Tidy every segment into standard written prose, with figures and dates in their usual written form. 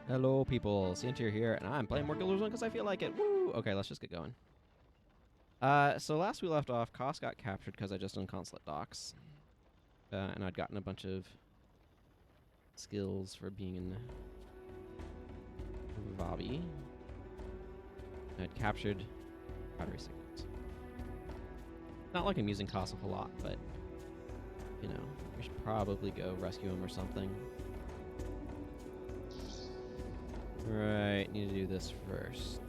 Hello, people. Santier here, and I'm playing more Guild Wars 1 because I feel like it. Woo! Okay, let's just get going. So last we left off, Koss got captured because I just done consulate docks. And I'd gotten a bunch of skills for being in Vavi. I'd captured Battery Signals. Not like I'm using Koss a whole lot, but, you know, we should probably go rescue him or something. Right, need to do this first.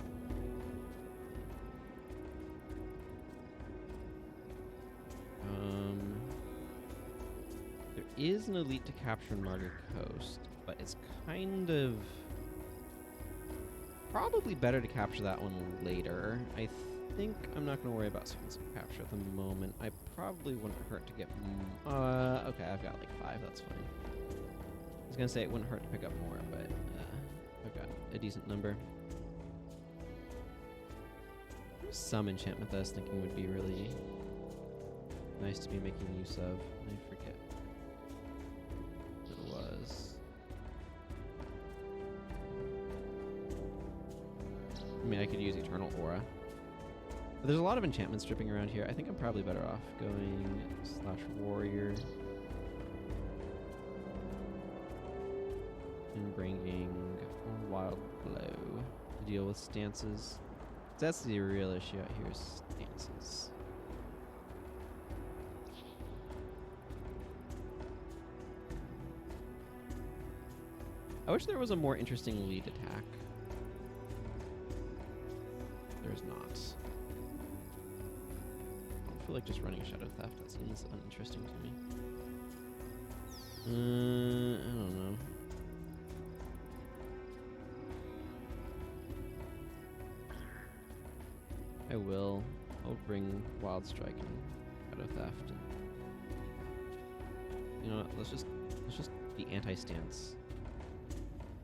There is an elite to capture in Martyr Coast, but it's kind of probably better to capture that one later. I think I'm not going to worry about sequence of capture at the moment. I probably wouldn't hurt to get okay, I've got like 5, that's fine. I was going to say it wouldn't hurt to pick up more, but I've got a decent number. There's some enchantment that I was thinking would be really nice to be making use of. I forget what it was. I mean, I could use Eternal Aura. But there's a lot of enchantments dripping around here. I think I'm probably better off going /warrior. And bringing Wild Blow to deal with stances. That's the real issue out here, is stances. I wish there was a more interesting lead attack. There's not. I feel like just running Shadow Theft, that seems uninteresting to me. I don't know. I will. I'll bring Wild Strike and Shadow Theft. You know what? Let's just be anti-stance.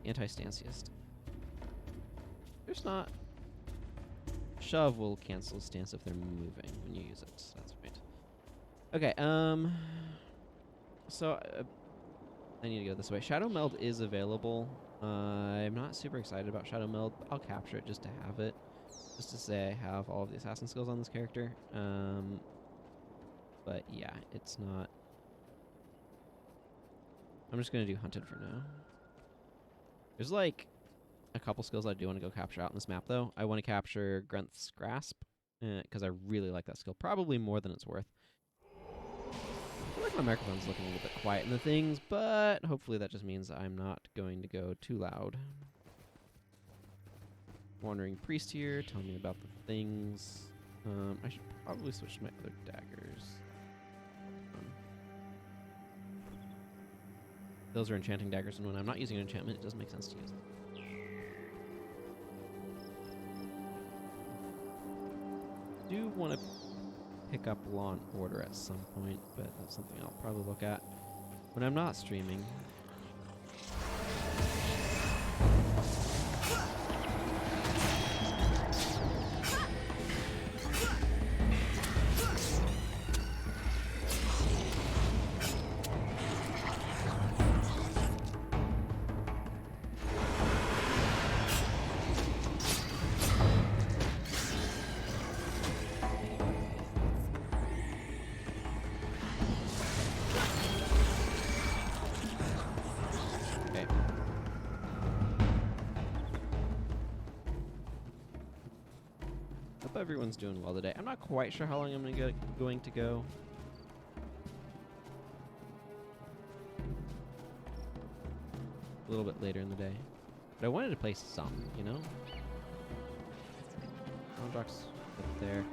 Anti-stanciest. There's not. Shove will cancel stance if they're moving when you use it. That's right. Okay. So I need to go this way. Shadow Meld is available. I'm not super excited about Shadow Meld, but I'll capture it just to have it. Just to say I have all of the assassin skills on this character. But yeah, it's not. I'm just gonna do Hunted for now. There's like a couple skills I do want to go capture out in this map, though. I want to capture Grunth's Grasp, because I really like that skill. Probably more than it's worth. I feel like my microphone's looking a little bit quiet in the things, but hopefully that just means I'm not going to go too loud. Wandering Priest here, telling me about the things. I should probably switch to my other daggers. Those are enchanting daggers, and when I'm not using an enchantment, it doesn't make sense to use them. I do want to pick up Law and Order at some point, but that's something I'll probably look at when I'm not streaming. Everyone's doing well today. I'm not quite sure how long I'm going to go. A little bit later in the day. But I wanted to play some, you know? Contracts up there.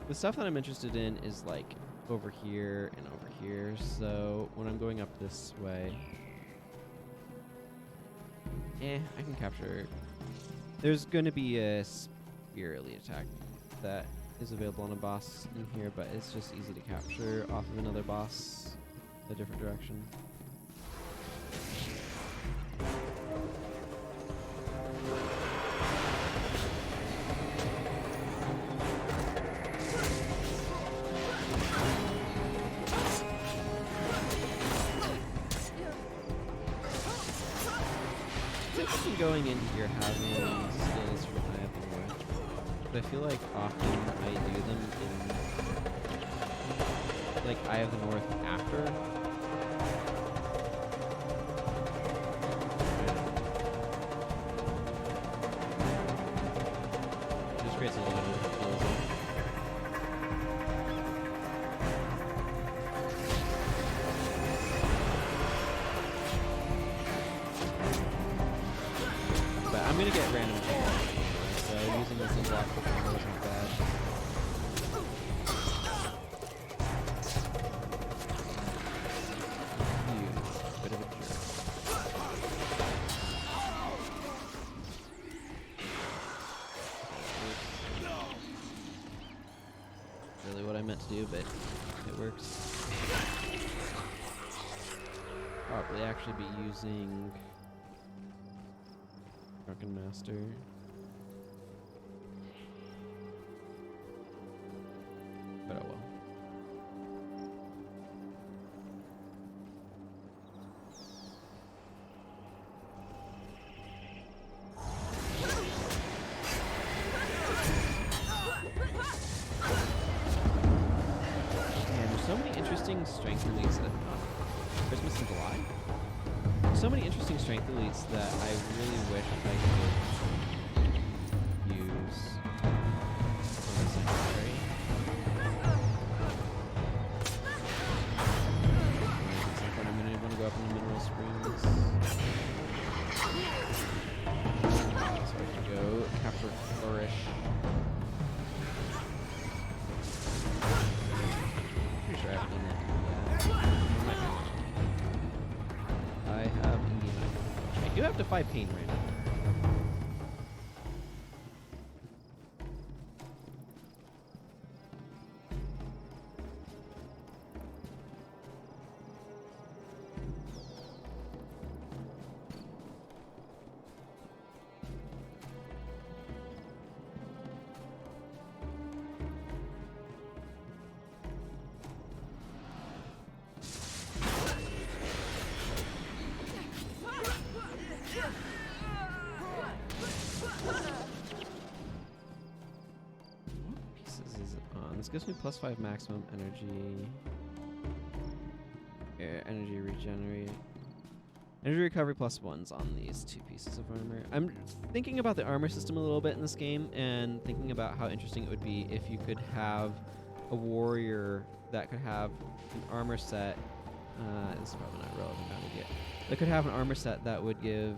The stuff that I'm interested in is like over here and over here. So when I'm going up this way, I can capture. There's going to be a elite attack that is available on a boss in here, but it's just easy to capture off of another boss a different direction. imagine going in here having skills from Eye of the North, but I feel like often I do them in like Eye of the North after. Just creates a little bit of confusion. I'm gonna get random changes, so using this in block before isn't bad. You bit of a jerk. Really what I meant to do, but it works. Probably actually be using Drunken Master. But oh well. Man, there's so many interesting strength elites that Christmas in July. So many interesting strength elites that I really wish I could use on the cemetery. At some point I'm going to want to go up in the mineral springs. So I can go capture Flourish. Pretty sure I haven't done that. I have Indian. I do have to fight Pain right now. This gives me +5 maximum energy. Energy regenerate. Energy recovery +1s on these 2 pieces of armor. I'm thinking about the armor system a little bit in this game and thinking about how interesting it would be if you could have a warrior that could have an armor set. This is probably not relevant now to get. That could have an armor set that would give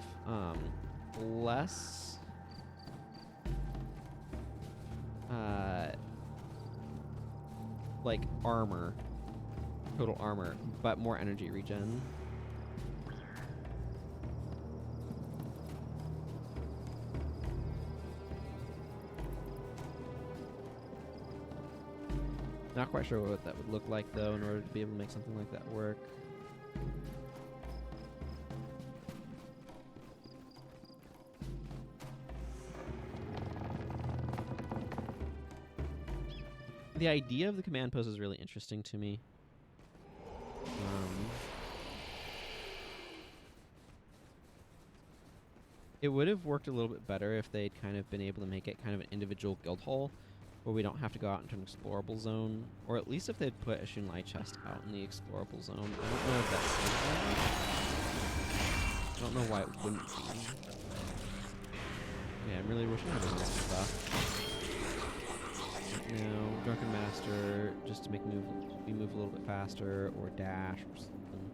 less. Like armor, total armor, but more energy regen. Not quite sure what that would look like though in order to be able to make something like that work. The idea of the command post is really interesting to me. It would have worked a little bit better if they'd kind of been able to make it kind of an individual guild hall where we don't have to go out into an explorable zone, or at least if they'd put a Shunlai chest out in the explorable zone. I don't know if that's I don't know why it wouldn't be. Yeah, I'm really wishing I had this stuff. You know, Drunken Master, just to make me move a little bit faster, or dash, or something.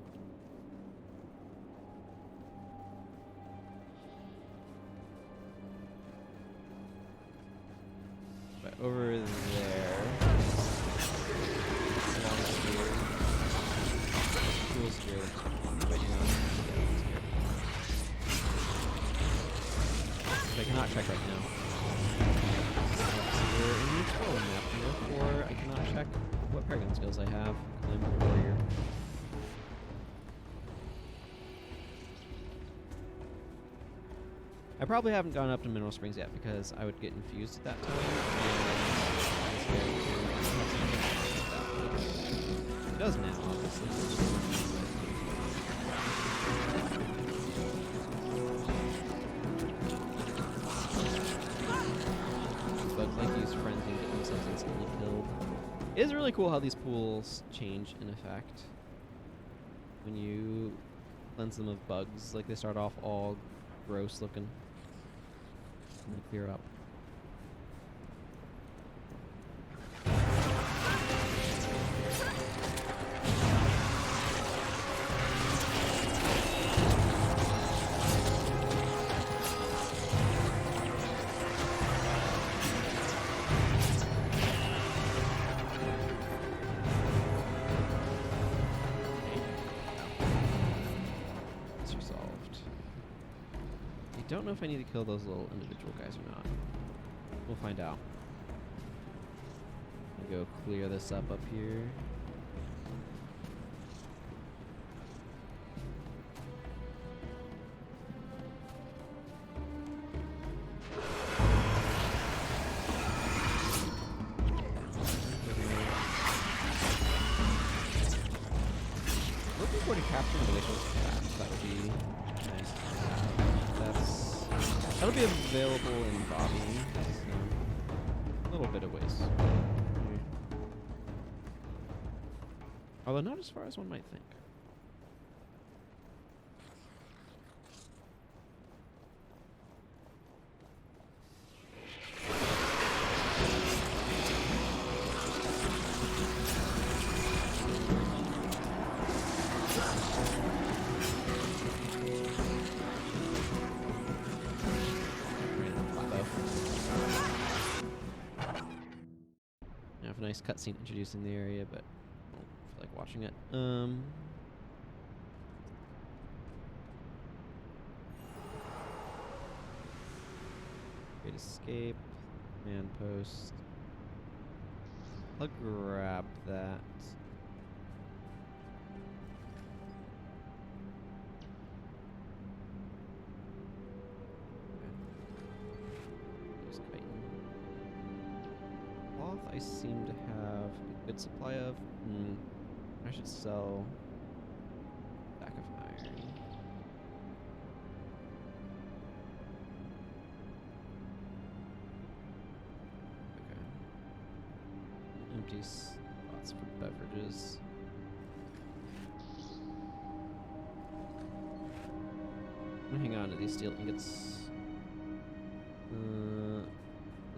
But over there, cool spear. But you know, I cannot check right now. We're in the explorer map, therefore I cannot check what paragon skills I have. I'm a warrior. I probably haven't gone up to Mineral Springs yet because I would get infused at that time. It does now, obviously. It is really cool how these pools change in effect. When you cleanse them of bugs, like they start off all gross looking. And they clear up. Don't know if I need to kill those little individual guys or not. We'll find out. I'll go clear this up here. Looking forward to capturing glaciers fast. That would be nice. That'll be available in Bobby, so a little bit of ways. Although not as far as one might think. Nice cutscene introducing the area, but I don't feel like watching it. Great escape, man post. I'll grab that. I seem to have a good supply of. I should sell a stack of iron. Okay. Empty spots for beverages. I'm gonna hang on to these steel ingots and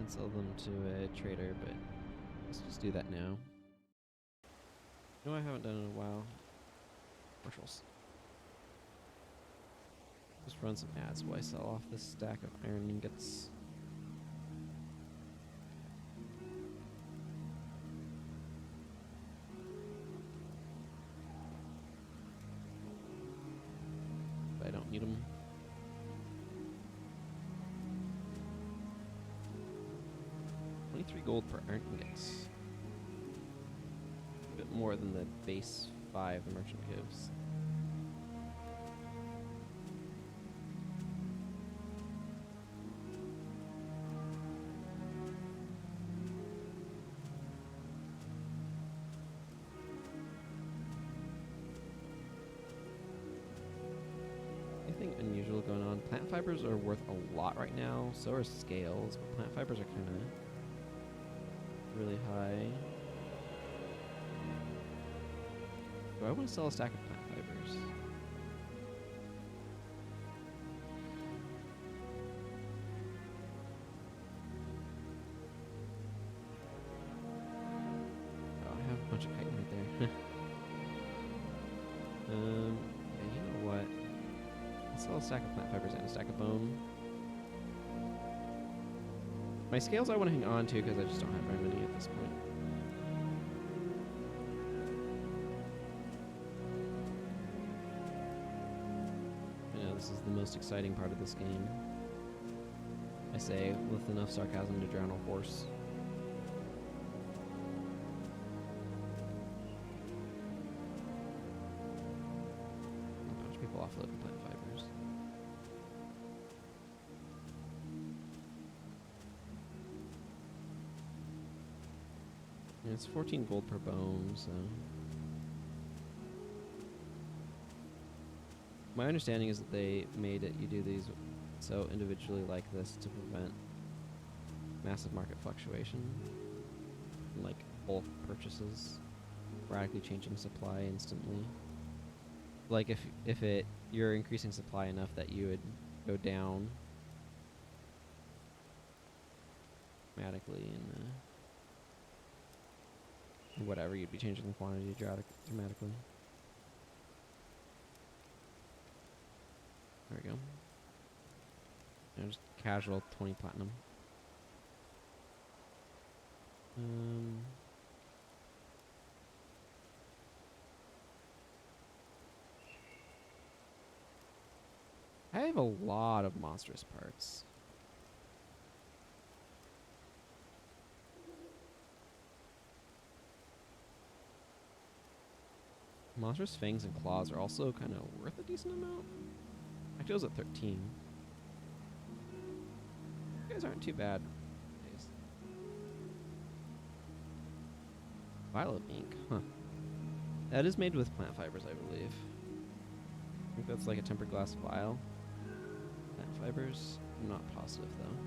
sell them to a trader, but let's just do that now. No, I haven't done it in a while. Commercials. Just run some ads while I sell off this stack of iron ingots. But I don't need them. $3 per iron ingots. A bit more than the base 5 the merchant gives. Anything unusual going on? Plant fibers are worth a lot right now, so are scales. Plant fibers are kind of really high. Do I want to sell a stack of plant fibers? Oh, I have a bunch of chitin right there. Yeah, you know what? I'll sell a stack of plant fibers and a stack of bone. My scales I want to hang on to because I just don't have very many at this point. I know this is the most exciting part of this game. I say with enough sarcasm to drown a horse. A bunch of people offloading plant fibers. It's $14 per bone, so. My understanding is that they made it, you do these so individually like this to prevent massive market fluctuation. Like bulk purchases, radically changing supply instantly. Like if you're increasing supply enough that you would go down dramatically and whatever, you'd be changing the quantity dramatically. There we go. Just casual 20 platinum. I have a lot of monstrous parts. Monstrous fangs and claws are also kind of worth a decent amount. Actually, I was at 13. You guys aren't too bad. Violet ink, huh. That is made with plant fibers, I believe. I think that's like a tempered glass vial. Plant fibers? I'm not positive, though.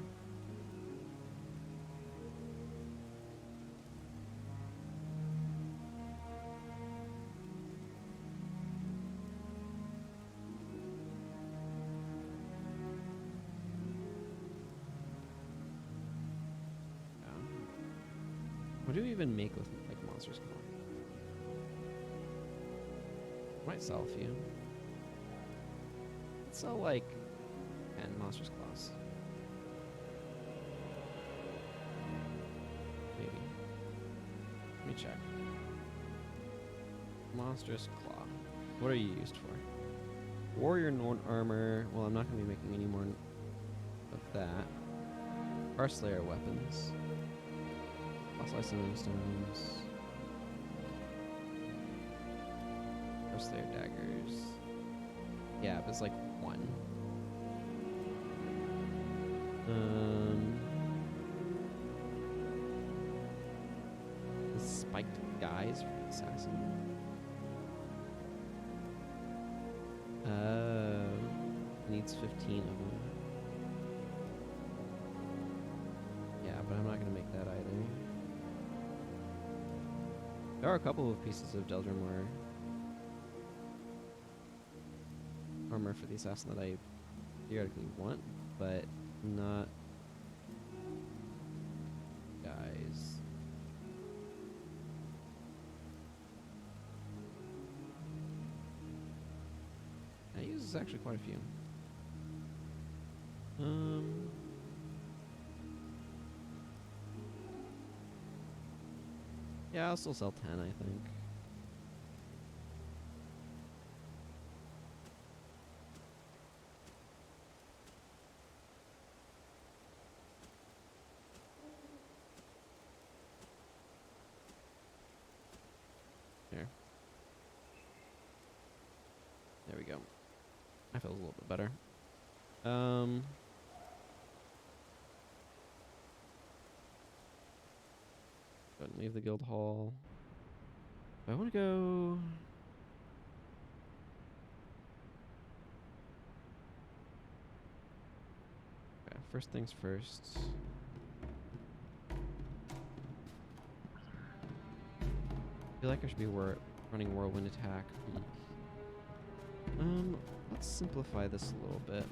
What do we even make with like monsters claw? Might sell a few. Let's sell like 10 monsters claws. Maybe. Let me check. Monstrous claw. What are you used for? Warrior Norn armor. Well, I'm not going to be making any more of that. Car Slayer weapons. Fossilizing stones. Car Slayer daggers. Yeah, but it's like one. The spiked guys for the assassin. Needs 15 of them. Yeah, but I'm not gonna make that either. There are a couple of pieces of Deldrimor armor for the assassin that I theoretically want, but not guys. I use actually quite a few. Yeah, I'll still sell 10, I think. There. There we go. I feel a little bit better. Go ahead and leave the guild hall. I want to go. Okay, first things first. I feel like I should be running whirlwind attack. Let's simplify this a little bit.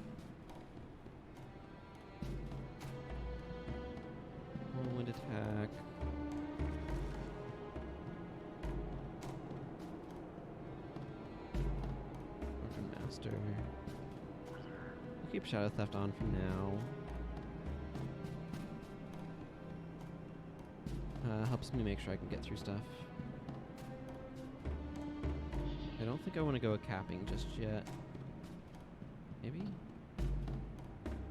Whirlwind attack. Master. I'll keep Shadow Theft on for now. Helps me make sure I can get through stuff. I don't think I want to go capping just yet. Maybe?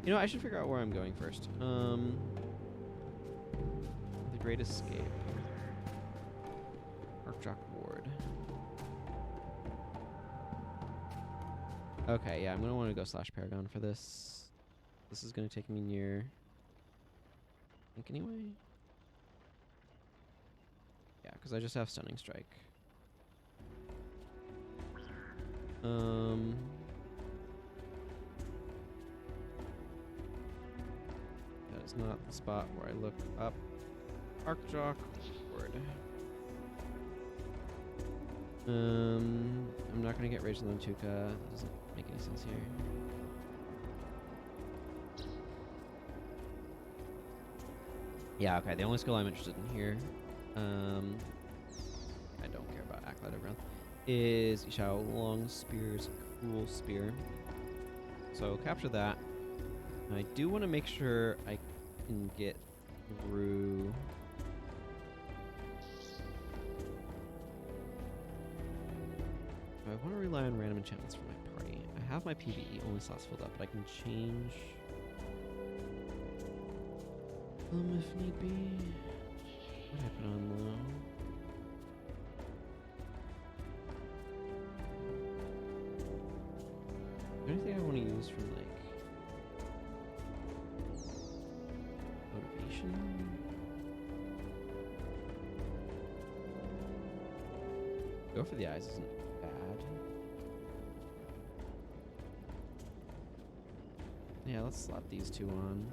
You know, I should figure out where I'm going first. The Great Escape. Archjock Ward. Okay, yeah, I'm going to want to go slash Paragon for this. This is going to take me near... I think anyway? Yeah, because I just have Stunning Strike. That is not the spot where I look up Archjock Ward. I'm not gonna get Rage of the Tuca. That doesn't make any sense here. Yeah, okay, the only skill I'm interested in here, I don't care about Acolyte of Ground, is Ishao Long Spear's Cruel Spear. So capture that. I do want to make sure I can get through. I want to rely on random enchantments for my party. I have my PvE only slots filled up, but I can change them if need be. What happened on though? Is there anything I want to use for like motivation? Go for the eyes isn't bad. Yeah, let's slap these two on.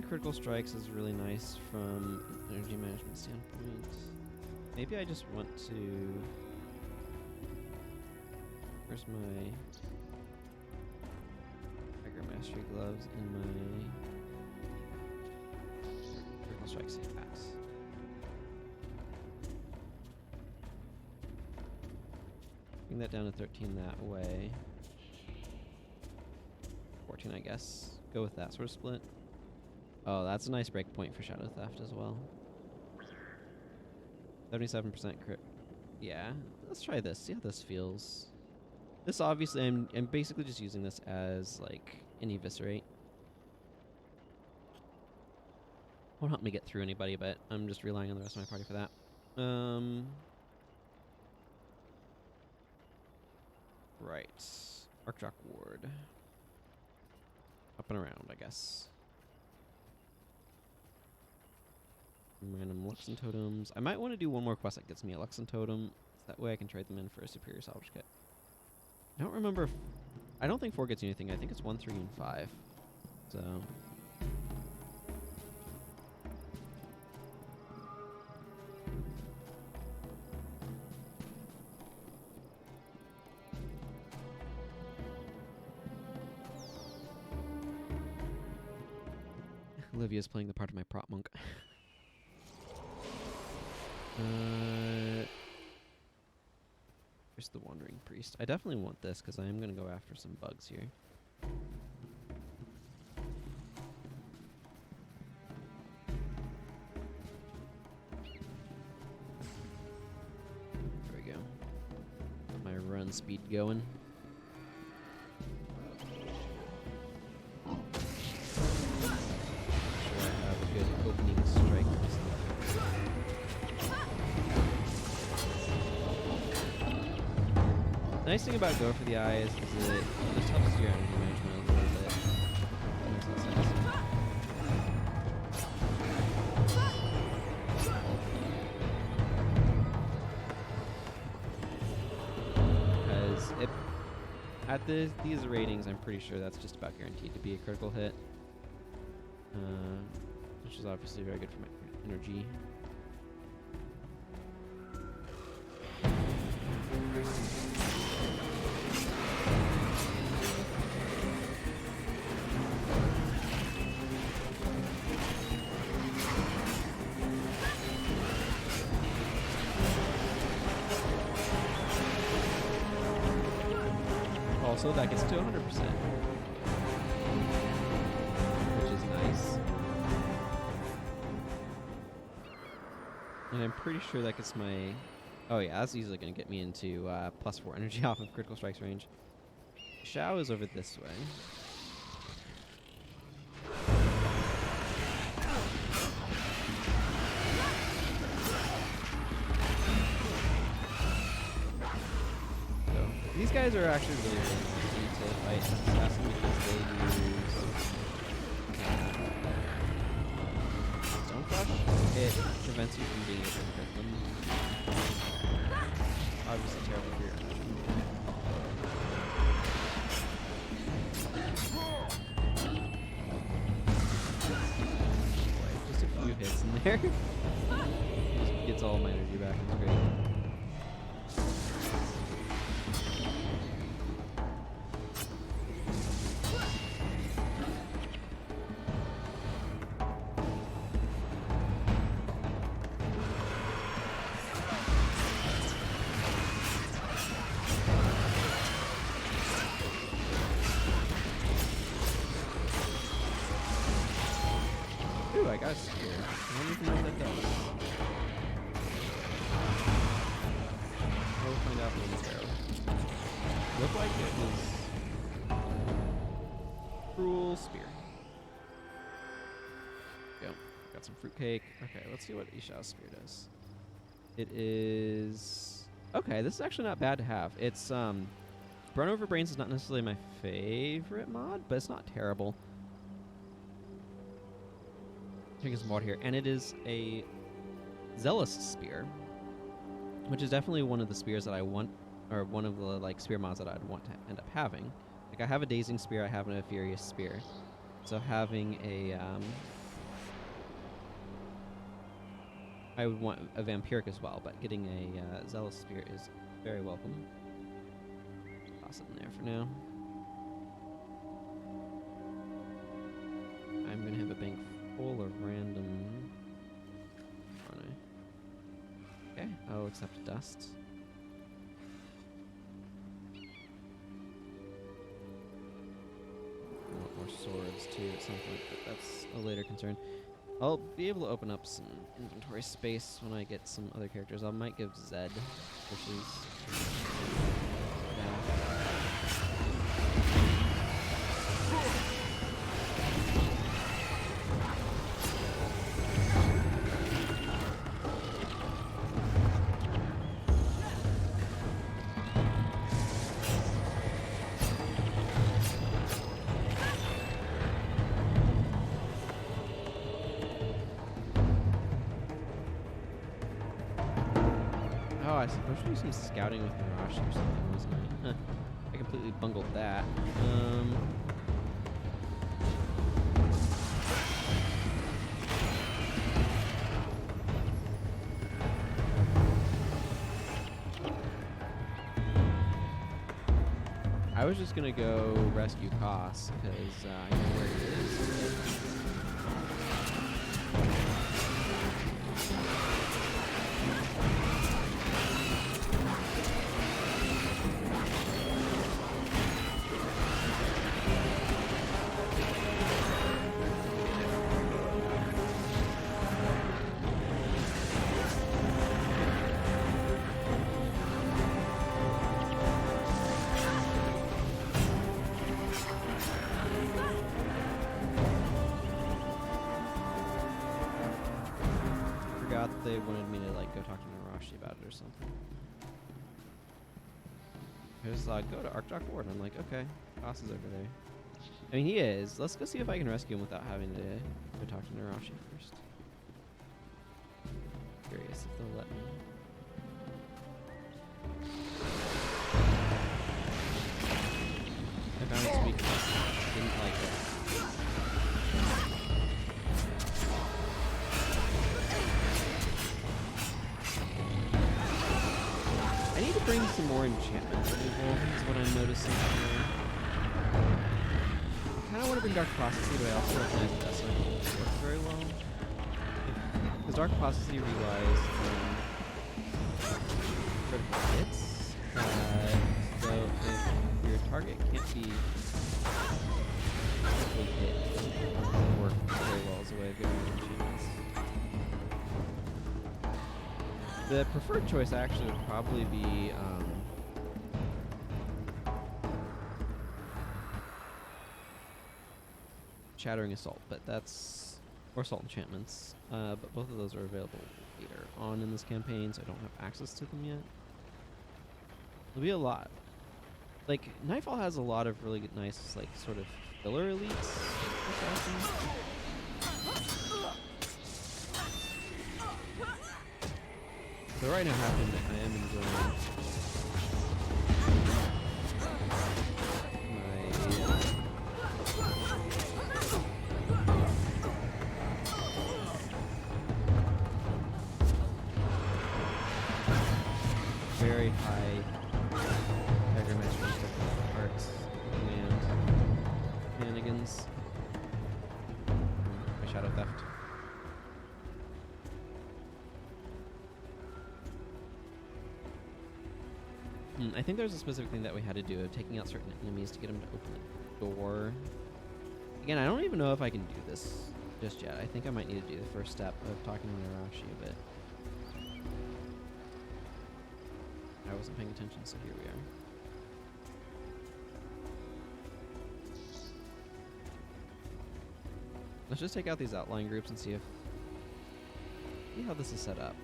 Critical strikes is really nice from an energy management standpoint. Maybe I just want to. Where's my Tiger Mastery gloves and my critical strike safe pass? Bring that down to 13 that way. 14, I guess. Go with that sort of split. Oh, that's a nice break point for Shadow Theft as well. 77% crit. Yeah, let's try this. See how this feels. This obviously, I'm basically just using this as like an eviscerate. Won't help me get through anybody, but I'm just relying on the rest of my party for that. Right. Archdrock Ward. Up and around, I guess. Random Luxon Totems. I might want to do one more quest that gets me a Luxon Totem. That way I can trade them in for a superior salvage kit. I don't remember if... I don't think 4 gets you anything. I think it's 1, 3, and 5. So... Olivia's playing the part of my prop monk. Here's the Wandering Priest. I definitely want this because I am going to go after some bugs here. There we go. Got my run speed going. Nice thing about Go for the Eyes is it just helps your energy management a little bit. Makes no sense. Because it, at these ratings, I'm pretty sure that's just about guaranteed to be a critical hit. Which is obviously very good for my energy. Also, that gets to 100%, which is nice. And I'm pretty sure that gets my... Oh yeah, that's easily going to get me into +4 energy off of critical strikes range. Shao is over this way. These guys are actually really, really easy to fight as assassin because they use Stone Crush. it prevents you from being able to hit them. Obviously terrible for your action. Boy, just a few hits in there. Just gets all my energy back. It's great. Ooh, I got a spear. I don't even know what that does. We'll find out momentarily. Looked like it was cruel spear. Go. Got some fruitcake. Okay, let's see what Isha's spear does. It is okay. This is actually not bad to have. It's Burn Over Brains is not necessarily my favorite mod, but it's not terrible. Drinking some water here, and it is a zealous spear, which is definitely one of the spears that I want, or one of the like spear mods that I'd want to end up having. Like I have a dazing spear, I have a furious spear, so having a I would want a vampiric as well, but getting a zealous spear is very welcome. Toss it in there for now. I'm gonna have a bank full of random. Okay, I'll accept dust. I want more swords too at some point, but that's a later concern. I'll be able to open up some inventory space when I get some other characters. I might give Zed, which is I suppose we do some scouting with Nerashi or something, wasn't I? Huh. I completely bungled that. I was just gonna go rescue Koss because I know where he is. They wanted me to like go talk to Nerashi about it or something. I was like, go to Archdrock Ward. I'm like, okay, Koss is over there. I mean, he is. Let's go see if I can rescue him without having to go talk to Nerashi first. Curious if they'll let me. I found its weakness. Didn't like it. I need to bring some more enchantment removal, is what I'm noticing here. I kind of want to bring Dark Prophecy, but I also recognize that that's not going to work very well. Because Dark Prophecy relies on critical hits, so if your target can't be critically hit, it doesn't work very well as a way of getting enchantments. The preferred choice actually would probably be Shattering Assault, but that's or Assault Enchantments. But both of those are available later on in this campaign, so I don't have access to them yet. There'll be a lot. Like Nightfall has a lot of really nice, like sort of filler elites. So right now, I am enjoying very high agricultural arts and shenanigans. My shadow theft. I think there's a specific thing that we had to do of taking out certain enemies to get them to open the door. Again, I don't even know if I can do this just yet. I think I might need to do the first step of talking to Nerashi a bit. I wasn't paying attention, so here we are. Let's just take out these outlying groups and see how this is set up.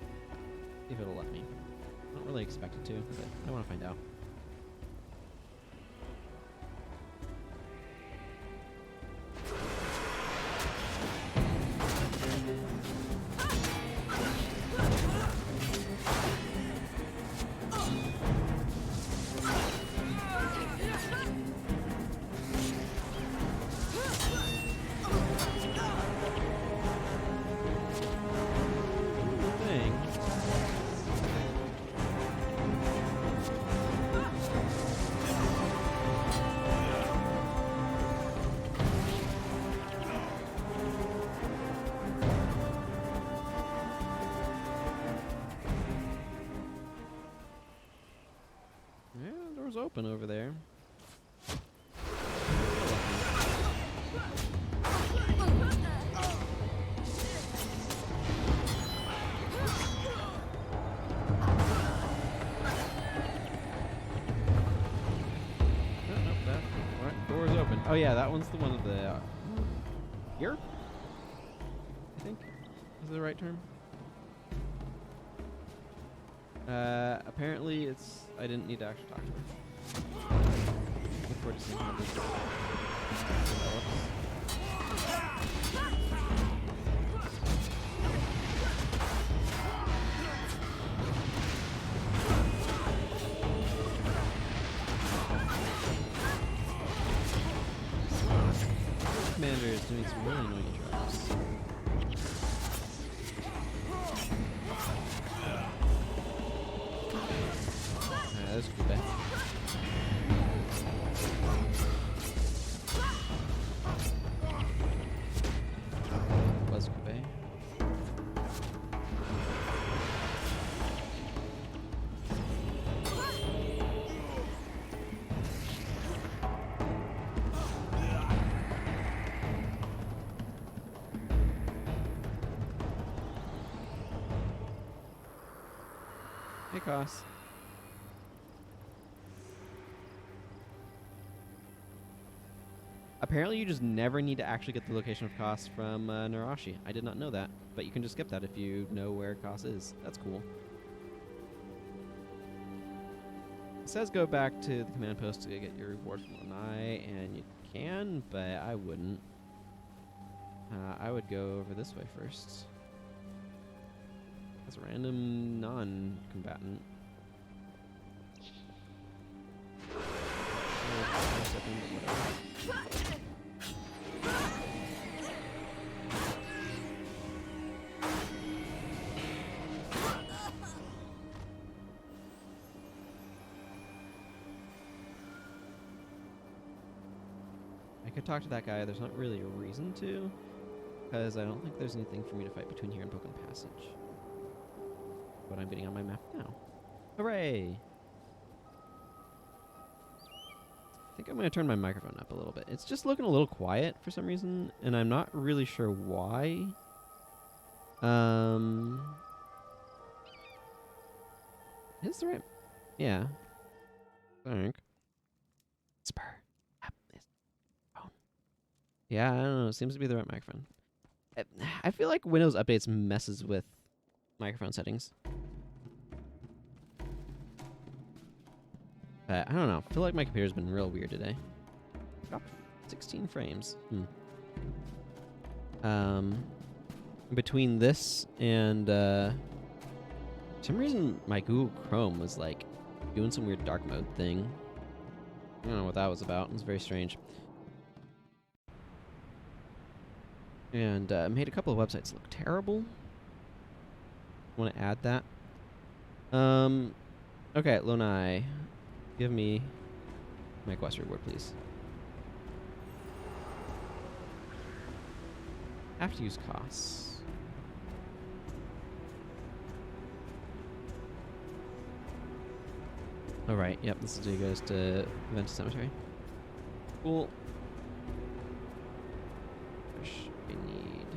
See if it'll let me. I don't really expect it to, but I want to find out. Open over there. Door's open. Oh yeah, that one's the one of the here? I think is the right term. Apparently it's I didn't need to actually talk to her. Look forward to seeing how this develops. This commander is doing some really annoying traps. That's cool, bet. Hey, Koss. Apparently you just never need to actually get the location of Koss from Nerashi. I did not know that, but you can just skip that if you know where Koss is. That's cool. It says go back to the command post to get your reward from Lanai, and you can, but I wouldn't. I would go over this way first. As a random non-combatant. I could talk to that guy. There's not really a reason to, because I don't think there's anything for me to fight between here and Broken Passage. But I'm getting on my map now. Hooray! I think I'm going to turn my microphone up a little bit. It's just looking a little quiet for some reason, and I'm not really sure why. Is the right... Yeah. I think. Spur. Yeah, I don't know. It seems to be the right microphone. I feel like Windows Updates messes with microphone settings. But I don't know. I feel like my computer's been real weird today. Dropped 16 frames. Between this and some reason my Google Chrome was like doing some weird dark mode thing. I don't know what that was about. It was very strange. And made a couple of websites look terrible. Want to add that? Okay, Lonai, give me my quest reward, please. Have to use Koss. All right. Yep. This is you guys to Venta Cemetery. Cool. We need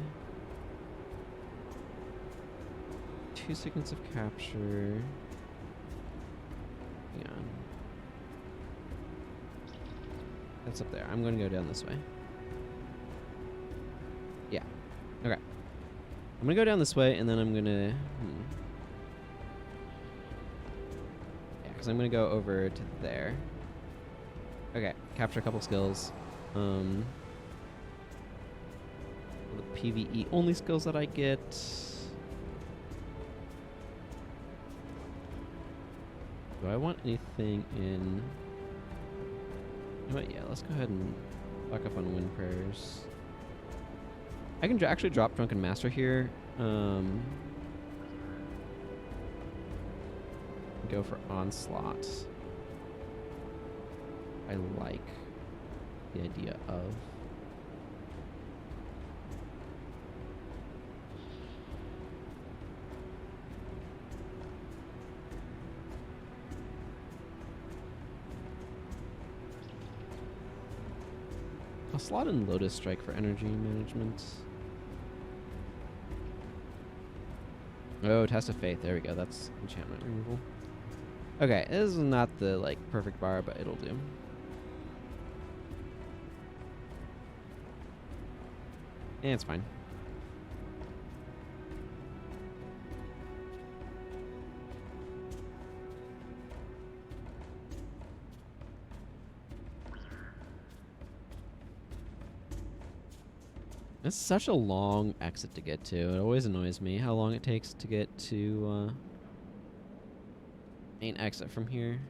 2 seconds of capture. Hang on. That's up there. I'm going to go down this way. Yeah. Okay. I'm going to go down this way, and then I'm going to... Yeah, because I'm going to go over to there. Okay. Capture a couple skills. The PvE only skills that I get... Do I want anything in... You know what? Yeah, let's go ahead and fuck up on Wind Prayers. I can actually drop Drunken Master here. Go for Onslaught. I like the idea of... I'll slot in Lotus Strike for energy management. Oh, Test of Faith. There we go. That's enchantment removal. Okay, this is not the like perfect bar, but it'll do. Yeah, it's fine. It's such a long exit to get to. It always annoys me how long it takes to get to main exit from here.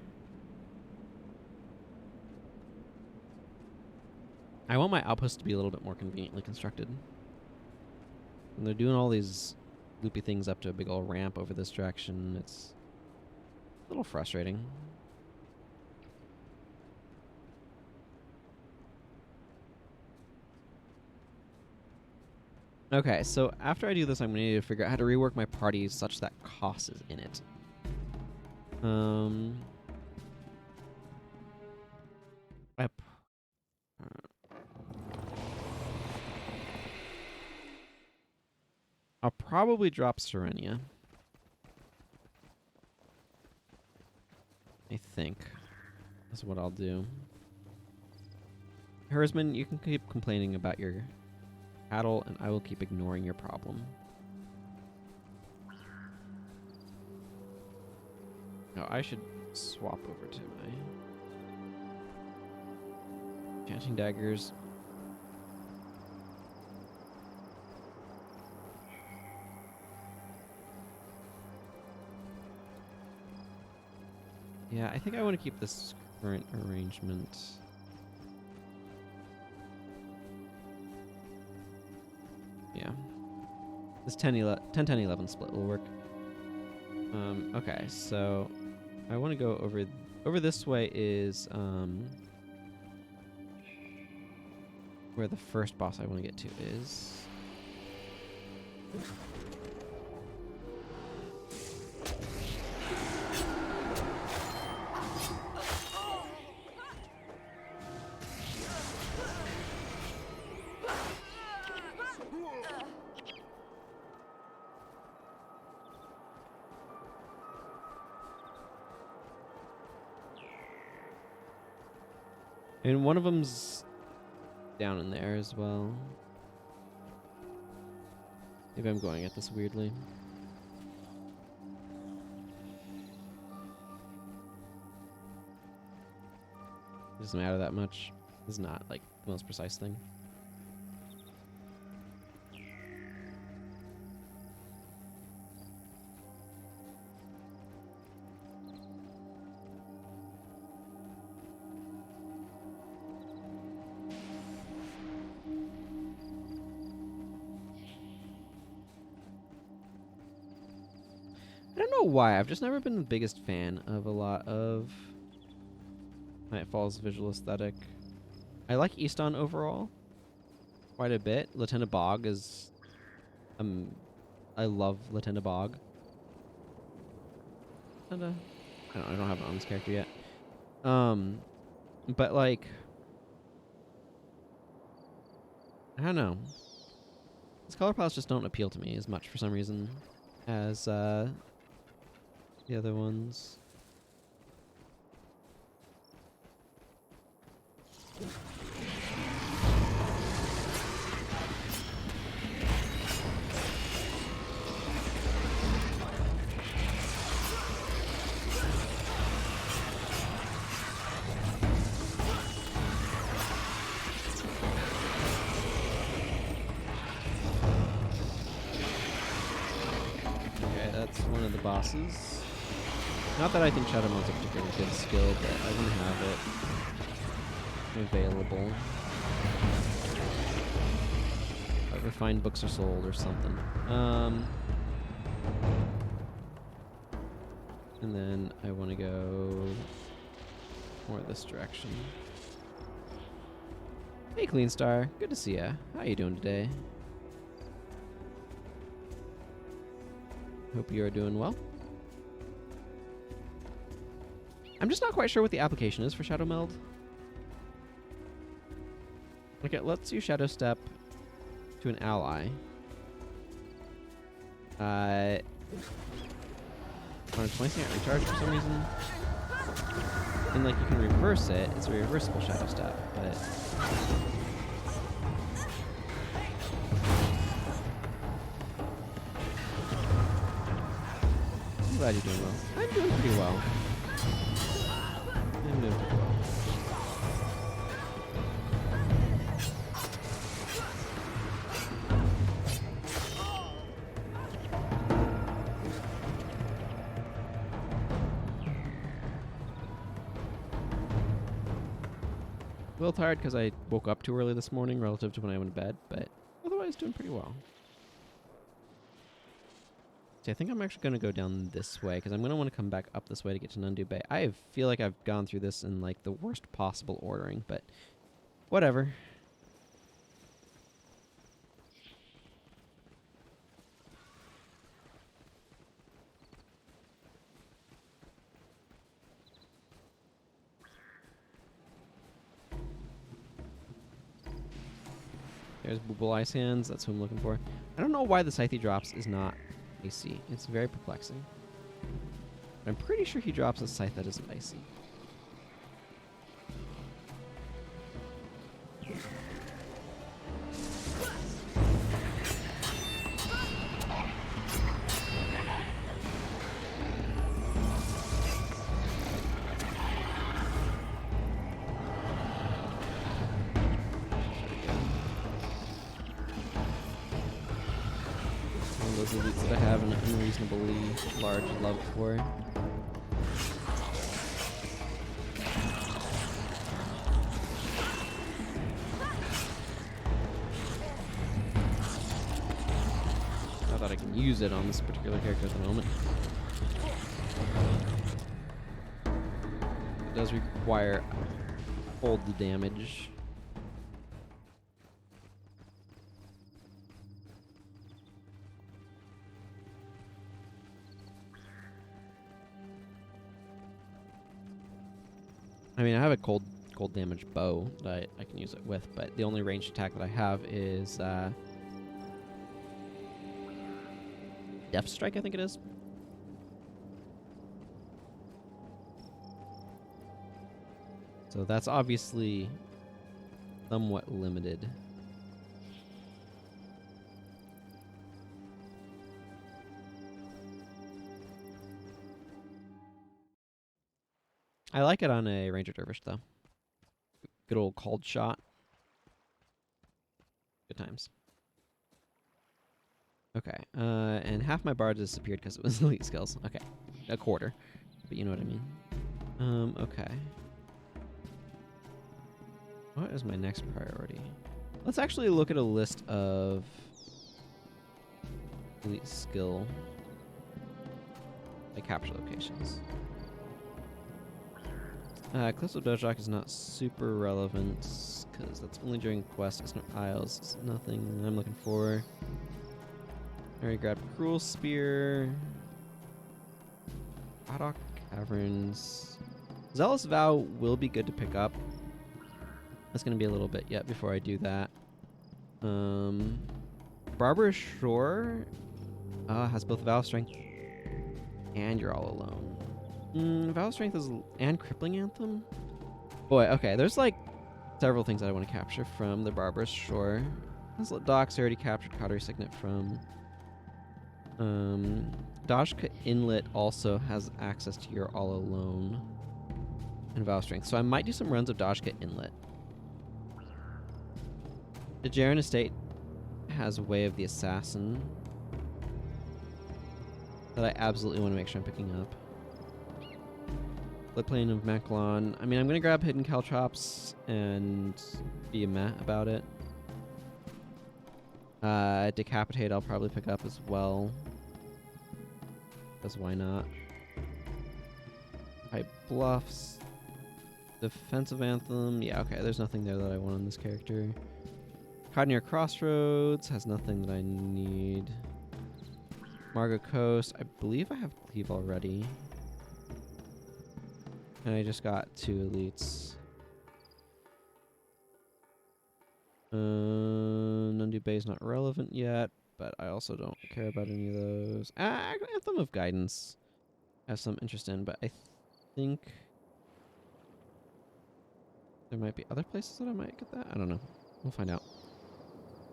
I want my outpost to be a little bit more conveniently constructed. And they're doing all these loopy things up to a big old ramp over this direction. It's a little frustrating. Okay, so after I do this, I'm going to need to figure out how to rework my party such that Koss is in it. I'll probably drop Serenia. I think that's what I'll do. Herdsman, you can keep complaining about your cattle, and I will keep ignoring your problem. No, I should swap over to my Enchanting Daggers. Yeah, I think I want to keep this current arrangement. Yeah. This 10-10-11 split will work. Okay, so I want to go over this way is where the first boss I want to get to is. And one of them's down in there as well. Maybe I'm going at this weirdly. It doesn't matter that much. It's not like the most precise thing. don't know why. I've just never been the biggest fan of a lot of Nightfall's visual aesthetic. I like Easton overall quite a bit. Lieutenant Bog is... I love Lieutenant Bog. And, I don't have it on this character yet. But like... I don't know. These color palettes just don't appeal to me as much for some reason as the other ones. One of the bosses. Not that I think Shadow Mode's a particularly good skill, but I didn't have it available. Refined books are sold or something. And then I want to go more this direction. Hey, Clean Star. Good to see ya. How you doing today? Hope you are doing well. I'm just not quite sure what the application is for Shadow Meld. Okay, let's use Shadow Step to an ally. On a 20-second recharge for some reason. And like you can reverse it. It's a reversible Shadow Step, but... I'm glad you're doing well. I'm doing pretty well. I'm doing pretty well. A little tired because I woke up too early this morning relative to when I went to bed, but otherwise doing pretty well. See, I think I'm actually going to go down this way, because I'm going to want to come back up this way to get to Nundu Bay. I feel like I've gone through this in, like, the worst possible ordering, but whatever. There's Booble Ice Hands. That's who I'm looking for. I don't know why the Scythe drops is not icy. It's very perplexing. But I'm pretty sure he drops a scythe that isn't icy. Those elites that I have an unreasonably large love for. Not that I can use it on this particular character at the moment. It does require hold the damage. I mean, I have a cold damage bow that I can use it with, but the only ranged attack that I have is Death Strike, I think it is. So that's obviously somewhat limited. I like it on a Ranger Dervish, though. Good old cold shot. Good times. Okay, and half my bard disappeared because it was elite skills. Okay, a quarter, but you know what I mean. Okay. What is my next priority? Let's actually look at a list of elite skill like capture locations. Cliffs of Dojak is not super relevant because that's only during quest. It's not Isles. It's nothing I'm looking for. I already grabbed Cruel Spear. Haddock Caverns. Zealous Vow will be good to pick up. That's going to be a little bit yet before I do that. Barbarous Shore has both Vow of Strength and You're All Alone. Vow of Strength is... and Crippling Anthem? Boy, okay, there's like several things that I want to capture from the Barbarous Shore. Hanslet Docks I already captured Cautery Signet from. Dajka Inlet also has access to You're All Alone and Vow of Strength. So I might do some runs of Dajka Inlet. The Jaren Estate has Way of the Assassin that I absolutely want to make sure I'm picking up. Floodplain of Macklon. I mean, I'm going to grab Hidden Caltrops and be a meh about it. Decapitate I'll probably pick up as well. Because why not? High Bluffs. Defensive Anthem. Yeah, okay, there's nothing there that I want on this character. Kodonur Crossroads has nothing that I need. Margo Coast. I believe I have Cleave already. And I just got 2 elites. Nundu Bay is not relevant yet, but I also don't care about any of those. Anthem of Guidance I have some interest in, but I think there might be other places that I might get that. I don't know. We'll find out.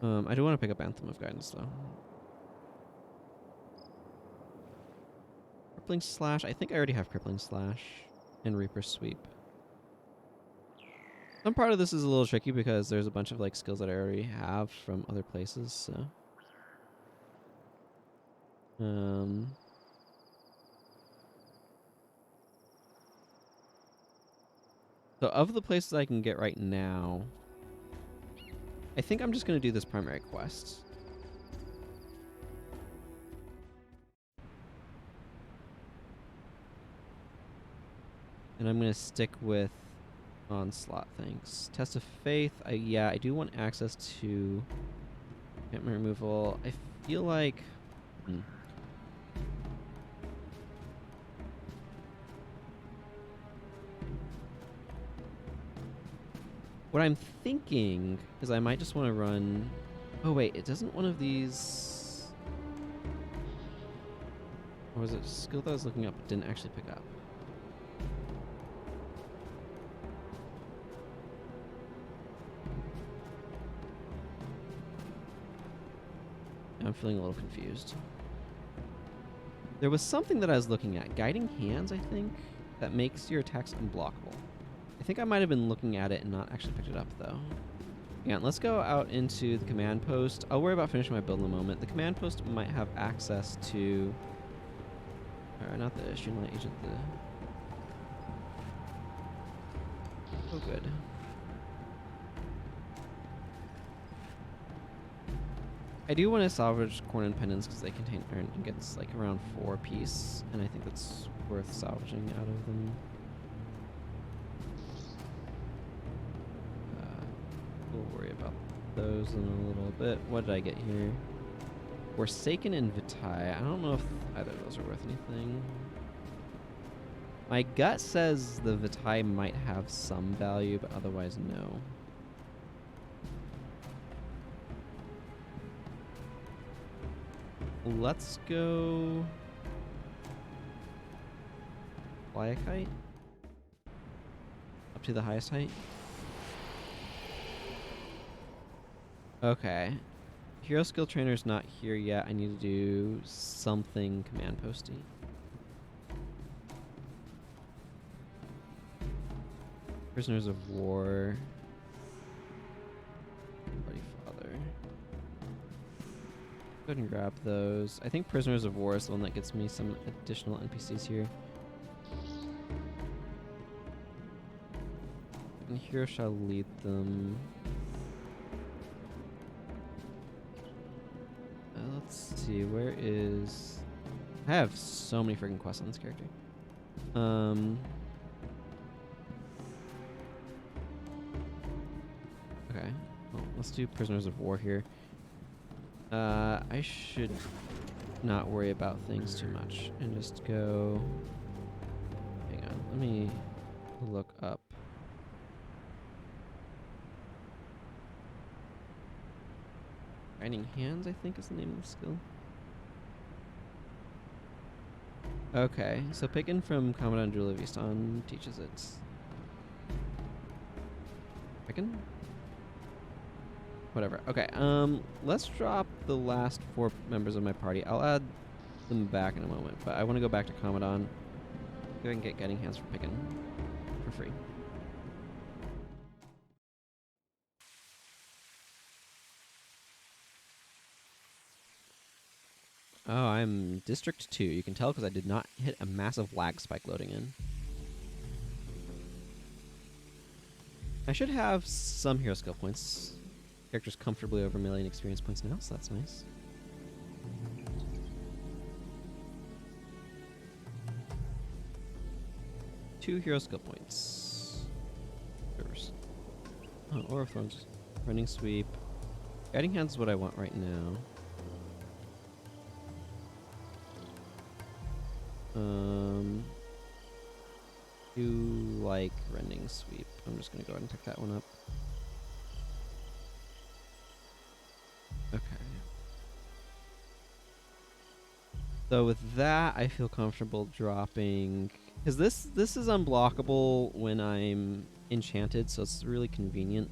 I do want to pick up Anthem of Guidance, though. Crippling Slash. I think I already have Crippling Slash and Reaper Sweep. Some part of this is a little tricky because there's a bunch of like skills that I already have from other places, so. So of the places I can get right now, I think I'm just going to do this primary quest. And I'm going to stick with Onslaught, thanks. Test of Faith. Yeah, I do want access to enchantment removal. I feel like... What I'm thinking is I might just want to run... Oh wait, it doesn't one of these... Or was it a skill that I was looking up but didn't actually pick up? I'm feeling a little confused. There was something that I was looking at. Guiding Hands, I think, that makes your attacks unblockable. I think I might have been looking at it and not actually picked it up, though. Yeah, let's go out into the command post. I'll worry about finishing my build in a moment. The command post might have access to... not the Streamlight Agent, the... Oh, good. I do want to salvage Kourna and Pendants because they contain iron ingots, like around 4 apiece, and I think that's worth salvaging out of them. We'll worry about those in a little bit. What did I get here? Forsaken and Vitae. I don't know if either of those are worth anything. My gut says the Vitae might have some value, but otherwise no. Let's go... Fly a kite? Up to the highest height? Okay. Hero skill trainer's not here yet. I need to do something command posty. Prisoners of War. Bloody Father. Go ahead and grab those. I think Prisoners of War is the one that gets me some additional NPCs here. And Hero shall lead them. Let's see, where is I have so many freaking quests on this character. Okay. Well, let's do Prisoners of War here. I should not worry about things too much and just go... Hang on, let me look up. Grinding Hands, I think, is the name of the skill. Okay, so picking from Commandant Julia Viston teaches it. Picking? Whatever. Okay, let's drop the last 4 members of my party. I'll add them back in a moment, but I want to go back to Commandant. Go ahead and get Guiding Hands for picking for free. Oh, I'm District 2. You can tell because I did not hit a massive lag spike loading in. I should have some hero skill points. Character's comfortably over 1 million experience points now, so that's nice. Two hero skill points. First. Oh, Aura of Thrones. Running Sweep. Guiding Hands is what I want right now. Do like Rending Sweep. I'm just gonna go ahead and pick that one up. Okay. So with that, I feel comfortable dropping, because this is unblockable when I'm enchanted, so it's really convenient.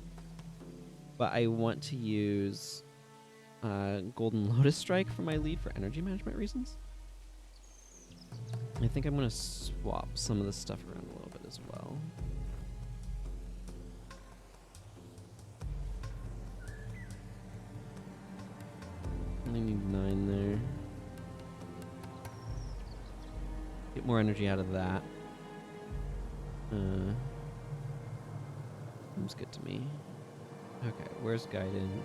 But I want to use Golden Lotus Strike for my lead for energy management reasons. I think I'm going to swap some of this stuff around a little bit as well. Only need 9 there. Get more energy out of that. Seems good to me. Okay, where's Guiding?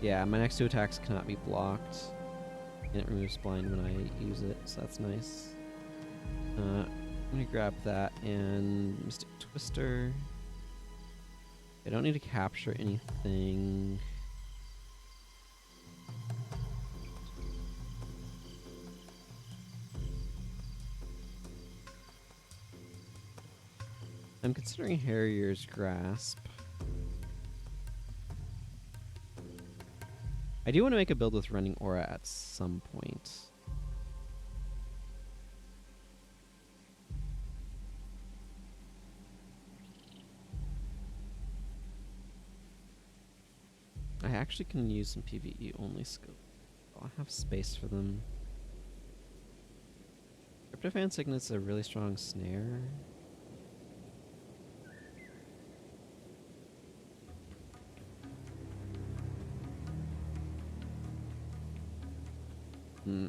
Yeah, my next 2 attacks cannot be blocked. And it removes blind when I use it, so that's nice. I'm gonna grab that and Mystic Twister. I don't need to capture anything. I'm considering Harrier's Grasp. I do want to make a build with Running Aura at some point. I actually can use some PvE only skill. I'll have space for them. Tryptophan Signet's a really strong snare.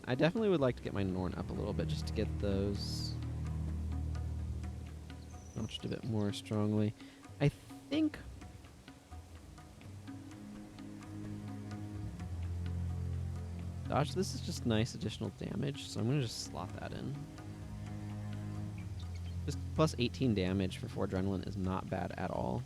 I definitely would like to get my Norn up a little bit just to get those notched a bit more strongly. I think Dodge, this is just nice additional damage, so I'm going to just slot that in. Just plus 18 damage for 4 adrenaline is not bad at all.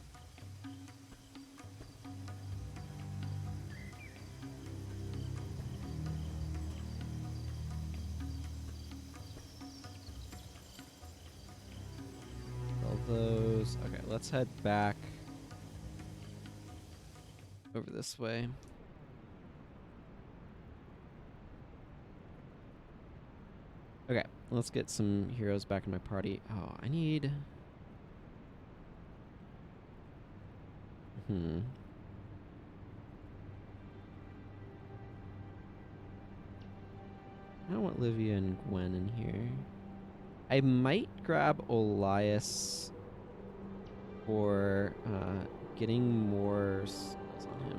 Those. Okay, let's head back over this way. Okay, let's get some heroes back in my party. Oh, I need... I don't want Livia and Gwen in here. I might grab Olias for getting more skills on him.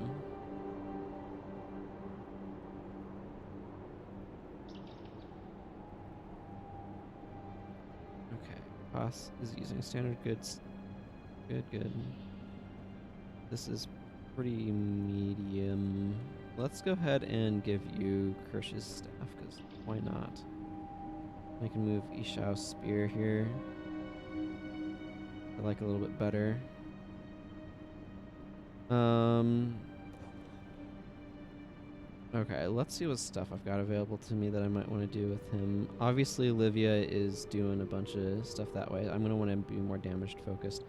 Okay, Koss is using standard goods. Good. This is pretty medium. Let's go ahead and give you Kirsch's staff, because Why not? I can move Ishao's spear here. I like a little bit better. Okay, let's see what stuff I've got available to me that I might want to do with him. Obviously, Olivia is doing a bunch of stuff that way. I'm going to want to be more damaged focused.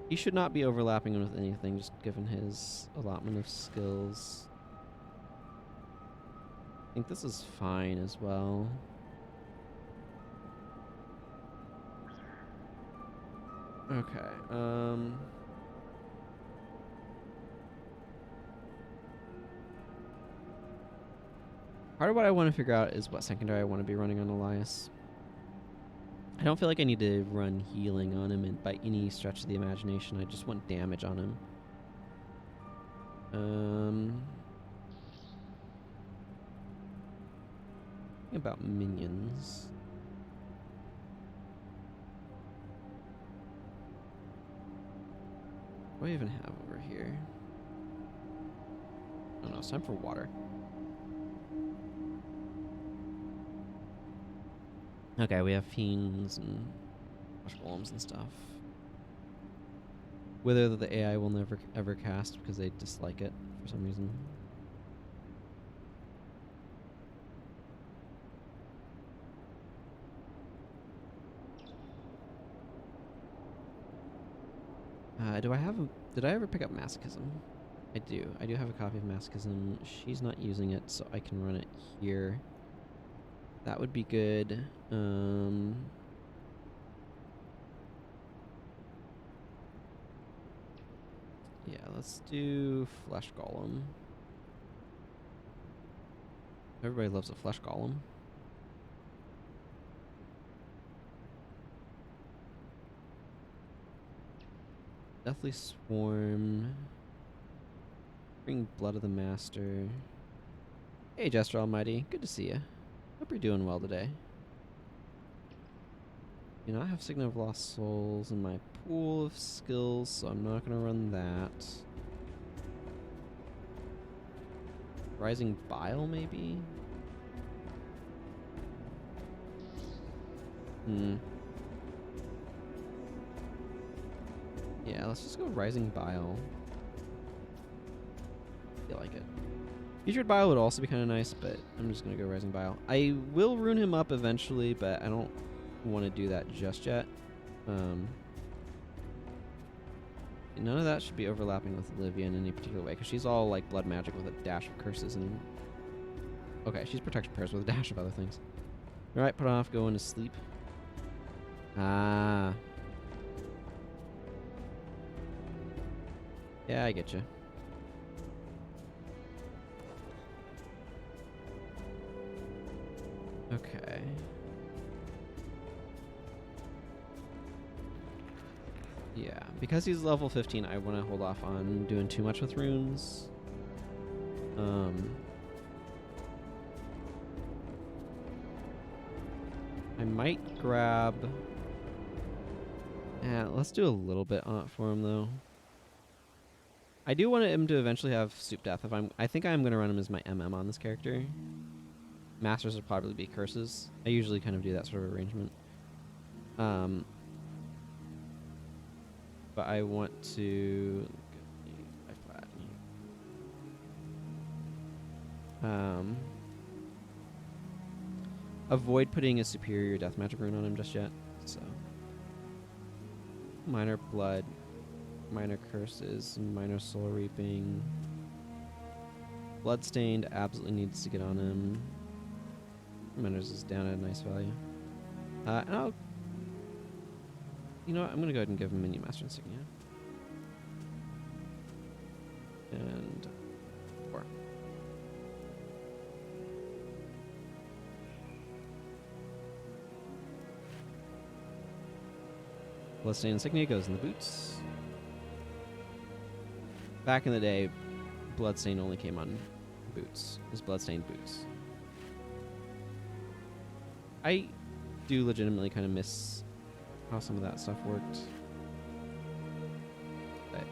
He should not be overlapping with anything, just given his allotment of skills. I think this is fine as well. Okay, part of what I want to figure out is what secondary I want to be running on Elias. I don't feel like I need to run healing on him by any stretch of the imagination. I just want damage on him. Thinking about minions. What do I even have over here? Oh no, it's time for water. Okay, we have fiends and golems and stuff. Wither that the AI will never ever cast because they dislike it for some reason. Did I ever pick up Masochism? I do. I do have a copy of Masochism. She's not using it, so I can run it here. That would be good. Yeah, let's do Flesh Golem. Everybody loves a Flesh Golem. Deathly Swarm. Bring Blood of the Master. Hey, Jester Almighty. Good to see you. Hope you're doing well today. You know, I have Signet of Lost Souls in my pool of skills, so I'm not going to run that. Rising Bile, maybe? Yeah, let's just go Rising Bile. I feel like it. Featured Bile would also be kind of nice, but I'm just going to go Rising Bile. I will rune him up eventually, but I don't want to do that just yet. None of that should be overlapping with Olivia in any particular way, because she's all like blood magic with a dash of curses and... Okay, she's protection prayers with a dash of other things. Alright, put off, going to sleep. Ah. Yeah, I get you. Okay. Yeah, because he's level 15, I want to hold off on doing too much with runes. I might grab... Yeah, let's do a little bit on it for him, though. I do want him to eventually have Soup Death. I think I'm going to run him as my MM on this character. Masters will probably be curses. I usually kind of do that sort of arrangement. But I want to... avoid putting a superior death magic rune on him just yet. So, minor blood, minor curses, minor soul reaping. Bloodstained absolutely needs to get on him. Manners is down at a nice value. And I'll... You know what? I'm going to go ahead and give him Minion Master Insignia. And... 4. Bloodstained Insignia goes in the boots. Back in the day, Bloodstain only came on boots. His Bloodstained boots. I do legitimately kind of miss how some of that stuff worked. But,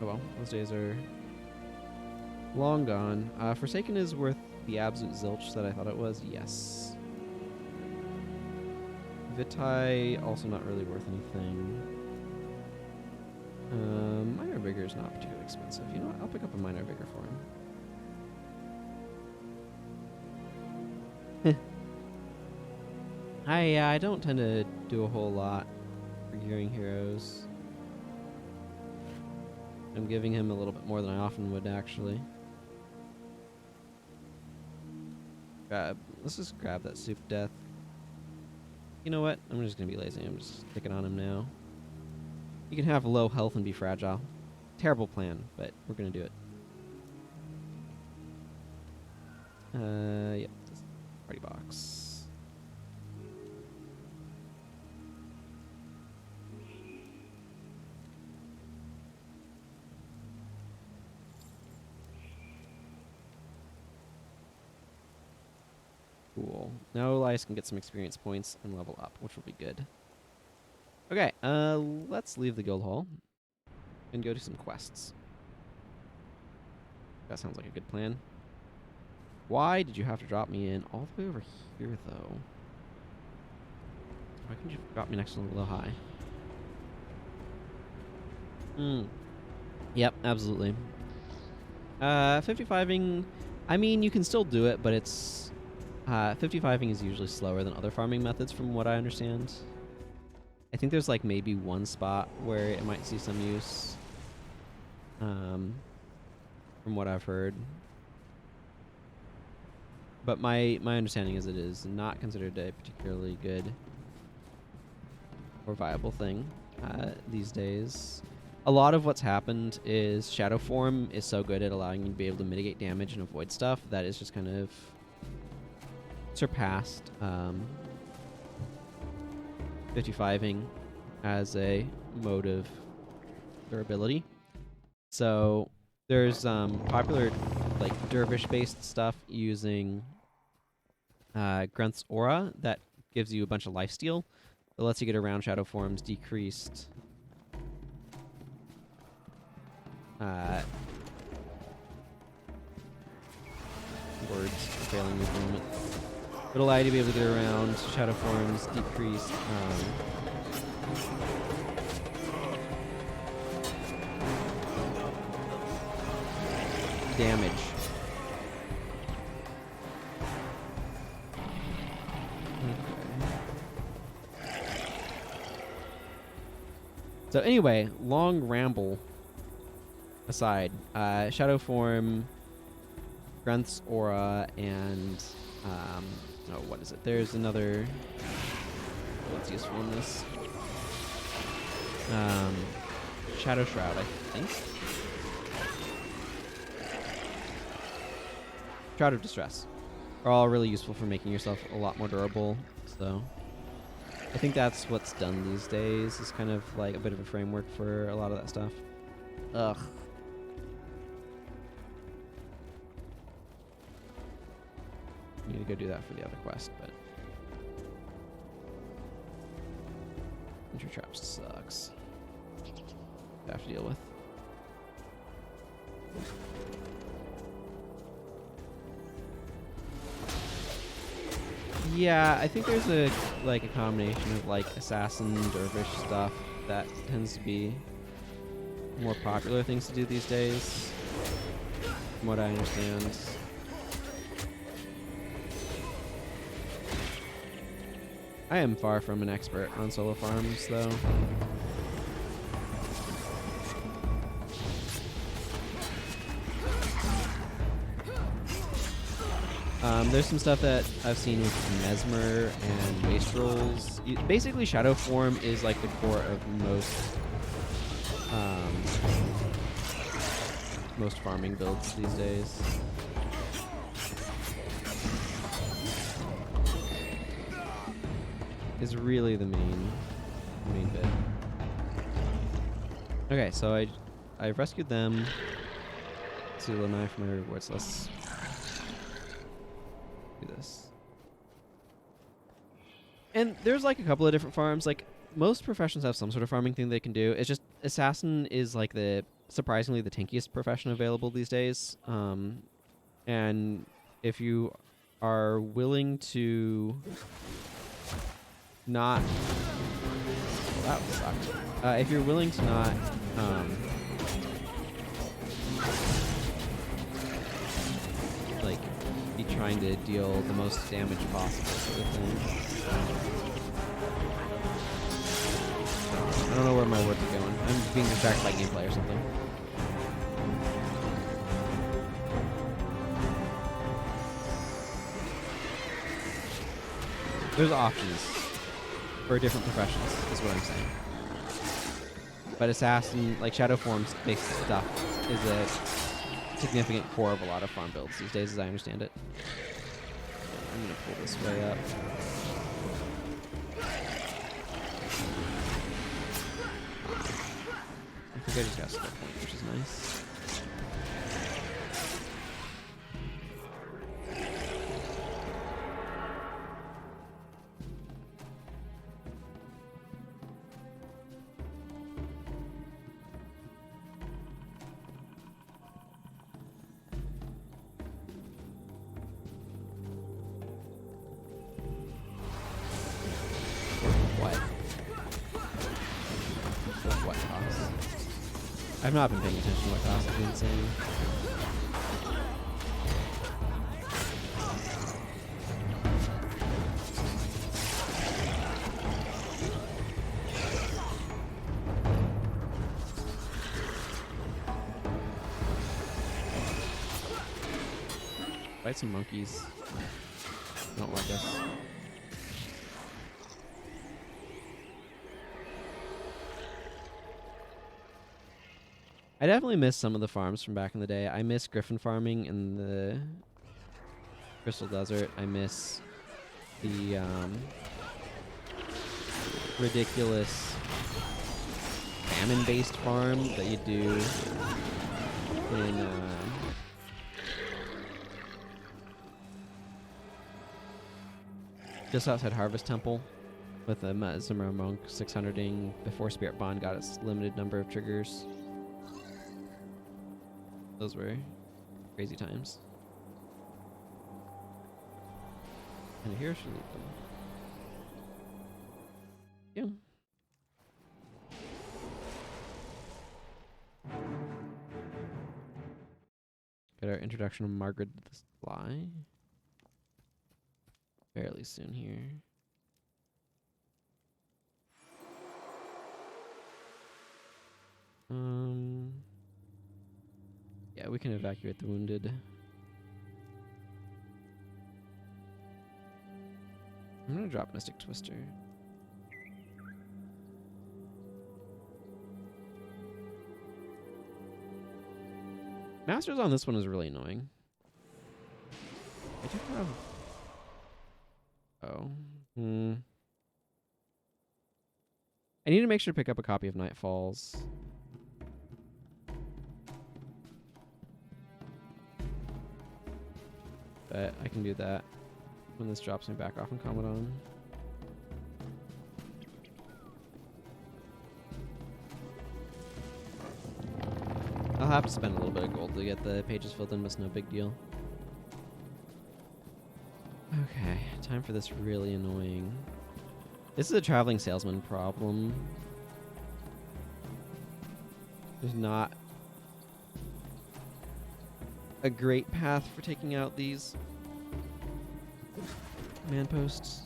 oh well, those days are long gone. Forsaken is worth the absolute zilch that I thought it was? Yes. Vitae, also not really worth anything. Minor Vigor is not particularly expensive. You know what? I'll pick up a Minor Vigor for him. I don't tend to do a whole lot for gearing heroes. I'm giving him a little bit more than I often would, actually. Let's just grab that Soup Death. You know what? I'm just going to be lazy. I'm just sticking on him now. You can have low health and be fragile. Terrible plan, but we're going to do it. Yep. Party box. Cool. Now Elias can get some experience points and level up, which will be good. Okay, let's leave the guild hall and go do some quests. That sounds like a good plan. Why did you have to drop me in all the way over here, though? Why couldn't you drop me next to the low high? Yep, absolutely. 55ing, I mean, you can still do it, but it's... 55ing is usually slower than other farming methods from what I understand. I think there's like maybe one spot where it might see some use. From what I've heard. But my understanding is it is not considered a particularly good or viable thing these days. A lot of what's happened is Shadow Form is so good at allowing you to be able to mitigate damage and avoid stuff that is just kind of surpassed 55ing as a mode of durability. So there's popular like dervish-based stuff using Grunt's Aura that gives you a bunch of lifesteal. It lets you get around Shadow Form's decreased words failing me for a moment. It'll allow you to be able to get around Shadow Form's decreased damage. Okay. So anyway, long ramble aside, Shadow Form, Grunt's Aura, and oh, what is it? There's another. What's useful in this? Shadow Shroud, I think. Shroud of Distress are all really useful for making yourself a lot more durable. So I think that's what's done these days. Is kind of like a bit of a framework for a lot of that stuff. Ugh. Need to go do that for the other quest, but Entry Trap sucks. I have to deal with. Yeah, I think there's a combination of like assassin dervish stuff that tends to be more popular things to do these days, from what I understand. I am far from an expert on solo farms, though. There's some stuff that I've seen with Mesmer and Wastrels. Basically, Shadow Form is like the core of most farming builds these days. Is really the main bit. Okay, so I've rescued them. Let's do a knife for my rewards. Let's do this. And there's like a couple of different farms. Like most professions have some sort of farming thing they can do. It's just assassin is like surprisingly the tankiest profession available these days. And if you are willing to not... Well, that sucked. If you're willing to not... like, be trying to deal the most damage possible sort of thing. I don't know where my words are going. I'm being distracted by gameplay or something. There's options for different professions, is what I'm saying. But assassin, like shadow forms based stuff, is a significant core of a lot of farm builds these days, as I understand it. I'm gonna pull this way up. I think I just got a skill point, which is nice. I've not been paying attention to what Koss has been saying. Fight some monkeys. Don't like us. I definitely miss some of the farms from back in the day. I miss griffin farming in the Crystal Desert. I miss the ridiculous famine-based farm that you do in just outside Harvest Temple with the Zimmer Monk 600ing before Spirit Bond got its limited number of triggers. Those were crazy times. And here should leave them. Yeah. Get our introduction of Margaret the Sly. Fairly soon here. Yeah, we can evacuate the wounded. I'm gonna drop Mystic Twister. Masters on this one is really annoying. I do have... Oh. I need to make sure to pick up a copy of Night Falls. But I can do that when this drops me back off in Commodon. I'll have to spend a little bit of gold to get the pages filled in, but it's no big deal. Okay, time for this really annoying... This is a traveling salesman problem. There's not a great path for taking out these man posts.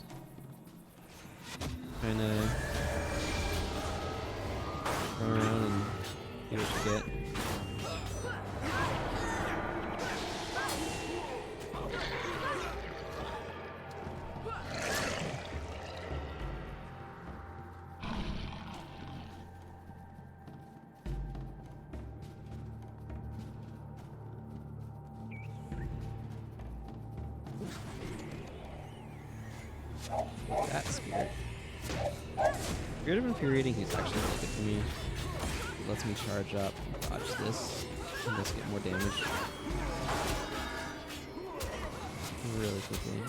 Kind of run around and get what you get. Spirit of Infuriating, he's actually really good for me. It lets me charge up, dodge this, and just get more damage really quickly.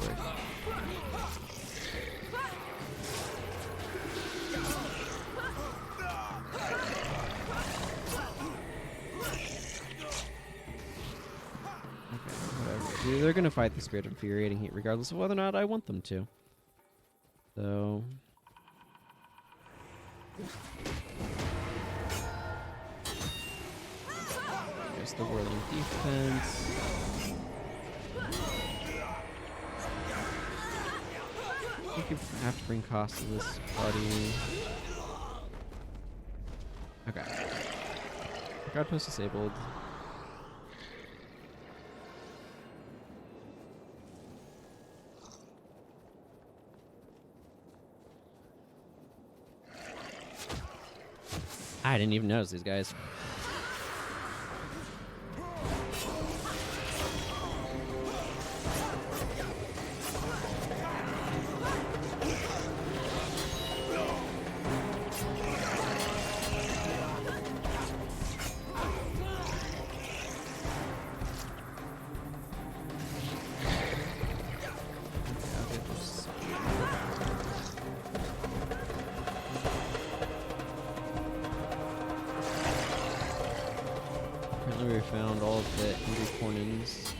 quick. Okay, whatever. They're gonna fight the Spirit of Infuriating Heat regardless of whether or not I want them to. So... there's the whirling defense. I think you have to bring Koss to this party. Okay. Guard post disabled. I didn't even notice these guys. We found all of the Angry Cornings.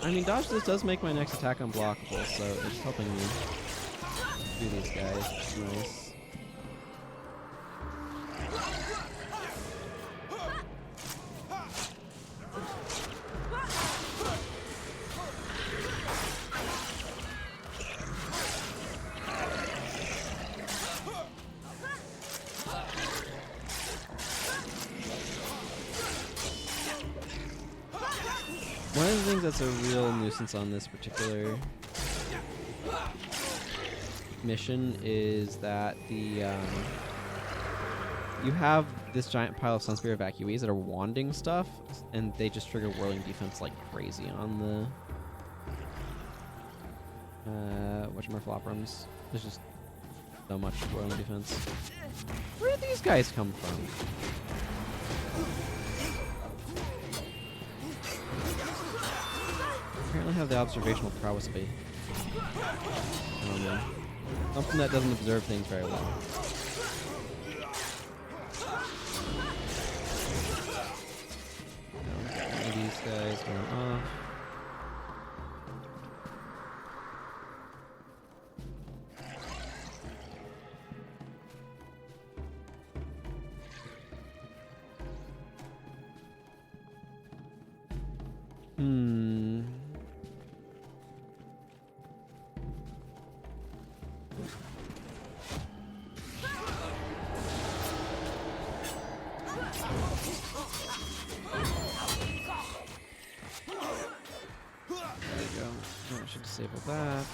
I mean, dodge this does make my next attack unblockable, so it's helping me do these guys. It's nice. One of the things that's a real nuisance on this particular mission is that the you have this giant pile of Sunspear evacuees that are wanding stuff, and they just trigger whirling defense like crazy on the whatchamaflopperums. There's just so much whirling defense. Where did these guys come from? Apparently have the observational prowess of a something that doesn't observe things very well. One of these guys going off. Disable that.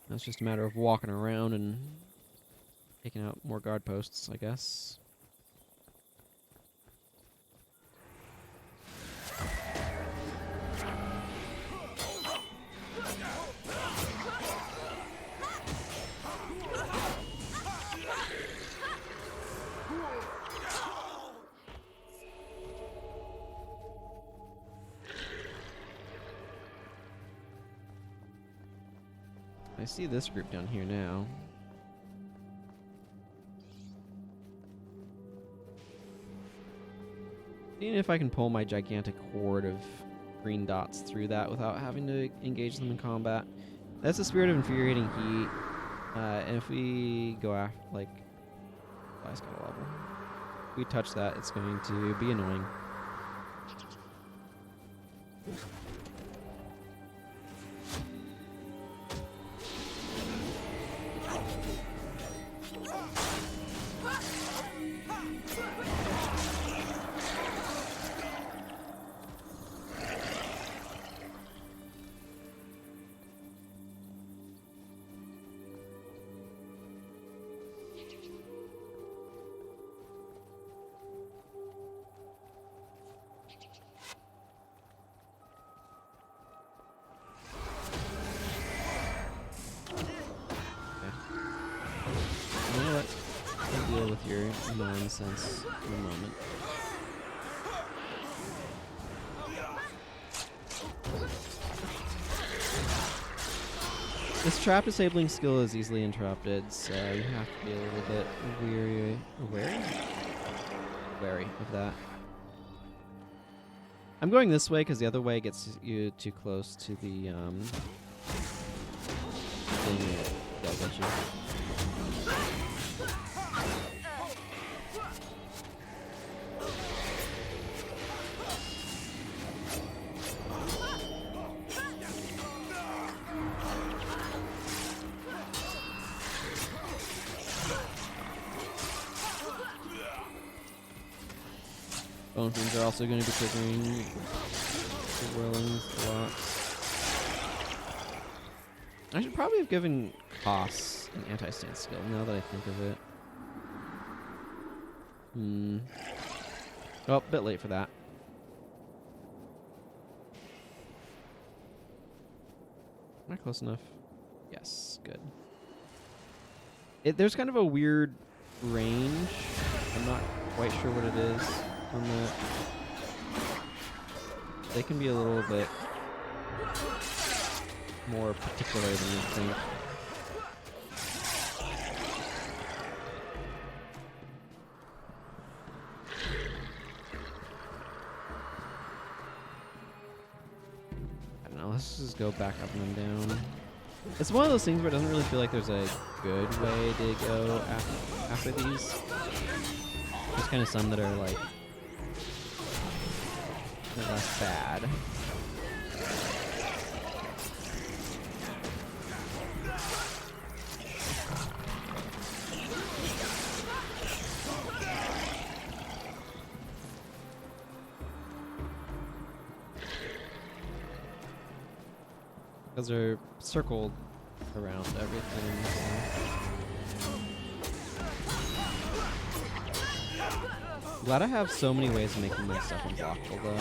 Now it's just a matter of walking around and taking out more guard posts, I guess. I see this group down here now. Seeing if I can pull my gigantic horde of green dots through that without having to engage them in combat. That's the Spirit of Infuriating Heat. And if we go after, like, I just got a level. If we touch that, it's going to be annoying. nonsense in a moment. This trap disabling skill is easily interrupted, so you have to be a little bit wary of that. I'm going this way because the other way gets you too close to the thing that yells at you. Bone Fiends are also going to be triggering the Whirlings a lot. I should probably have given Koss an anti-stance skill, now that I think of it. Oh, a bit late for that. Am I close enough? Yes, good. There's kind of a weird range. I'm not quite sure what it is on that. They can be a little bit more particular than you think. I don't know, let's just go back up and then down. It's one of those things where it doesn't really feel like there's a good way to go after these. There's kind of some that are like less bad. Because they're circled around everything. Glad I have so many ways of making my stuff unblockable though.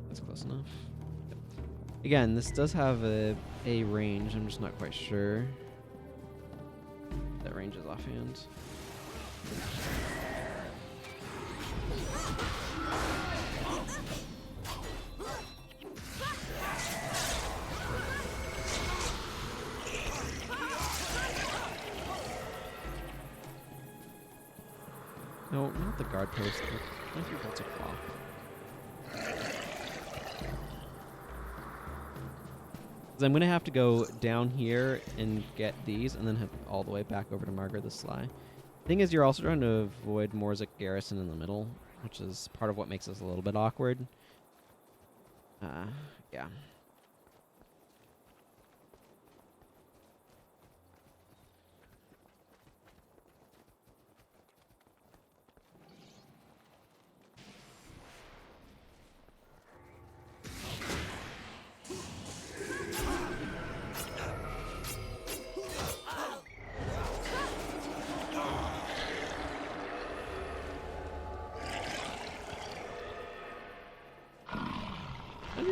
That's close enough. Again, this does have a range, I'm just not quite sure. That range is offhand. No, not the guard post. I think that's a claw. I'm going to have to go down here and get these and then head all the way back over to Margaret the Sly. Thing is, you're also trying to avoid Morzic Garrison in the middle, which is part of what makes this a little bit awkward. Yeah.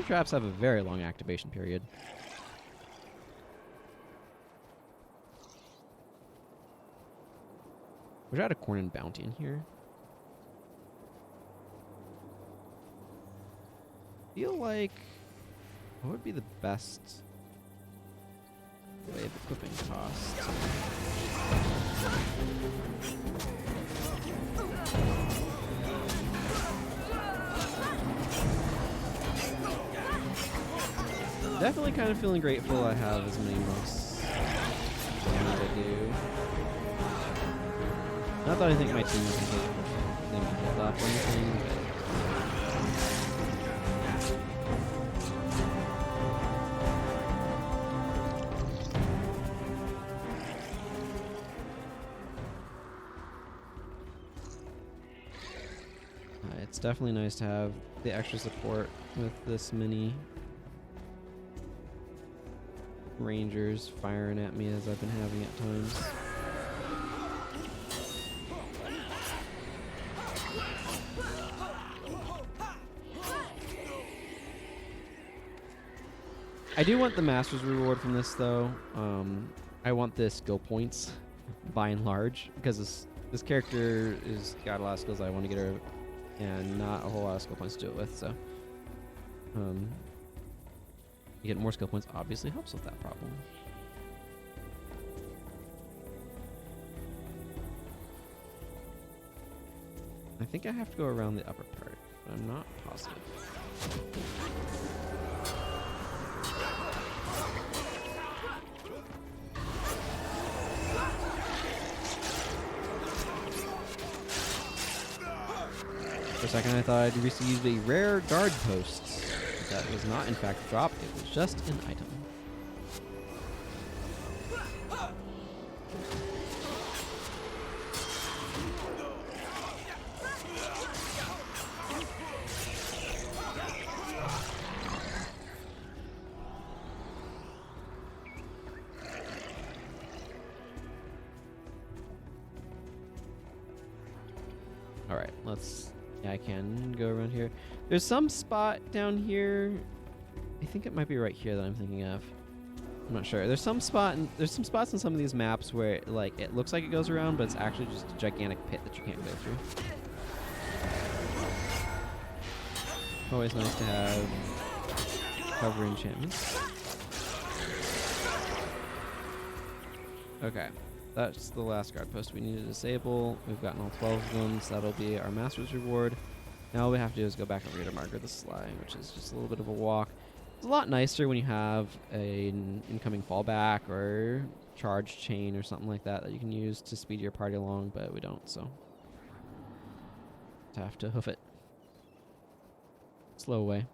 Traps have a very long activation period. Wish I had a corn and bounty in here. Feel like what would be the best way of equipping Koss? Definitely kind of feeling grateful I have as many monks as I do. Not that I think my team is going to pull off or anything, but it's definitely nice to have the extra support with this mini. rangers firing at me as I've been having at times. I do want the master's reward from this though. I want the skill points by and large because this character is got a lot of skills I want to get her and not a whole lot of skill points to do it with, so you get more skill points obviously helps with that problem. I think I have to go around the upper part, but I'm not positive. For a second I thought I'd received a rare guard post. That was not in fact a drop, it was just an item. Alright, let's... Yeah, I can go around here. There's some spot down here. I think it might be right here that I'm thinking of. I'm not sure. There's some spots in some of these maps where it looks like it goes around, but it's actually just a gigantic pit that you can't go through. Always nice to have cover enchantments. Okay. That's the last guard post we need to disable. We've gotten all 12 of them, so that'll be our master's reward. Now all we have to do is go back over to Margaret the Sly, which is just a little bit of a walk. It's a lot nicer when you have an incoming fallback or charge chain or something like that that you can use to speed your party along, but we don't, so have to hoof it. Slow way.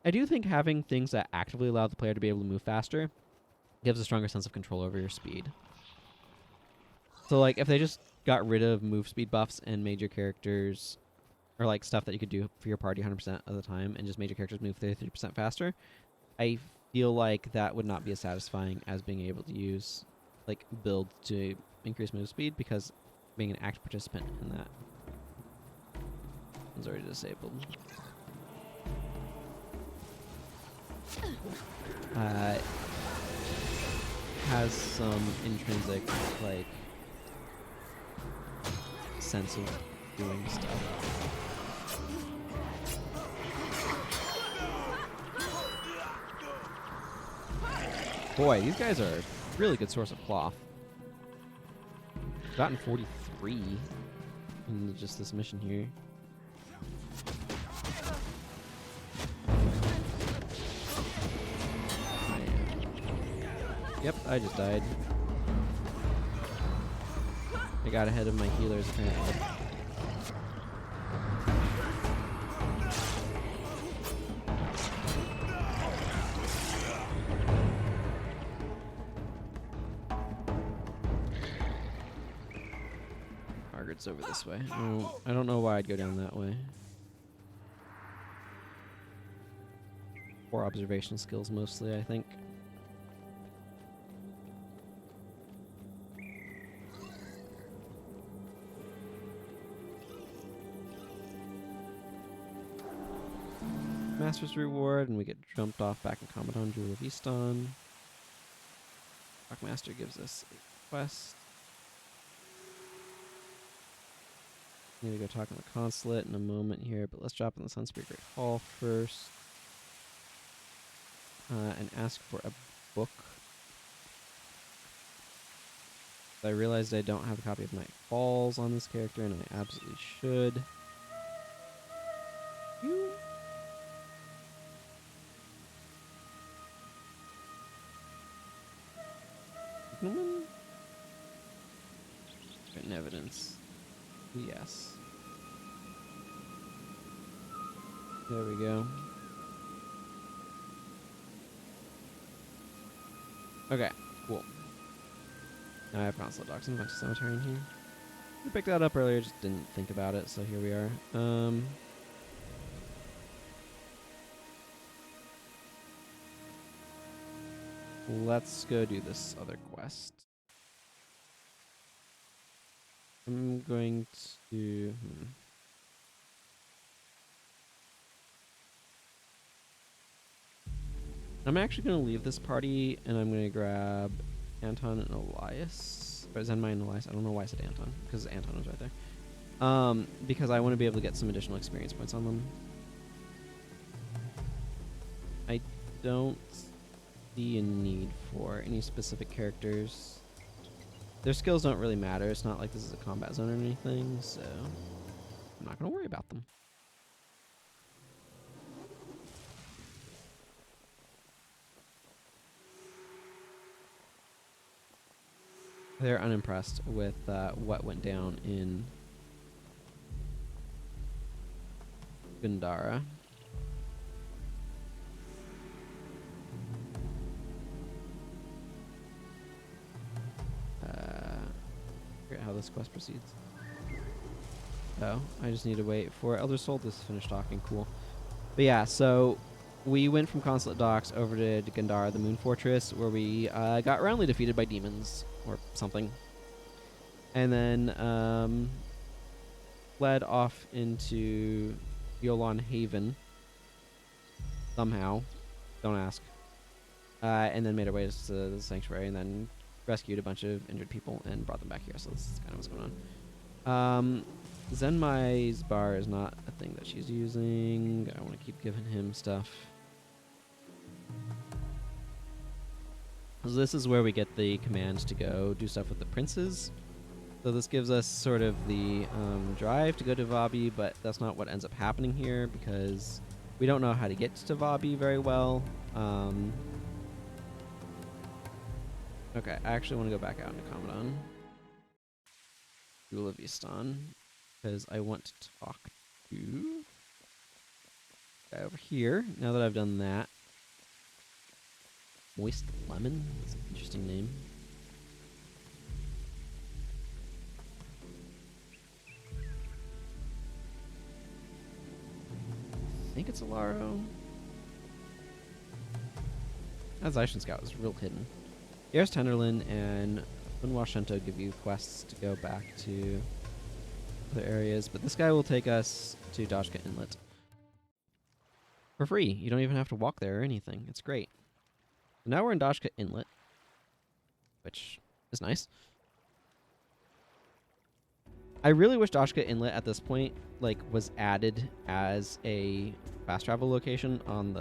I do think having things that actively allow the player to be able to move faster gives a stronger sense of control over your speed. So, like, if they just got rid of move speed buffs and made your characters, or like stuff that you could do for your party 100% of the time, and just made your characters move 33% faster, I feel like that would not be as satisfying as being able to use, like, build to increase move speed, because being an active participant in that is already disabled. Has some intrinsic, like, sense of doing stuff. Boy, these guys are a really good source of cloth. Gotten 43 in just this mission here. Yep, I just died. I got ahead of my healers apparently. Margaret's over this way. Oh, I don't know why I'd go down that way. Poor observation skills mostly, I think. Master's reward, and we get jumped off back in Commandant Jewel of Easton. Master gives us a quest. Need to go talk on the consulate in a moment here, but let's drop in the Sunspears Great Hall first. And ask for a book. I realized I don't have a copy of Night Falls on this character, and I absolutely should. Written evidence. Yes. There we go. Okay, cool. Now I have consulate docs in Venta Cemetery in here. I picked that up earlier, just didn't think about it, so here we are. Let's go do this other quest. I'm going to... I'm actually going to leave this party, and I'm going to grab Anton and Elias. Or Zenmai and Elias. I don't know why I said Anton, because Anton was right there. Because I want to be able to get some additional experience points on them. I don't see a need for any specific characters. Their skills don't really matter. It's not like this is a combat zone or anything, so I'm not going to worry about them. They're unimpressed with what went down in Gandhara. Forget how this quest proceeds. Oh, I just need to wait for Elder Soul to finish talking. Cool. But yeah, so we went from Consulate Docks over to Gandhara, the Moon Fortress, where we got roundly defeated by demons or something. And then fled off into Yolan Haven somehow. Don't ask. And then made our way to the sanctuary and then rescued a bunch of injured people and brought them back here. So this is kind of what's going on. Zenmai's bar is not a thing that she's using. I want to keep giving him stuff. So this is where we get the commands to go do stuff with the princes. So this gives us sort of the drive to go to Vabi, but that's not what ends up happening here because we don't know how to get to Vabi very well. Okay, I actually want to go back out into Commandant. Jewel of Istan, because I want to talk to guy over here. Now that I've done that. Moist Lemon? That's an interesting name. I think it's Alaro. That Zaishin Scout is real hidden. Here's Tenderlin and Unwashento give you quests to go back to other areas, but this guy will take us to Dashka Inlet. For free. You don't even have to walk there or anything. It's great. So now we're in Dashka Inlet, which is nice. I really wish Dashka Inlet at this point was added as a fast travel location on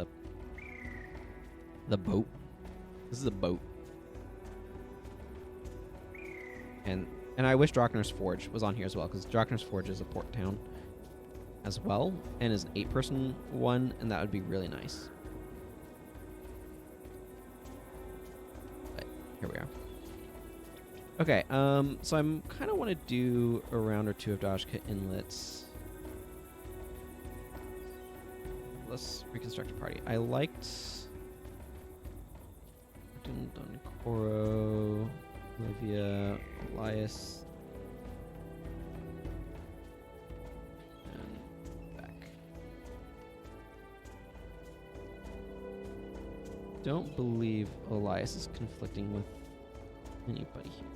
the boat. This is a boat. And I wish Drachner's Forge was on here as well, because Drachner's Forge is a port town as well, and is an 8-person one, and that would be really nice. But here we are. Okay, so I'm kind of want to do a round or two of Dashka Inlets. Let's reconstruct a party. I liked Koro, Olivia, Elias, and back. Don't believe Elias is conflicting with anybody here.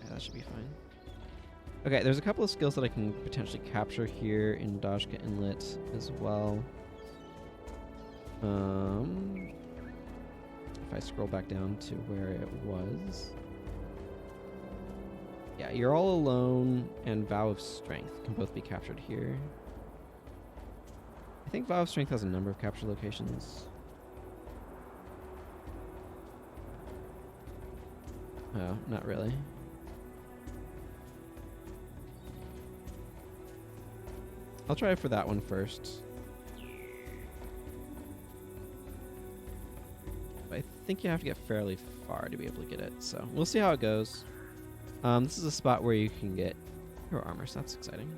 Yeah, that should be fine. Okay, there's a couple of skills that I can potentially capture here in Dashka Inlet as well. If I scroll back down to where it was. Yeah, You're All Alone and Vow of Strength can both be captured here. I think Vow of Strength has a number of capture locations. Oh, not really. I'll try for that one first. But I think you have to get fairly far to be able to get it, so we'll see how it goes. This is a spot where you can get hero armor, so that's exciting.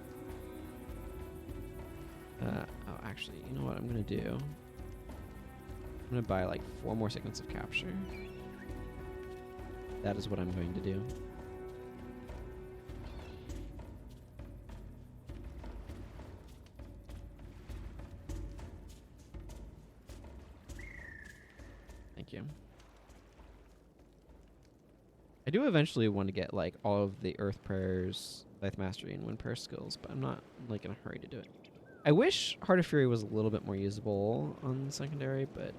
Oh, actually, you know what I'm going to do? I'm going to buy 4 more segments of capture. That is what I'm going to do. Thank you. I do eventually want to get like all of the Earth Prayers, Life Mastery, and Wind Prayer skills, but I'm not like in a hurry to do it. I wish Heart of Fury was a little bit more usable on secondary, but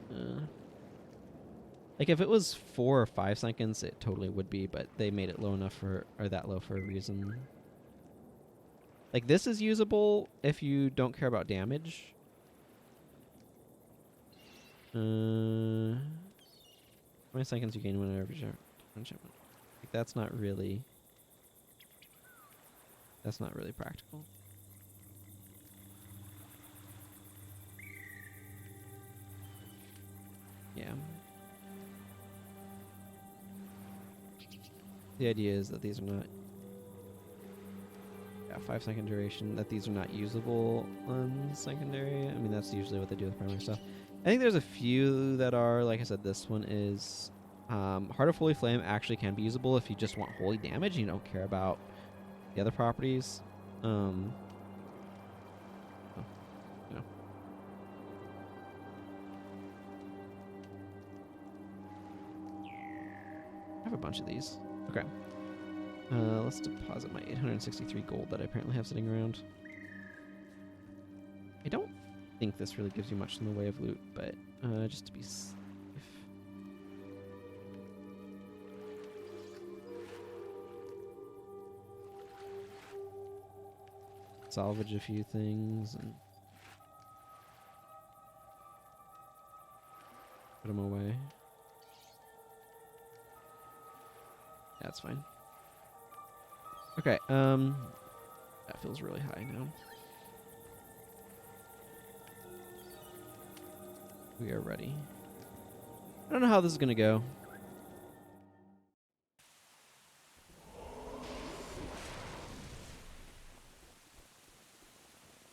like if it was 4 or 5 seconds, it totally would be. But they made it low enough for, or that low for a reason. Like this is usable if you don't care about damage. How many seconds you gain whenever you enchantment? Like that's not really practical. Yeah. The idea is that these are not 5-second duration, that these are not usable on secondary. I mean, that's usually what they do with primary stuff. I think there's a few that are, like I said, this one is Heart of Holy Flame actually can be usable if you just want holy damage and you don't care about the other properties. You know. I have a bunch of these. Okay. Let's deposit my 863 gold that I apparently have sitting around. I don't think this really gives you much in the way of loot, but just to be safe. Salvage a few things and put them away. That's fine. Okay, that feels really high now. We are ready. I don't know how this is gonna go.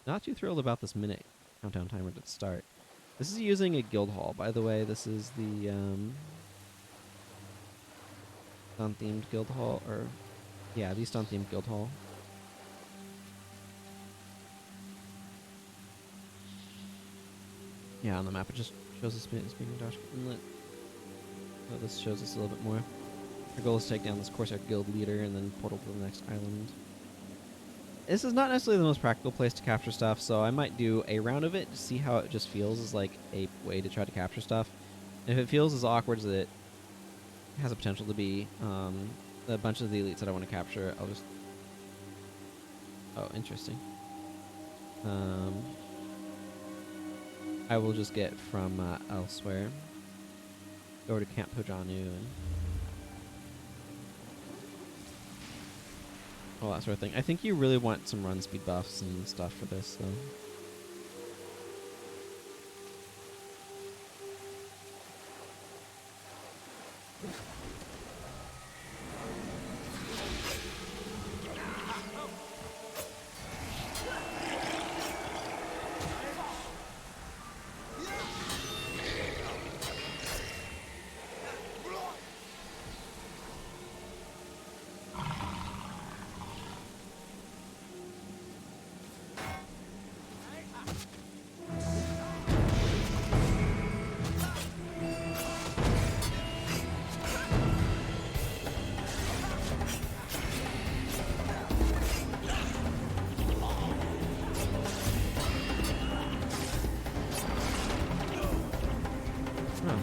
Not too thrilled about this minute countdown timer to start. This is using a guild hall, by the way. This is the stun-themed guild hall, or yeah, the stun-themed guild hall. Yeah, on the map it just shows us speaking Josh Inlet. So this shows us a little bit more. Our goal is to take down this Corsair guild leader and then portal to the next island. This is not necessarily the most practical place to capture stuff, so I might do a round of it to see how it just feels as like a way to try to capture stuff. And if it feels as awkward as it has a potential to be, a bunch of the elites that I want to capture, I'll just... Oh, interesting. I will just get from elsewhere. Go to Camp Pojanu and... all that sort of thing. I think you really want some run speed buffs and stuff for this, though.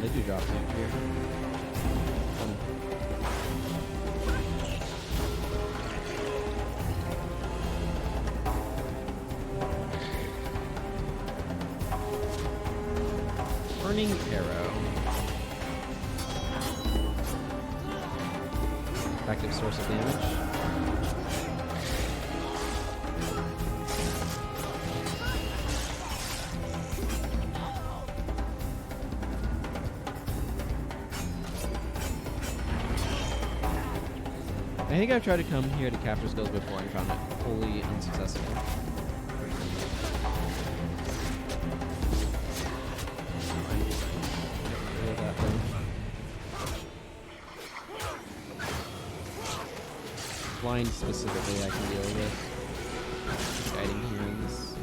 They do drop things here. Burning Arrow. Effective source of damage. I think I've tried to come here to capture skills before and found it wholly unsuccessful. Blind specifically I can deal with. Guiding Hands.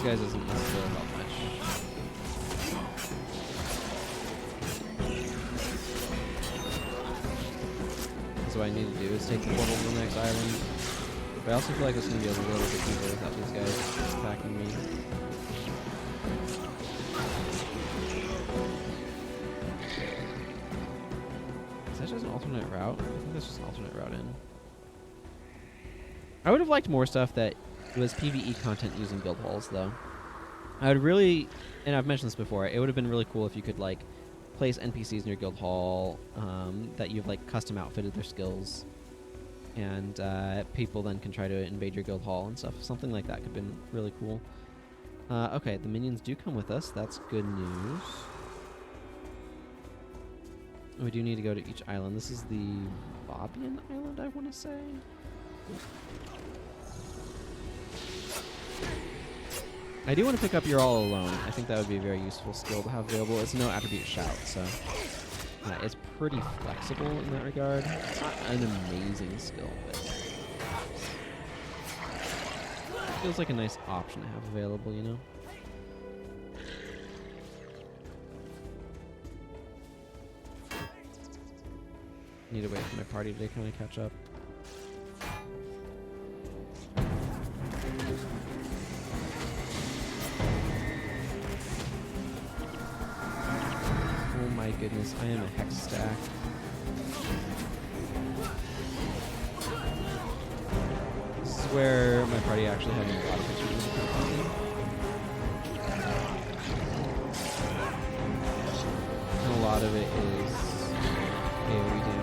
guys doesn't necessarily help much. So what I need to do is take the portal to the next island. But I also feel like it's going to be a little bit easier without these guys attacking me. Is that just an alternate route? I think that's just an alternate route in. I would have liked more stuff that was PvE content using guild halls, though. I would really, and I've mentioned this before, it would have been really cool if you could, like, place NPCs in your guild hall that you've, like, custom outfitted their skills. And people then can try to invade your guild hall and stuff. Something like that could have been really cool. Okay, the minions do come with us. That's good news. We do need to go to each island. This is the Bobian Island, I want to say. I do want to pick up You're All Alone. I think that would be a very useful skill to have available. It's no attribute shout, so it's pretty flexible in that regard. It's not an amazing skill, but it feels like a nice option to have available, you know? Need to wait for my party to kind of catch up. Oh my goodness, I am a hex stack. This is where my party actually having a lot of issues with the party. And a lot of it is AoE damage.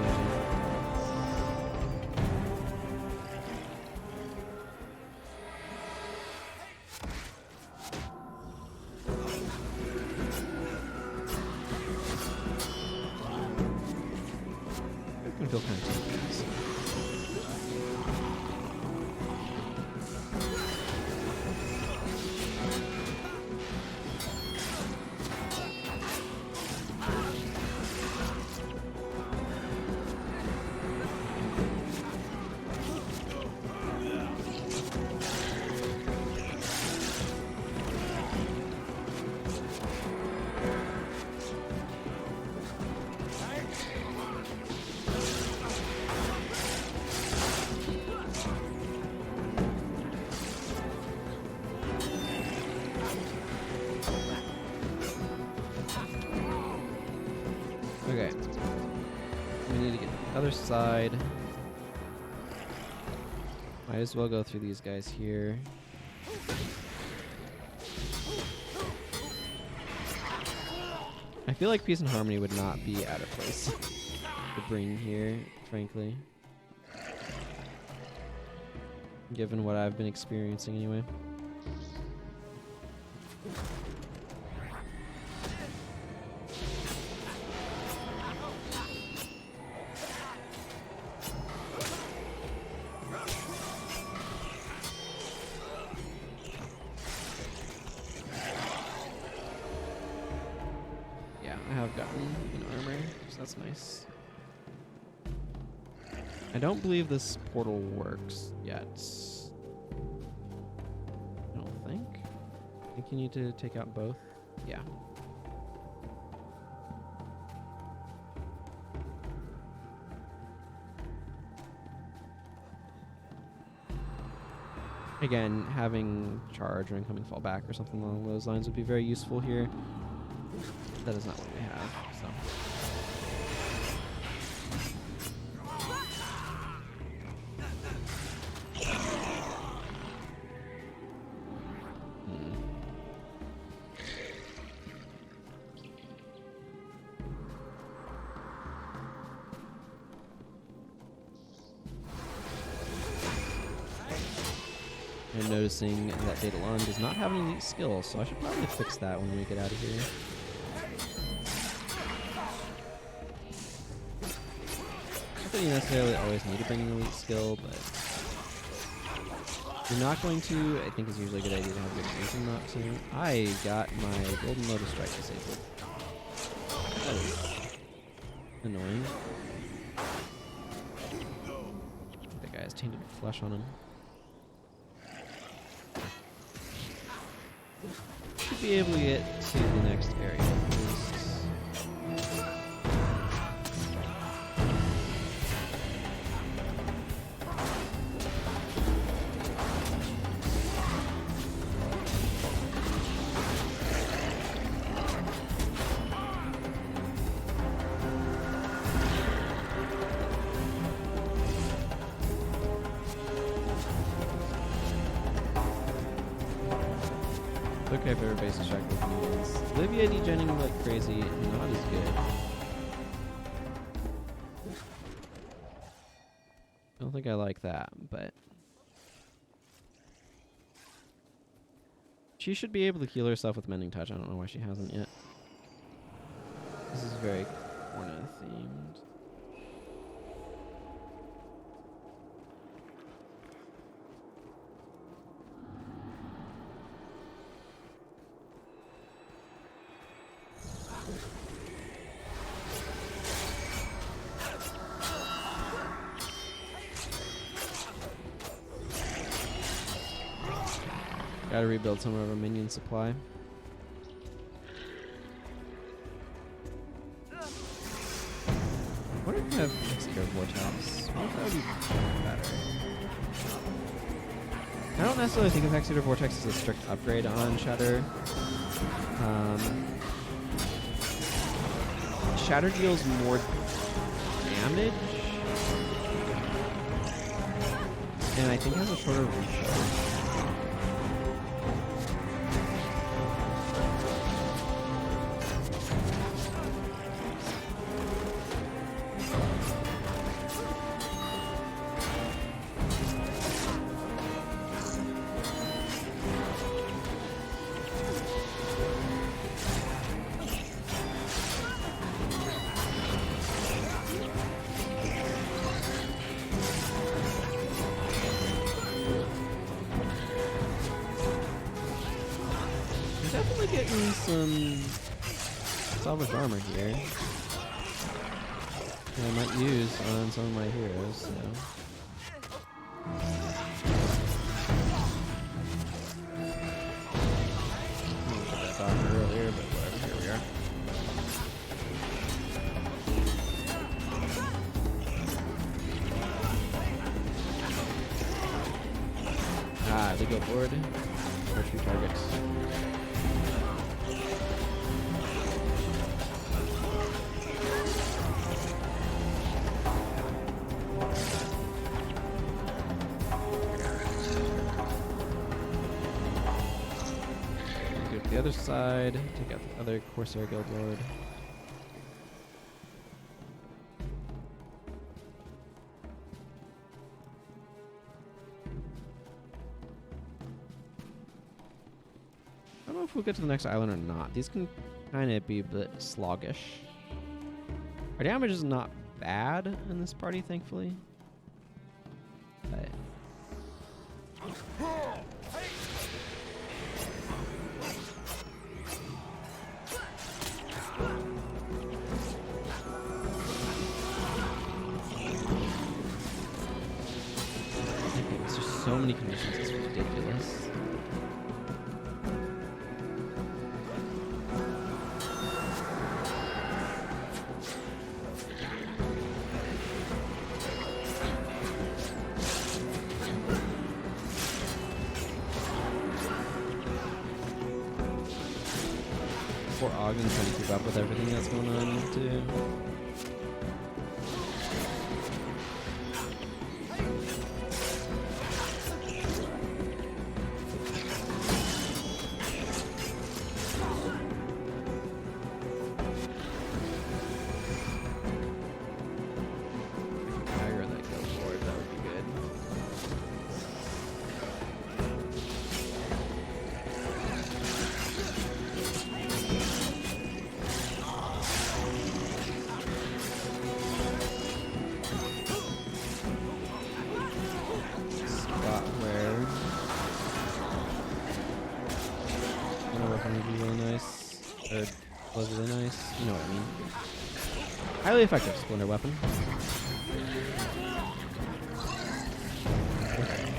I can feel kind of tense. Okay. We need to get to the other side. Might as well go through these guys here. I feel like Peace and Harmony would not be out of place to bring here, frankly. Given what I've been experiencing anyway. I have gotten an armor, so that's nice. I don't believe this portal works yet. I don't think. I think you need to take out both. Yeah. Again, having charge or incoming fallback or something along those lines would be very useful here. That is not what we have, so. I'm noticing that Data Alarm does not have any elite skills, so I should probably fix that when we get out of here. Not that you necessarily always need to bring an elite skill, but if you're not going to, I think it's usually a good idea to have a good reason not to. I got my Golden Lotus Strike disabled. That is annoying. That guy has tainted flesh on him. be able to get to the next area. Okay, if everybody's distracted with minions. Olivia degenning like crazy, not as good. I don't think I like that, but she should be able to heal herself with Mending Touch. I don't know why she hasn't yet. This is very Kourna themed. Gotta rebuild some of our minion supply. What if we have Executor Vortex? What if that would be better? I don't necessarily think of Executor Vortex as a strict upgrade on Shatter. Shatter deals more damage, and I think has a shorter recharge. Definitely getting some salvage armor here that I might use on some of my heroes, so. I put that off earlier, but whatever, here we are. Ah, they go forward. Archery targets. The other side, take out the other Corsair Guild Lord. I don't know if we'll get to the next island or not. These can kind of be a bit sluggish. Our damage is not bad in this party, thankfully. But so many conditions, it's ridiculous. Poor Ogden trying to keep up with everything that's going on, too. Was really nice. You know what I mean. Highly effective splinter weapon. Okay.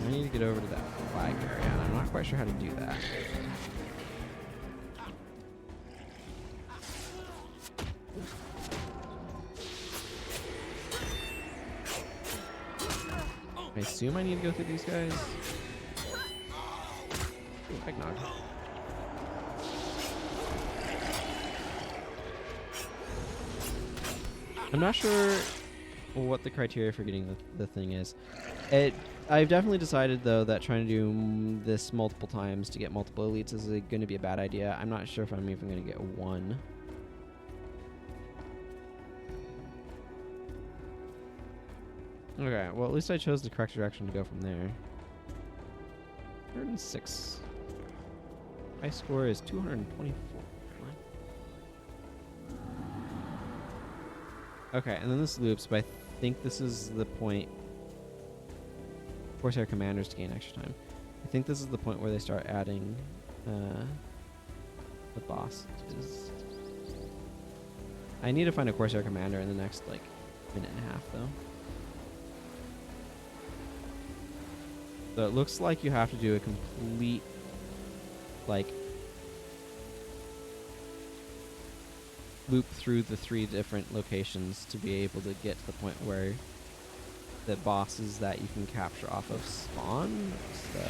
I need to get over to that flag area, and I'm not quite sure how to do that. I assume I need to go through these guys. Ooh, eggnog. I'm not sure what the criteria for getting the thing is. I've definitely decided, though, that trying to do this multiple times to get multiple elites is going to be a bad idea. I'm not sure if I'm even going to get one. Okay, well, at least I chose the correct direction to go from there. 106. My score is 224. Okay, and then this loops, but I think this is the point. Corsair commanders to gain extra time. I think this is the point where they start adding the boss. I need to find a Corsair commander in the next, like, minute and a half, though. So it looks like you have to do a complete, like, loop through the 3 different locations to be able to get to the point where the bosses that you can capture off of spawn. So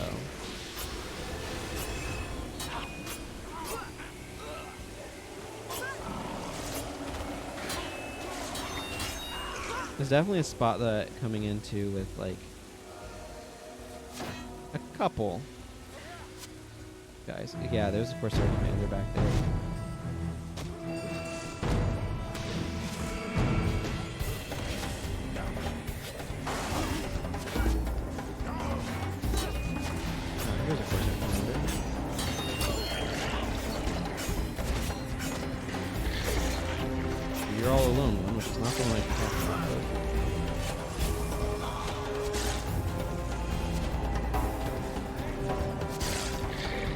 there's definitely a spot that coming into with like a couple guys. Yeah, there's of course our commander back there. You're all alone, one, which is not the one I can talk about.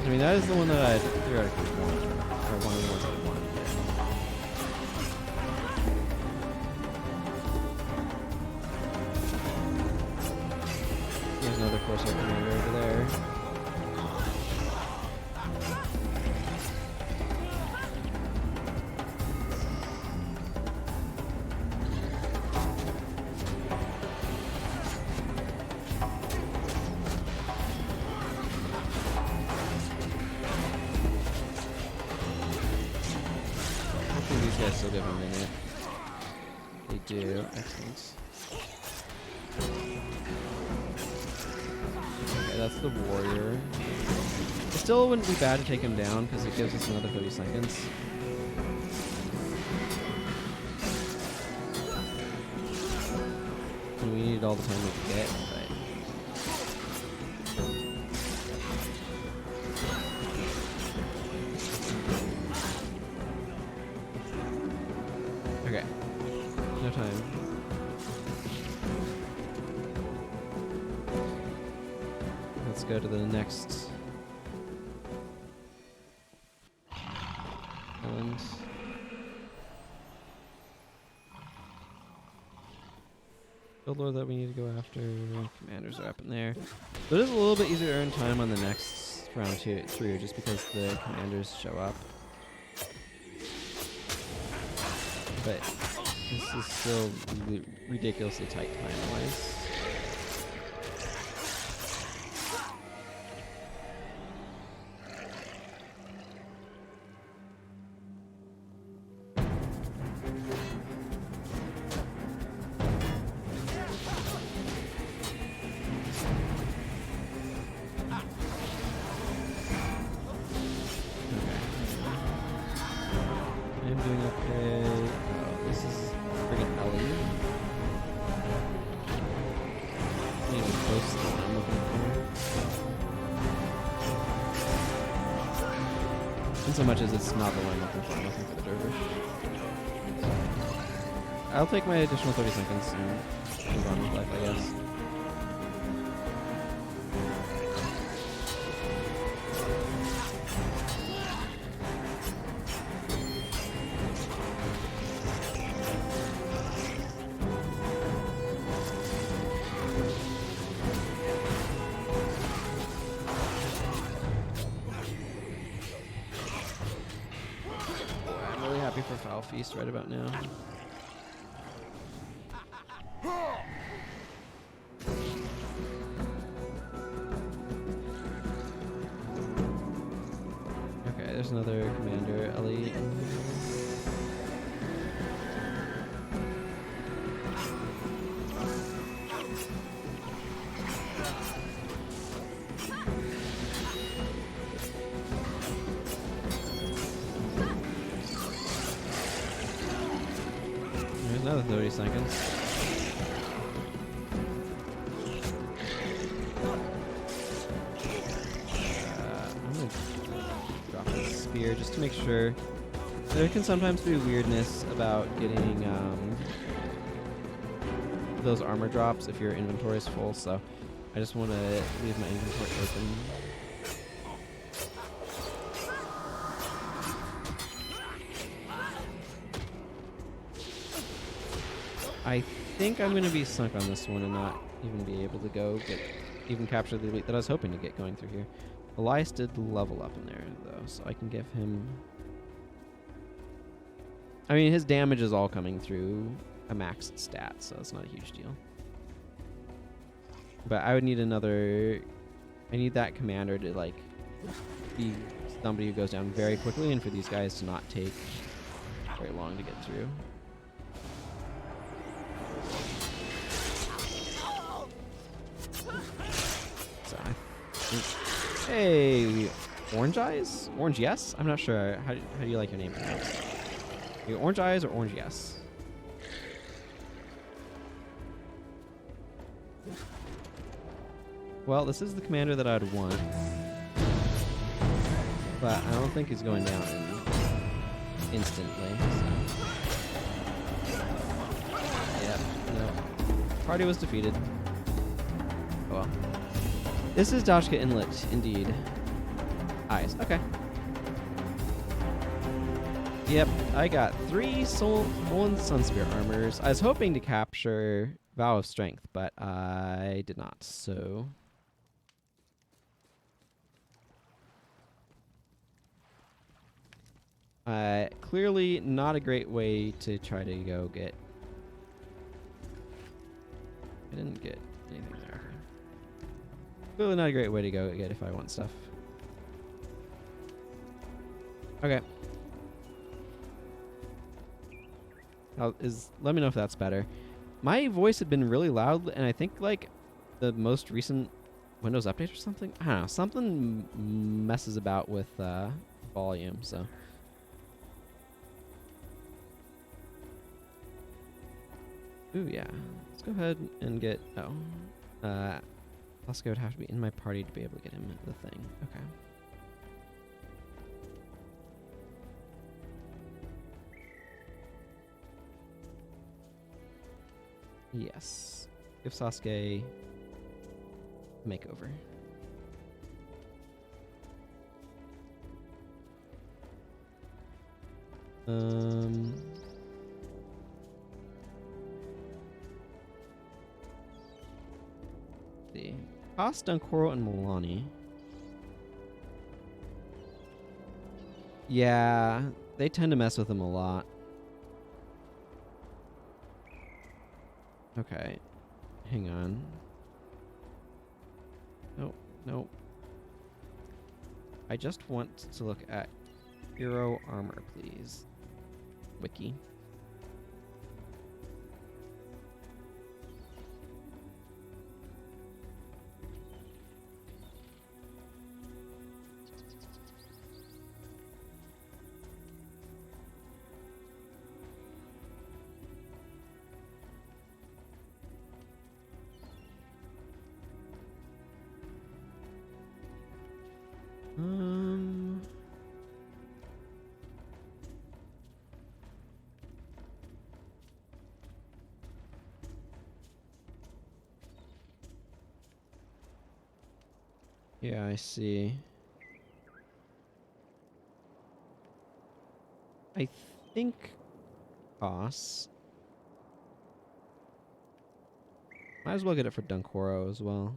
I mean, that is the one that I theoretically want, or one of the ones I want. There's another Corsair commander over there. Still give a minute. They do. Excellent. Okay, that's the warrior. It still wouldn't be bad to take him down because it gives us another 30 seconds. And we need all the time we can get, but okay. No time. Let's go to the next island. Guild lord that we need to go after. Commanders are up in there. So it is a little bit easier to earn time on the next round through just because the commanders show up. But this is still ridiculously tight time-wise. I'm doing okay. This is friggin' Ellie. Not even close to what I'm looking for. In so much as it's not the one I'm looking for. I'm looking for the dervish. I'll take my additional 30 seconds and move on with life, I guess. For Foul Feast right about now. There's another commander, Ellie. There's another 30 seconds. Spear just to make sure. There can sometimes be weirdness about getting those armor drops if your inventory is full, so I just want to leave my inventory open. I think I'm going to be sunk on this one and not even be able to go even capture the elite that I was hoping to get going through here. Elias did level up in there, though, so I can give him... I mean, his damage is all coming through a maxed stat, so it's not a huge deal. But I would need another... I need that commander to, like, be somebody who goes down very quickly, and for these guys to not take very long to get through. So I think... Hey, Orange Eyes? Orange Yes? I'm not sure. How do you like your name pronounced? Are you Orange Eyes or Orange Yes? Well, this is the commander that I'd want. But I don't think he's going down instantly. So. Yep, no. Party was defeated. Oh well. This is Dashka Inlet, indeed. Eyes, okay. Yep, I got 3 Stolen Sunspear armors. I was hoping to capture Vow of Strength, but I did not, so... clearly not a great way to try to go get... I didn't get anything there. Clearly not a great way to go get if I want stuff. Okay. Let me know if that's better. My voice had been really loud, and I think like the most recent Windows update or something. I don't know. Something messes about with volume. So. Ooh yeah. Let's go ahead and get. Oh. Oscar would have to be in my party to be able to get him the thing. Okay. Yes. Give Sasuke a makeover. See. Koss, Dunkoro, and Milani. Yeah, they tend to mess with him a lot. Okay. Hang on. Nope, nope. I just want to look at hero armor, please. Wiki. Yeah, I see. I think Koss. Might as well get it for Dunkoro as well.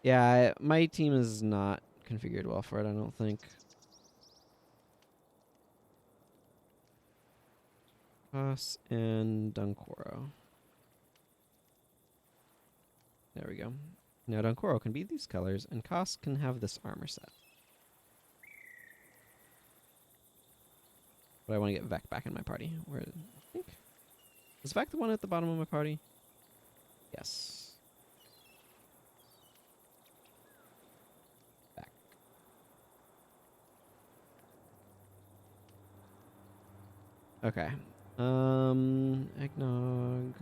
Yeah, my team is not configured well for it, I don't think. Koss and Dunkoro. There we go. Now Donkoro can be these colors, and Koss can have this armor set. But I want to get Vec back in my party. Where I think is Vec the one at the bottom of my party? Yes. Vec. Okay. Eggnog,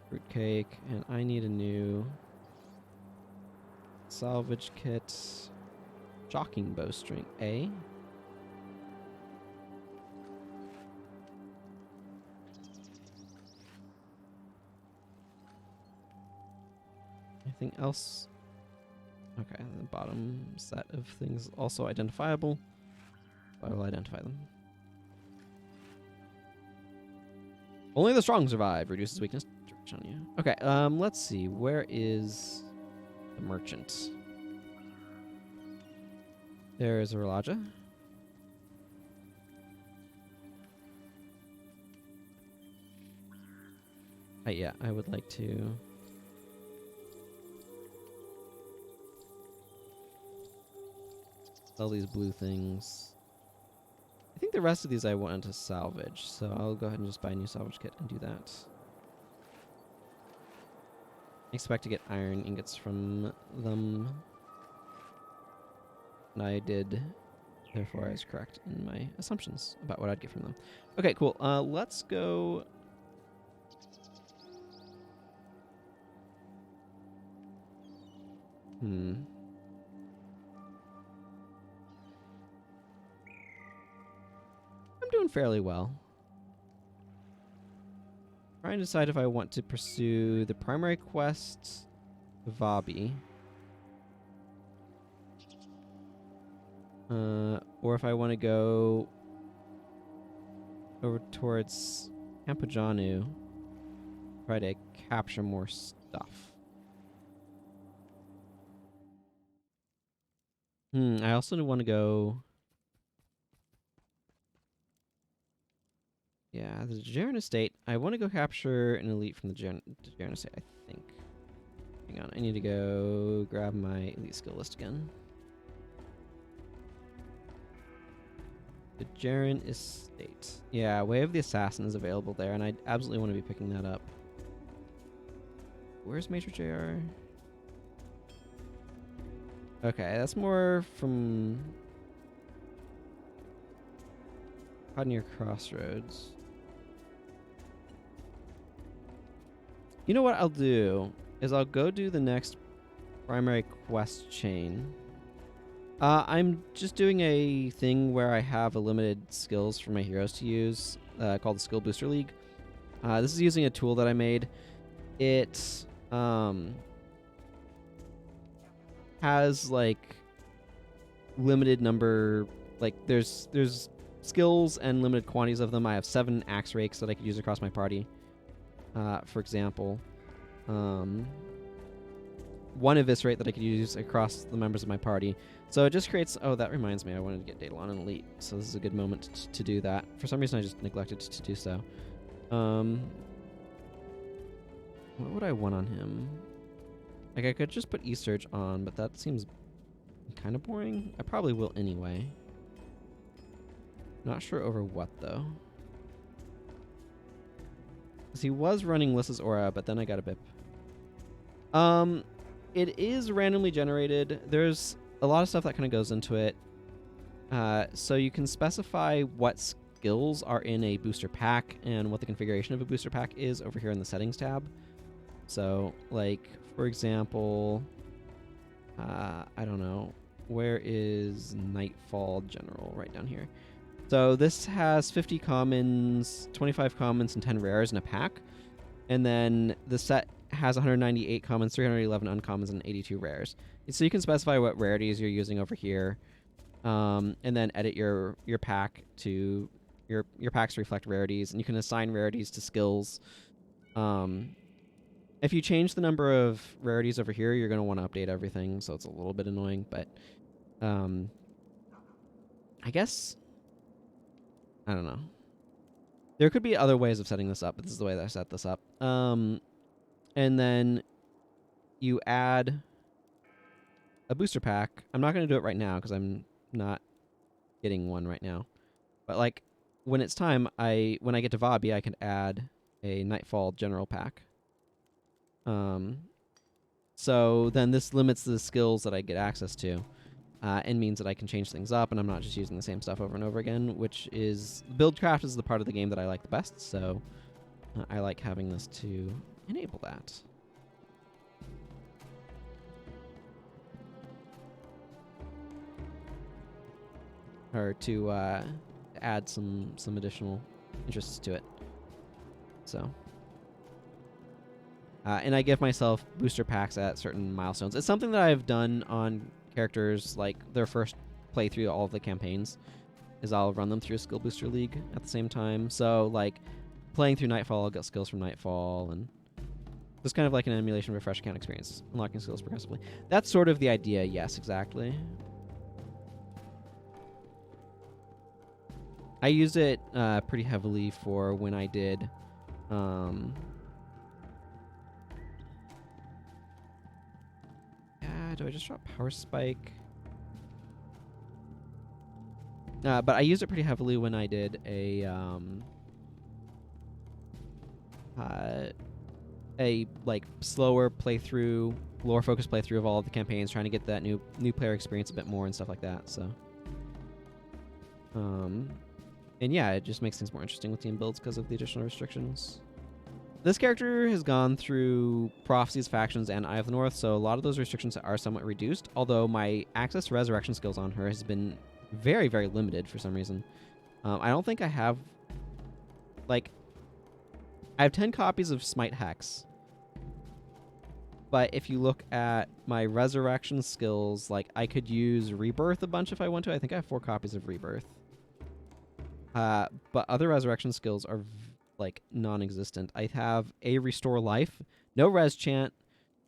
fruitcake, and I need a new salvage kit. Shocking bowstring. A. Anything else? Okay, the bottom set of things also identifiable. I will identify them. Only the strong survive. Reduces weakness on you. Okay, let's see. Where is the merchant? There is a Relaja. Yeah, I would like to... sell these blue things. I think the rest of these I want to salvage, so I'll go ahead and just buy a new salvage kit and do that. I expect to get iron ingots from them. And I did, therefore I was correct in my assumptions about what I'd get from them. Okay, cool. Let's go... I'm doing fairly well. Trying to decide if I want to pursue the primary quest, Vabi, or if I want to go over towards Campojanu, try to capture more stuff. I also want to go... Yeah, the Jaren Estate. I want to go capture an elite from the Jaren Estate, I think. Hang on, I need to go grab my elite skill list again. The Jaren Estate. Yeah, Way of the Assassin is available there, and I absolutely want to be picking that up. Where's Major JR? Okay, that's more from Kodonur Crossroads. You know what I'll do is I'll go do the next primary quest chain. I'm just doing a thing where I have a limited skills for my heroes to use called the Skill Booster League. This is using a tool that I made. It has like limited number, like there's skills and limited quantities of them. I have 7 axe rakes that I could use across my party. For example, 1 eviscerate that I could use across the members of my party. So it just creates... Oh, that reminds me. I wanted to get Daedalon and Elite, so this is a good moment to do that. For some reason, I just neglected to do so. What would I want on him? Like, I could just put E-Surge on, but that seems kind of boring. I probably will anyway. Not sure over what, though. He was running Lissa's Aura, but then I got a BIP. It is randomly generated. There's a lot of stuff that kind of goes into it. So you can specify what skills are in a booster pack and what the configuration of a booster pack is over here in the settings tab. So, like, for example, I don't know. Where is Nightfall General? Right down here. So this has 50 commons, 25 commons, and 10 rares in a pack. And then the set has 198 commons, 311 uncommons, and 82 rares. So you can specify what rarities you're using over here, and then edit your pack to your packs to reflect rarities, and you can assign rarities to skills. If you change the number of rarities over here, you're going to want to update everything, so it's a little bit annoying, but I guess... I don't know. There could be other ways of setting this up, but this is the way that I set this up. And then you add a booster pack. I'm not going to do it right now because I'm not getting one right now. But like when it's time, when I get to Vabi, I can add a Nightfall general pack. So then this limits the skills that I get access to, and means that I can change things up, and I'm not just using the same stuff over and over again, which is... Buildcraft is the part of the game that I like the best, so I like having this to enable that. Or to add some additional interests to it. So... and I give myself booster packs at certain milestones. It's something that I've done on characters, like their first playthrough all of the campaigns, is I'll run them through a skill booster league at the same time. So, like, playing through Nightfall, I'll get skills from Nightfall, and just kind of like an emulation of a fresh account experience, unlocking skills progressively. That's sort of the idea, yes, exactly. I used it pretty heavily for when I did... do I just drop Power Spike? But I used it pretty heavily when I did a like slower playthrough, lore focused playthrough of all of the campaigns, trying to get that new player experience a bit more and stuff like that. So, and yeah, it just makes things more interesting with team builds because of the additional restrictions. This character has gone through Prophecies, Factions, and Eye of the North, so a lot of those restrictions are somewhat reduced, although my access to resurrection skills on her has been very, very limited for some reason. I don't think I have... Like, I have 10 copies of Smite Hex, but if you look at my resurrection skills, like, I could use Rebirth a bunch if I want to. I think I have 4 copies of Rebirth. But other resurrection skills are... like non-existent. I have a Restore Life, no Res Chant,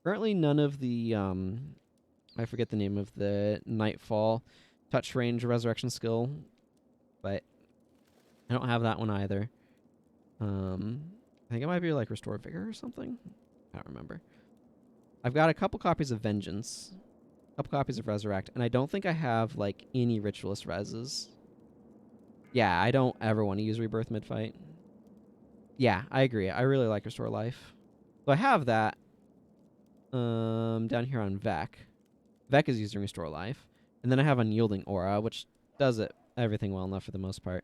currently none of the I forget the name of the Nightfall touch range resurrection skill, but I don't have that one either. I think it might be like Restore Vigor or something. I don't remember. I've got a couple copies of Vengeance, a couple copies of Resurrect, and I don't think I have like any Ritualist reses. Yeah, I don't ever want to use Rebirth mid-fight. Yeah, I agree. I really like Restore Life. So I have that down here on Vec. Vec is using Restore Life. And then I have Unyielding Aura, which does everything well enough for the most part.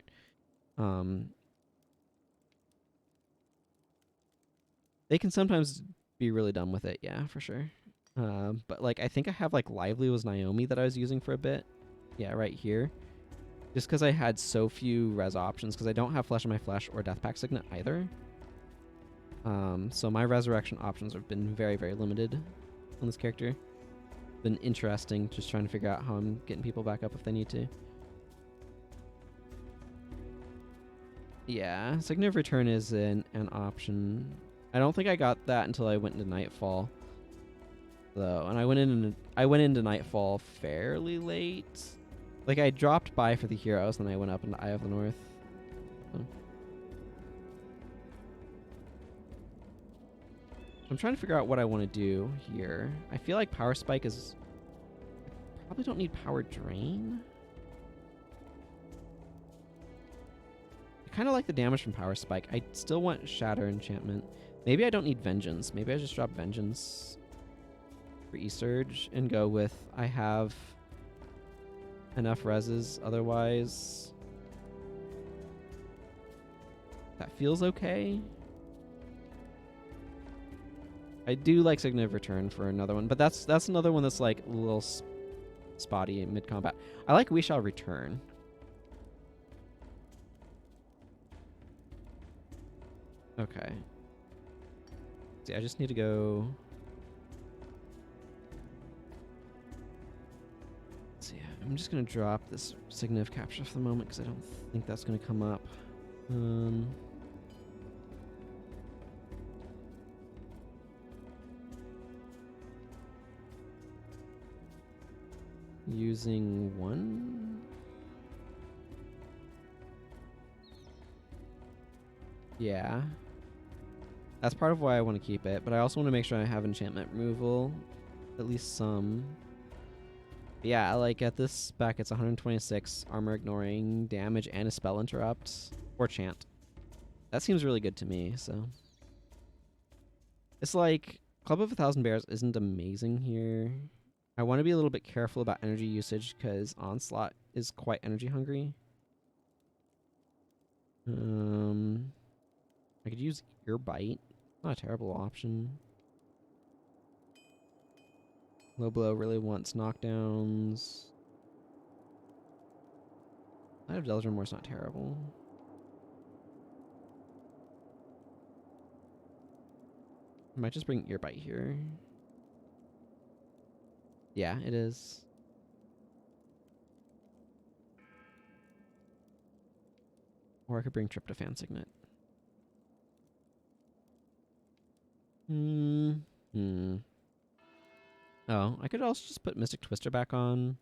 They can sometimes be really dumb with it, yeah, for sure. But like I think I have like Lively was Naomi that I was using for a bit. Yeah, right here. Just because I had so few res options, because I don't have Flesh on My Flesh or Death Pact Signet either. So my resurrection options have been very, very limited on this character. Been interesting, just trying to figure out how I'm getting people back up if they need to. Yeah, Signet of Return is an option. I don't think I got that until I went into Nightfall, though, and I went into Nightfall fairly late. Like, I dropped by for the heroes, then I went up into Eye of the North. So. I'm trying to figure out what I want to do here. I feel like Power Spike is... I probably don't need Power Drain. I kind of like the damage from Power Spike. I still want Shatter Enchantment. Maybe I don't need Vengeance. Maybe I just drop Vengeance for E-Surge and go with I have... enough reses, otherwise that feels okay. I do like Signet of Return for another one, but that's another one that's like a little spotty in mid-combat. I like We Shall Return. Okay. See, I just need to go... I'm just going to drop this Signet of Capture for the moment because I don't think that's going to come up. Using one? Yeah. That's part of why I want to keep it, but I also want to make sure I have enchantment removal. At least some. But yeah, like at this spec, it's 126 armor ignoring, damage, and a spell interrupt. Or chant. That seems really good to me, so. It's like, Club of 1,000 Bears isn't amazing here. I want to be a little bit careful about energy usage because Onslaught is quite energy hungry. I could use Ear Bite. Not a terrible option. Low Blow really wants knockdowns. Light of Delger More's not terrible. I might just bring Ear Bite here. Yeah, it is. Or I could bring Tryptophan Signet. Oh, I could also just put Mystic Twister back on.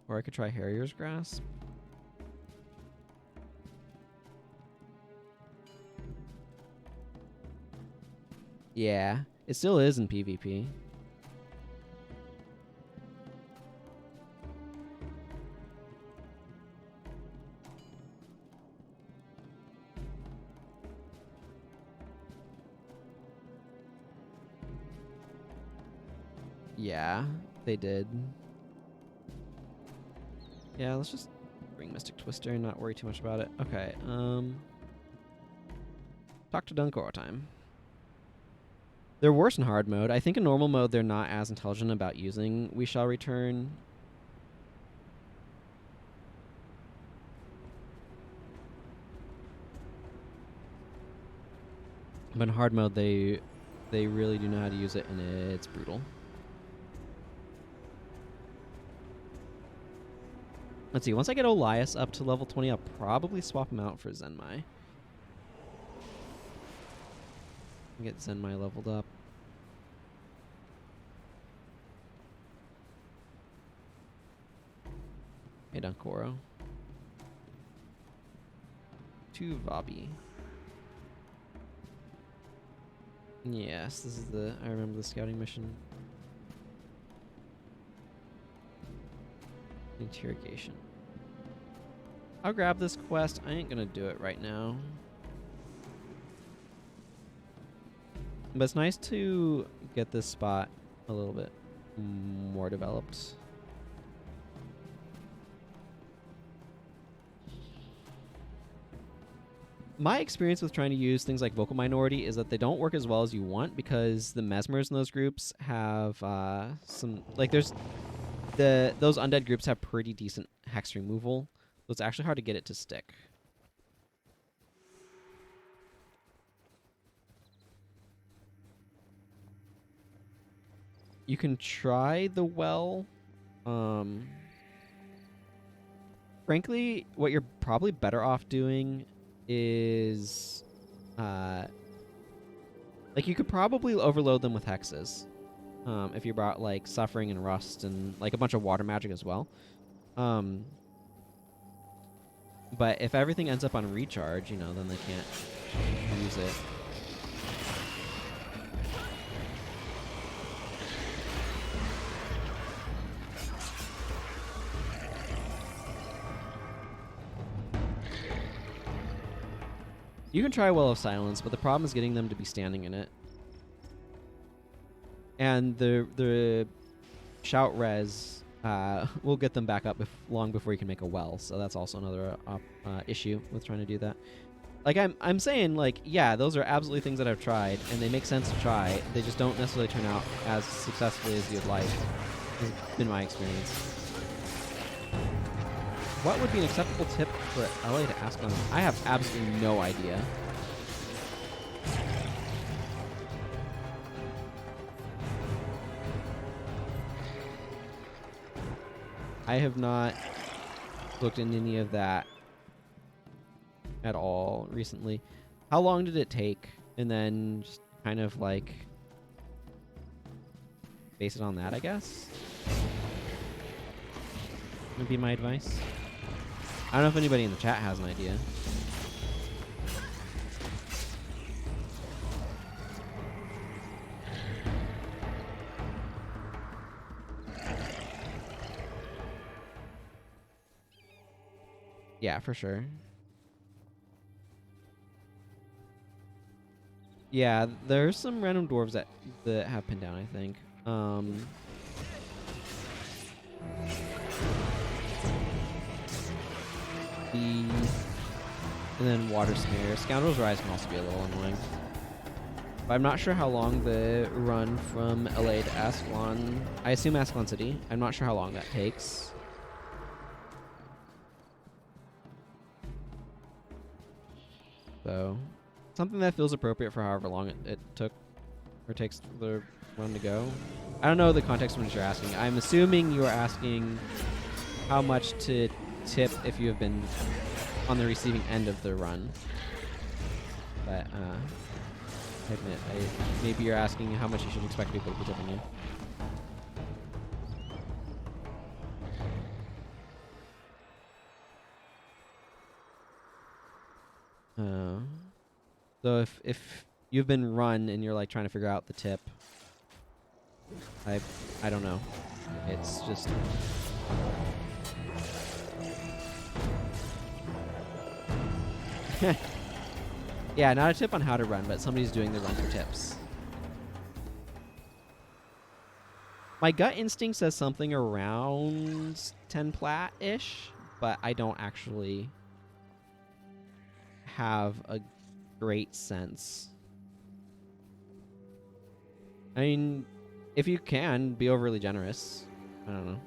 Or I could try Harrier's Grasp. Yeah, it still is in PvP. Yeah, they did. Yeah, let's just bring Mystic Twister and not worry too much about it. Okay, talk to Dunkora time. They're worse in hard mode. I think in normal mode they're not as intelligent about using We Shall Return. But in hard mode they really do know how to use it, and it's brutal. Let's see, once I get Elias up to level 20, I'll probably swap him out for Zenmai. Get Zenmai leveled up. Hey, Dunkoro. 2 Vabi. Yes, this is I remember the scouting mission. Interrogation. I'll grab this quest. I ain't gonna do it right now. But it's nice to get this spot a little bit more developed. My experience with trying to use things like Vocal Minority is that they don't work as well as you want because the Mesmers in those groups have some... Like, there's... Those undead groups have pretty decent hex removal, so it's actually hard to get it to stick. You can try the well. Frankly, what you're probably better off doing is... like, you could probably overload them with hexes. If you brought, like, Suffering and Rust and, like, a bunch of water magic as well. But if everything ends up on recharge, you know, then they can't use it. You can try Well of Silence, but the problem is getting them to be standing in it. And the Shout Res will get them back up long before you can make a well, so that's also another issue with trying to do that. Like, I'm saying, like, yeah, those are absolutely things that I've tried, and they make sense to try. They just don't necessarily turn out as successfully as you'd like, has been my experience. What would be an acceptable tip for LA to ask on? I have absolutely no idea. I have not looked into any of that at all recently. How long did it take? And then just kind of like base it on that, I guess. Would be my advice. I don't know if anybody in the chat has an idea. Yeah, for sure. Yeah, there's some random dwarves that have pinned down, I think. And then Water Smear. Scoundrel's Rise can also be a little annoying. But I'm not sure how long the run from LA to Ascalon... I assume Ascalon City. I'm not sure how long that takes. So, something that feels appropriate for however long it took or takes the run to go. I don't know the context in which you're asking. I'm assuming you are asking how much to tip if you have been on the receiving end of the run. But, I admit, maybe you're asking how much you should expect people to be tipping you. So if you've been run and you're like trying to figure out the tip, I don't know. It's just yeah, not a tip on how to run, but somebody's doing the run for tips. My gut instinct says something around 10 plat-ish, but I don't actually have a great sense. I mean, if you can, be overly generous. I don't know.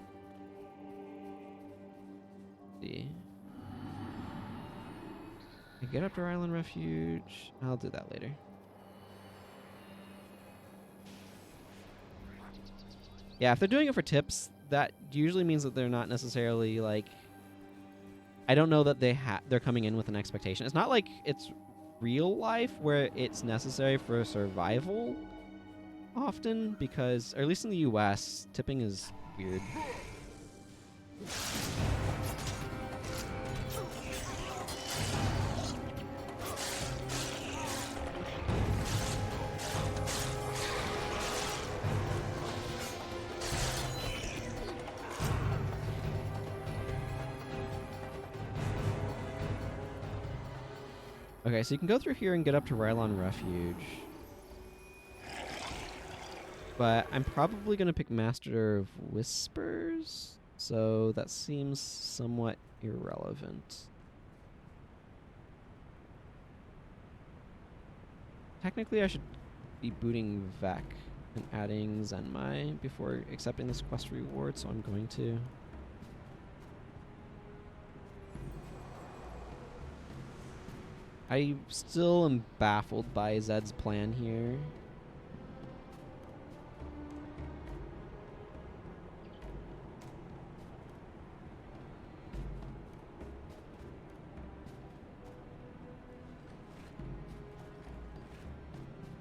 Let's see. I get up to Island Refuge. I'll do that later. Yeah, if they're doing it for tips, that usually means that they're not necessarily like... I don't know that they're coming in with an expectation. It's not like it's real life where it's necessary for survival often, because, or at least in the US, tipping is weird. Okay, so you can go through here and get up to Rylon Refuge. But I'm probably going to pick Master of Whispers, so that seems somewhat irrelevant. Technically, I should be booting Vec and adding Zenmai before accepting this quest reward, so I'm going to. I still am baffled by Zed's plan here.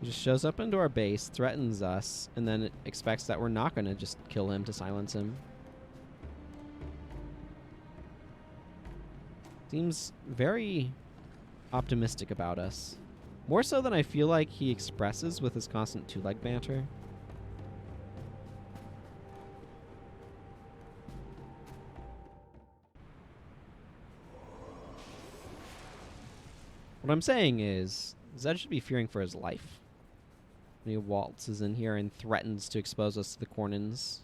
He just shows up into our base, threatens us, and then it expects that we're not going to just kill him to silence him. Seems very optimistic about us. More so than I feel like he expresses with his constant two-leg banter. What I'm saying is, Zed should be fearing for his life when he waltzes in here and threatens to expose us to the Kournans.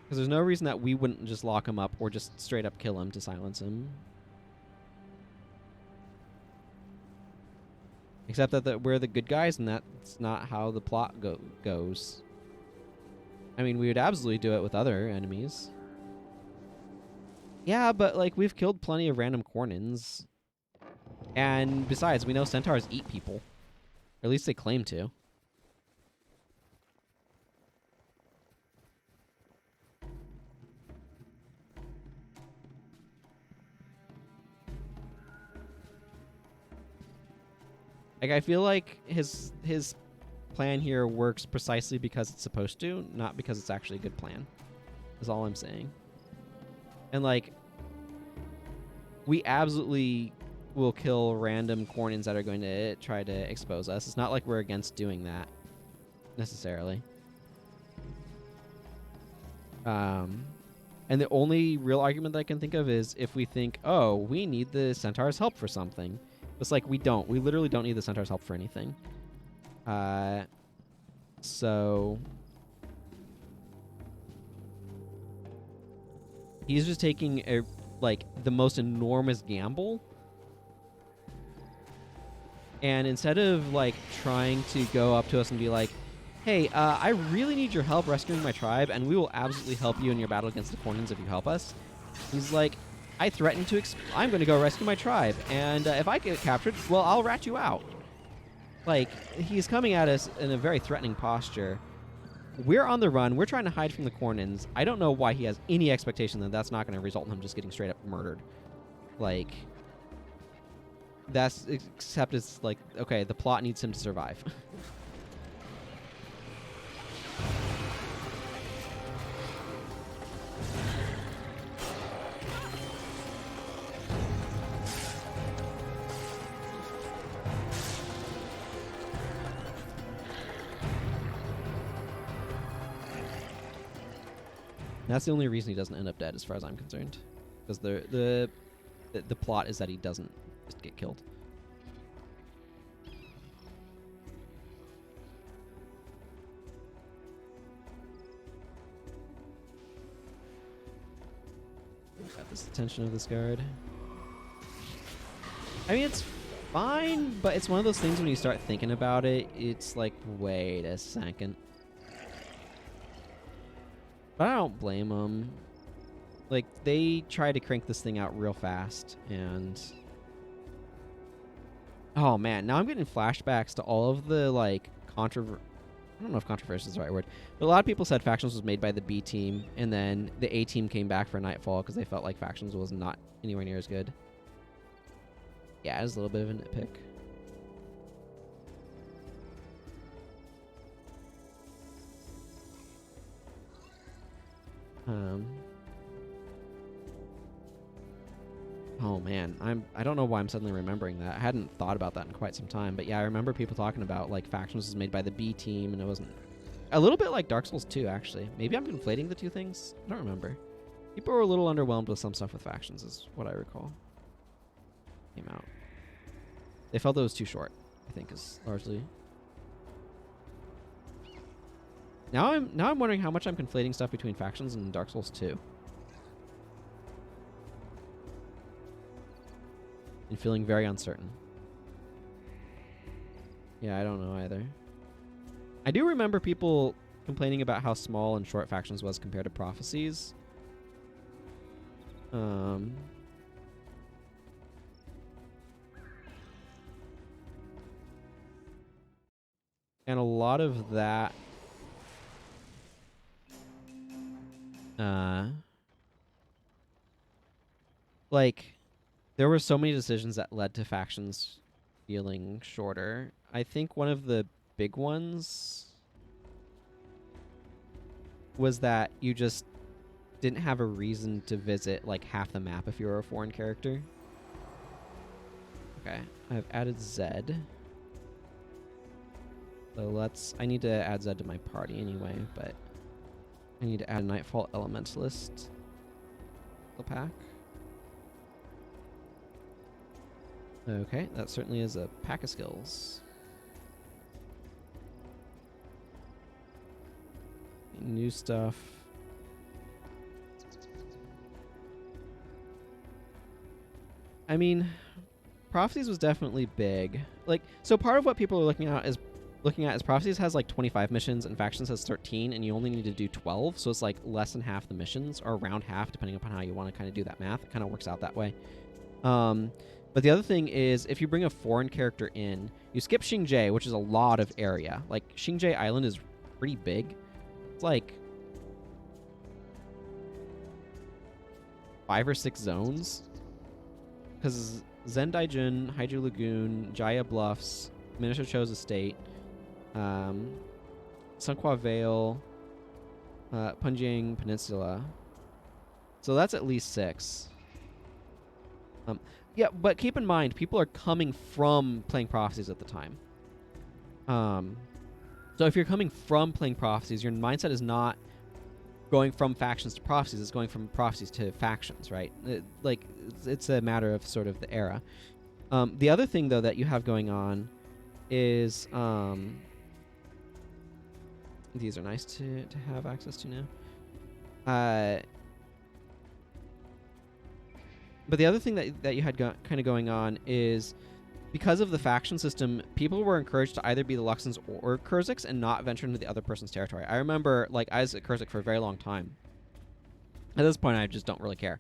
Because there's no reason that we wouldn't just lock him up or just straight up kill him to silence him. Except that we're the good guys, and that's not how the plot goes. I mean, we would absolutely do it with other enemies. Yeah, but, like, we've killed plenty of random Kournans. And besides, we know centaurs eat people. Or at least they claim to. Like, I feel like his plan here works precisely because it's supposed to, not because it's actually a good plan. Is all I'm saying. And, like, we absolutely will kill random Kournans that are going to try to expose us. It's not like we're against doing that, necessarily. And the only real argument that I can think of is if we think, oh, we need the Centaur's help for something. It's like, we don't. We literally don't need the Centaur's help for anything. So he's just taking the most enormous gamble. And instead of like trying to go up to us and be like, hey, I really need your help rescuing my tribe, and we will absolutely help you in your battle against the Kournans if you help us. He's like, I threaten to I'm going to go rescue my tribe, and if I get captured, well, I'll rat you out. Like, he's coming at us in a very threatening posture. We're on the run. We're trying to hide from the Kournans. I don't know why he has any expectation that that's not going to result in him just getting straight up murdered. Like, except it's like, okay, the plot needs him to survive. That's the only reason he doesn't end up dead, as far as I'm concerned, because the plot is that he doesn't just get killed. Got this attention of this guard. I mean, it's fine, but it's one of those things when you start thinking about it, it's like, wait a second. But I don't blame them. Like, they try to crank this thing out real fast, and oh man, now I'm getting flashbacks to all of the like I don't know if controversial is the right word, but a lot of people said Factions was made by the B team, and then the A team came back for Nightfall because they felt like Factions was not anywhere near as good. Yeah, it's a little bit of a nitpick. Oh man, I don't know why I'm suddenly remembering that. I hadn't thought about that in quite some time, but yeah, I remember people talking about like Factions was made by the B team, and it wasn't a little bit like Dark Souls 2 actually. Maybe I'm conflating the two things. I don't remember. People were a little underwhelmed with some stuff with Factions, is what I recall. Came out. They felt it was too short, I think, is largely. Now I'm wondering how much I'm conflating stuff between Factions and Dark Souls 2. And feeling very uncertain. Yeah, I don't know either. I do remember people complaining about how small and short Factions was compared to Prophecies. And a lot of that like, there were so many decisions that led to Factions feeling shorter. I think one of the big ones was that you just didn't have a reason to visit like half the map if you were a foreign character. Okay, I've added Zed. So I need to add Zed to my party anyway, but I need to add a Nightfall Elementalist to the pack. Okay, that certainly is a pack of skills. New stuff. I mean, Prophecies was definitely big. Like, so part of what people are looking at is Prophecies has like 25 missions and Factions has 13, and you only need to do 12, so it's like less than half the missions, or around half, depending upon how you want to kind of do that math. It kind of works out that way. But the other thing is, if you bring a foreign character in, you skip Xingzhou, which is a lot of area. Like, Xingzhou Island is pretty big. It's like 5 or 6 zones. Because Zendaijun, Haiju Lagoon, Jaya Bluffs, Minister Cho's Estate, Sunqua Vale, Punjing Peninsula. So that's at least 6. Yeah, but keep in mind, people are coming from playing Prophecies at the time. So if you're coming from playing Prophecies, your mindset is not, going from factions to prophecies. It's going from prophecies to factions, right? It's a matter of sort of the era. The other thing, though, that you have going on is these are nice to have access to now. But the other thing that you had kind of going on is, because of the faction system, people were encouraged to either be the Luxons or Kurziks and not venture into the other person's territory. I remember, like, I was a Kurzik for a very long time. At this point, I just don't really care.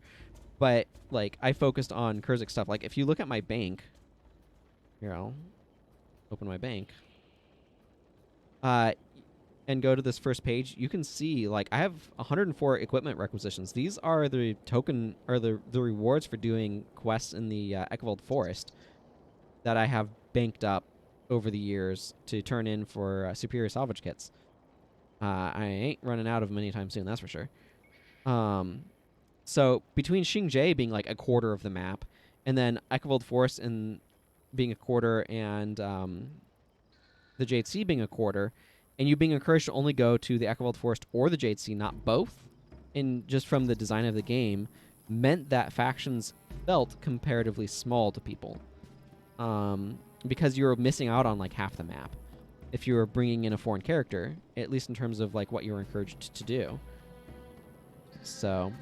But, like, I focused on Kurzik stuff. Like, if you look at my bank, here, I'll open my bank, and go to this first page, you can see, like, I have 104 equipment requisitions. These are the token, or the rewards for doing quests in the Ekvald Forest that I have banked up over the years to turn in for superior salvage kits. I ain't running out of them anytime soon, that's for sure. So between Xingzhe being like a quarter of the map, and then Ekvald Forest being a quarter, and the Jade Sea being a quarter, and you being encouraged to only go to the Ekvald Forest or the Jade Sea, not both, and just from the design of the game, meant that factions felt comparatively small to people. Because you were missing out on like half the map if you were bringing in a foreign character, at least in terms of like what you were encouraged to do. So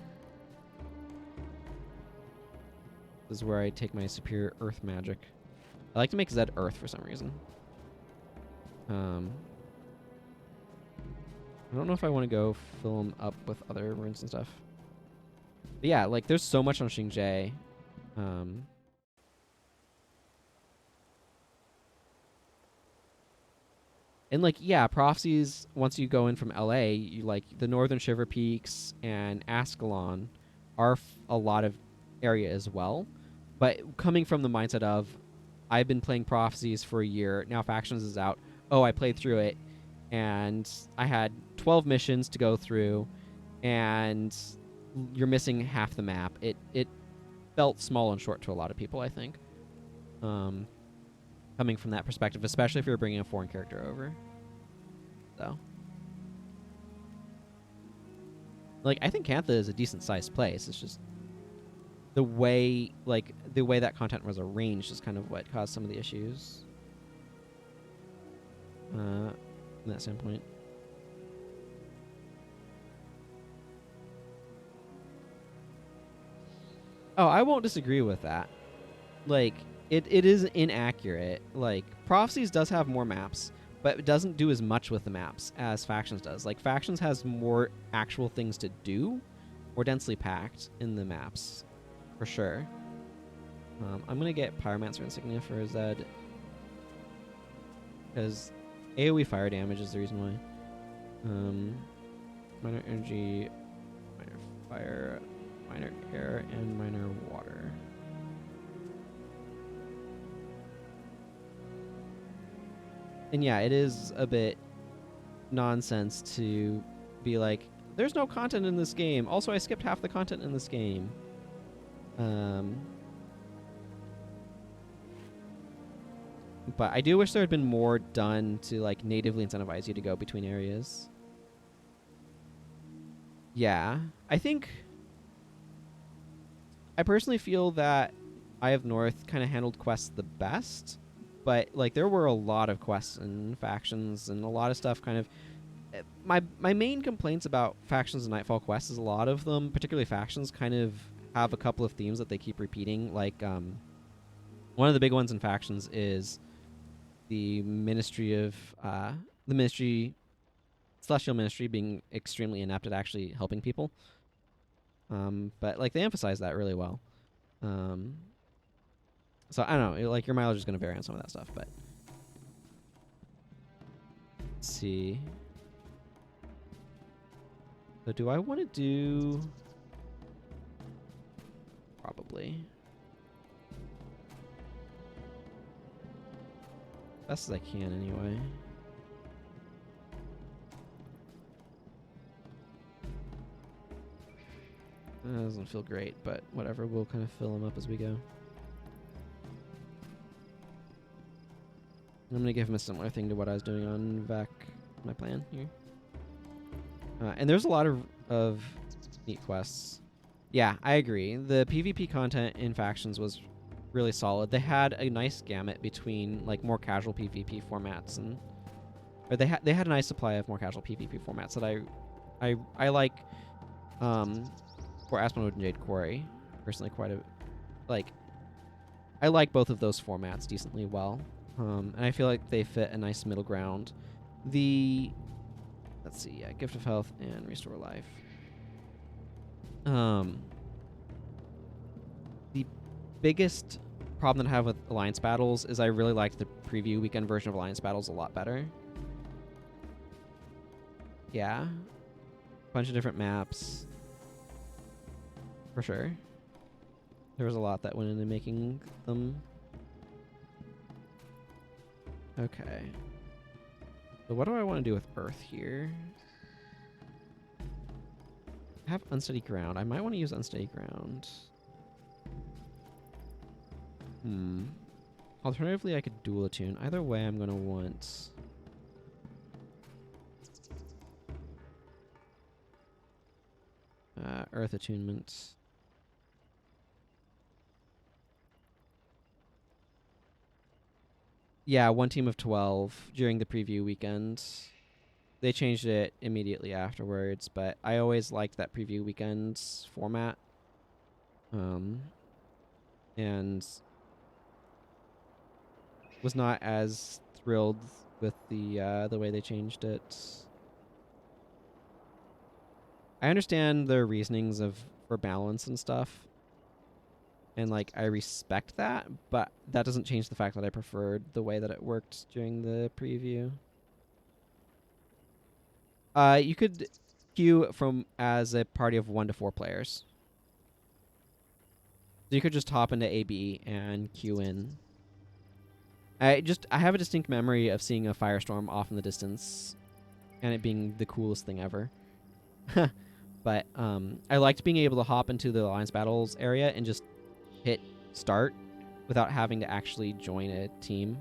this is where I take my superior earth magic. I like to make Zed earth for some reason. I don't know if I want to go fill them up with other runes and stuff. But yeah, like there's so much on Xingzhe. And like, yeah, prophecies, once you go in from LA, you like the Northern Shiver Peaks and Ascalon are a lot of area as well. But coming from the mindset of, I've been playing prophecies for a year, now Factions is out. Oh, I played through it, and I had 12 missions to go through, and you're missing half the map. It felt small and short to a lot of people, I think. Coming from that perspective, especially if you're bringing a foreign character over. So, like, I think Cantha is a decent-sized place. It's just the way that content was arranged is kind of what caused some of the issues. From that standpoint. Oh, I won't disagree with that. Like, it is inaccurate. Like, Prophecies does have more maps, but it doesn't do as much with the maps as Factions does. Like, Factions has more actual things to do, more densely packed in the maps, for sure. I'm going to get Pyromancer Insignia for Zed, because AoE fire damage is the reason why. Minor energy, minor fire, minor air, and minor water. And yeah, it is a bit nonsense to be like, there's no content in this game. Also, I skipped half the content in this game. But I do wish there had been more done to like natively incentivize you to go between areas. Yeah, I personally feel that Eye of North kind of handled quests the best, but like there were a lot of quests and factions and a lot of stuff kind of. My main complaints about factions and Nightfall quests is a lot of them, particularly factions, kind of have a couple of themes that they keep repeating. Like one of the big ones in factions is the Celestial Ministry being extremely inept at actually helping people. But like they emphasize that really well. So I don't know, like your mileage is going to vary on some of that stuff, but let's see. So do I want to do... Probably. Best as I can, anyway. That doesn't feel great, but whatever. We'll kind of fill them up as we go. I'm going to give him a similar thing to what I was doing on Vec, my plan here. And there's a lot of of neat quests. Yeah, I agree. The PvP content in Factions was really solid. They had a nice gamut between like more casual PvP formats and or they had a nice supply of more casual PvP formats that I like for Aspenwood and Jade Quarry personally quite a like I like both of those formats decently well. And I feel like they fit a nice middle ground. Let's see, yeah, Gift of Health and Restore Life. The biggest problem that I have with Alliance Battles is I really liked the preview weekend version of Alliance Battles a lot better. Yeah. Bunch of different maps. For sure. There was a lot that went into making them. Okay. So what do I want to do with Earth here? I have Unsteady Ground. I might want to use Unsteady Ground. Alternatively, I could dual attune. Either way, I'm going to want... Earth attunement. Yeah, one team of 12 during the preview weekend. They changed it immediately afterwards, but I always liked that preview weekend format. And was not as thrilled with the way they changed it. I understand their reasonings for balance and stuff. And like I respect that, but that doesn't change the fact that I preferred the way that it worked during the preview. You could queue from as a party of 1 to 4 players. So you could just hop into AB and queue in. I have a distinct memory of seeing a firestorm off in the distance and it being the coolest thing ever. But I liked being able to hop into the Alliance Battles area and just hit start without having to actually join a team.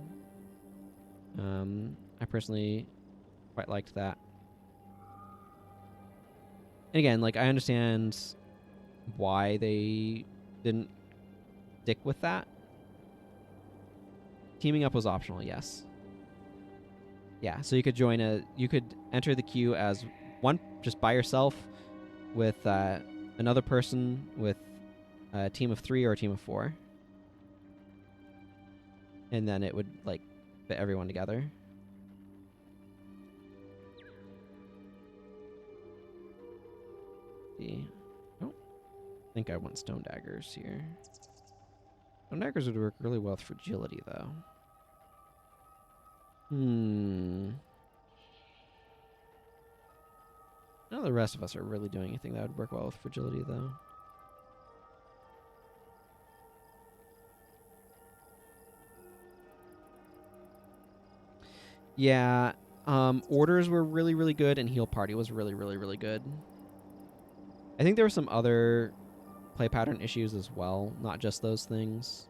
I personally quite liked that. And again, like I understand why they didn't stick with that. Teaming up was optional, yes. Yeah, so you could enter the queue as one just by yourself with another person with a team of 3 or a team of 4. And then it would like fit everyone together. I don't think I want stone daggers here. Stone daggers would work really well with fragility though. None of the rest of us are really doing anything that would work well with fragility though. Yeah, orders were really, really good, and heal party was really, really, really good. I think there were some other play pattern issues as well, not just those things.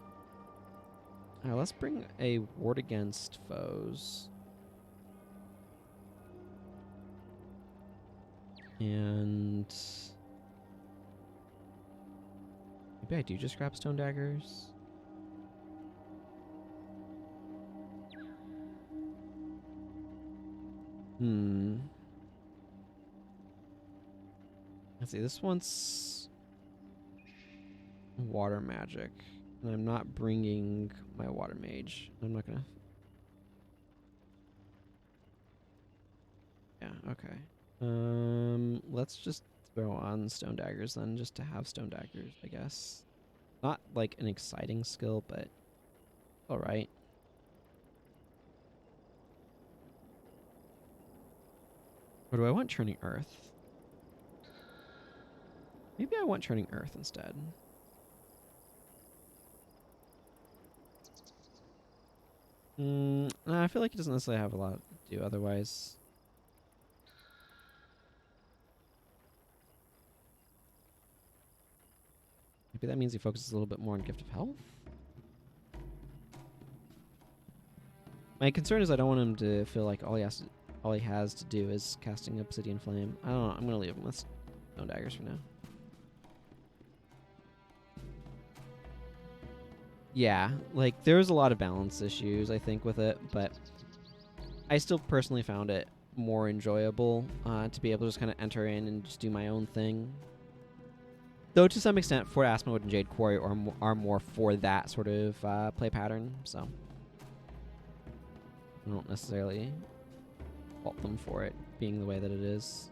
Let's bring a ward against foes. And maybe I do just grab stone daggers. Let's see, this one's water magic. And I'm not bringing my water mage. I'm not gonna... Yeah, okay. Let's just throw on stone daggers then, just to have stone daggers, I guess. Not like an exciting skill, but alright. Or do I want Churning Earth? Maybe I want Churning Earth instead. No, I feel like it doesn't necessarily have a lot to do otherwise. Maybe that means he focuses a little bit more on Gift of Health? My concern is I don't want him to feel like all he has to do is casting Obsidian Flame. I don't know. I'm going to leave him with No daggers for now. Yeah, like there was a lot of balance issues, I think, with it, but I still personally found it more enjoyable to be able to just kind of enter in and just do my own thing. Though to some extent, Fort Aspenwood and Jade Quarry are more for that sort of play pattern, so I don't necessarily fault them for it being the way that it is.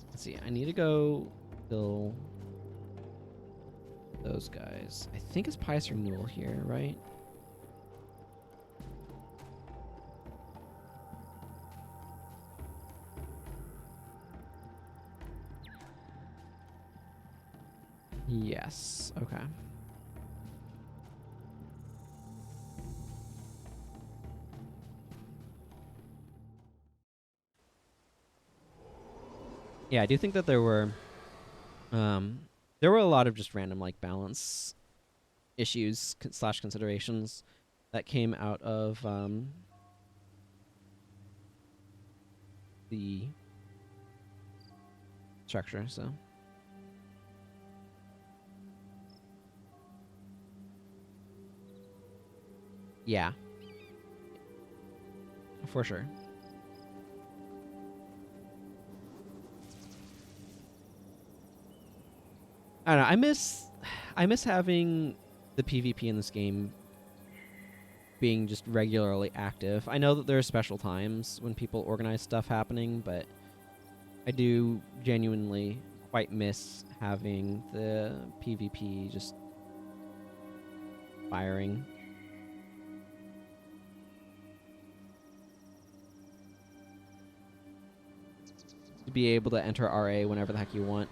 Let's see, I need to go kill those guys. I think it's Pious Renewal here, right? Yes, okay. Yeah, I do think that there were a lot of just random like balance issues slash considerations that came out of the structure, so yeah, for sure. I don't know. I miss having the PvP in this game being just regularly active. I know that there are special times when people organize stuff happening, but I do genuinely quite miss having the PvP just firing. To be able to enter RA whenever the heck you want,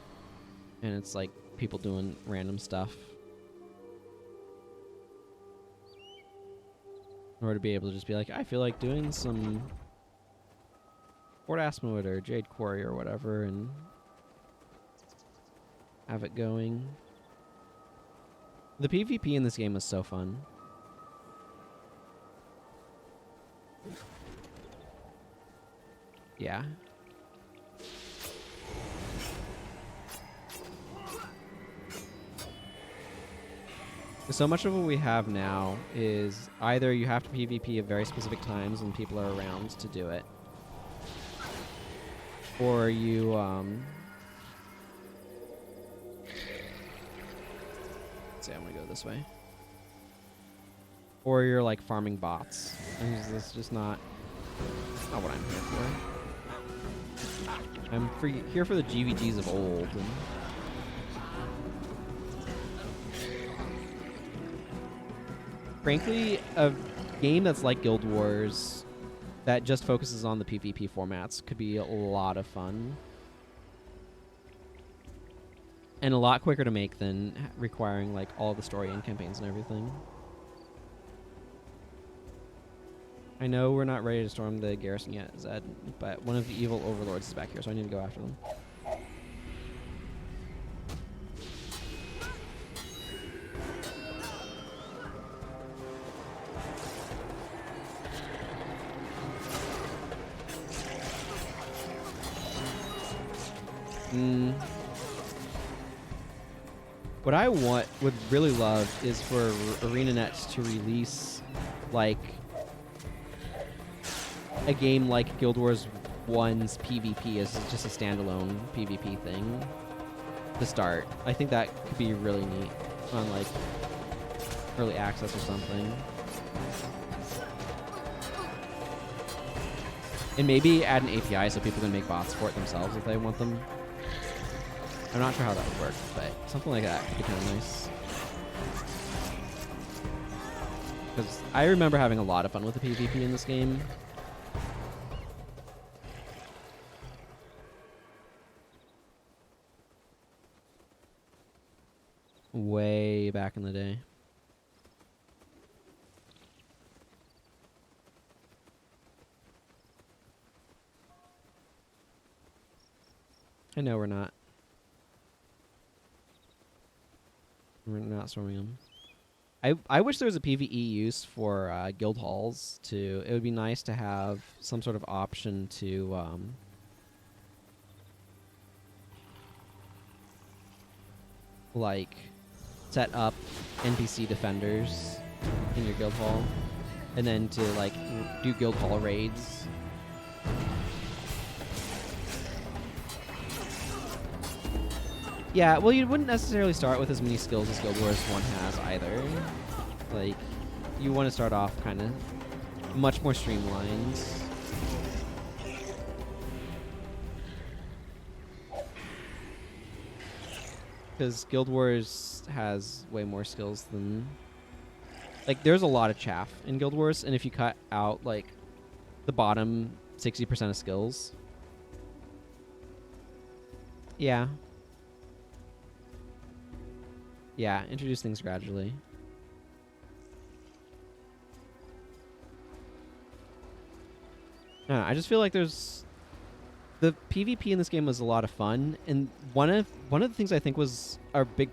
and it's like people doing random stuff. Or to be able to just be like, I feel like doing some Fort Aspenwood or Jade Quarry or whatever and have it going. The PvP in this game is so fun. Yeah. So much of what we have now is either you have to PvP at very specific times when people are around to do it, or you let's see, I'm gonna go this way, or you're like farming bots, and that's just not what I'm here for. I'm here for the GVGs of old. And frankly, a game that's like Guild Wars that just focuses on the PvP formats could be a lot of fun. And a lot quicker to make than requiring like all the story and campaigns and everything. I know we're not ready to storm the garrison yet, Zed, but one of the evil overlords is back here, so I need to go after them. What I would really love is for ArenaNet to release like a game like Guild Wars 1's PvP as just a standalone PvP thing to start. I think that could be really neat on like early access or something. And maybe add an API so people can make bots for it themselves if they want them. I'm not sure how that would work, but something like that could be kind of nice. Because I remember having a lot of fun with the PvP in this game. Way back in the day. I know we're not. We're not storming them. I wish there was a PvE use for guild halls too. It would be nice to have some sort of option to like set up NPC defenders in your guild hall, and then to like do guild hall raids. Yeah, well, you wouldn't necessarily start with as many skills as Guild Wars 1 has either. Like, you want to start off kind of much more streamlined. Because Guild Wars has way more skills than... Like, there's a lot of chaff in Guild Wars, and if you cut out, like, the bottom 60% of skills... Yeah. Yeah, introduce things gradually. I just feel like there's... The PvP in this game was a lot of fun, and one of the things I think was our big...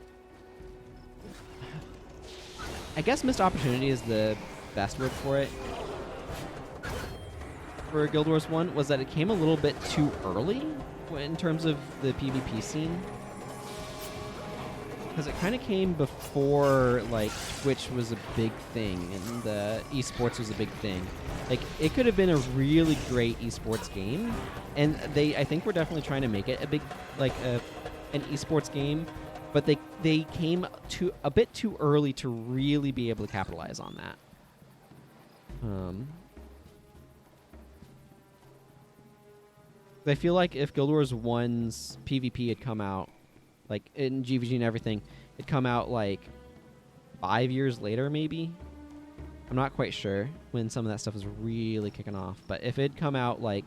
I guess missed opportunity is the best word for it. For Guild Wars 1 was that it came a little bit too early in terms of the PvP scene. Because it kind of came before, like, Twitch was a big thing and the esports was a big thing. Like, it could have been a really great esports game, and I think we're definitely trying to make it a big, like, an esports game, but they came a bit too early to really be able to capitalize on that. I feel like if Guild Wars 1's PvP had come out, like, in GVG and everything, it'd come out, like, 5 years later, maybe? I'm not quite sure when some of that stuff is really kicking off. But if it'd come out, like,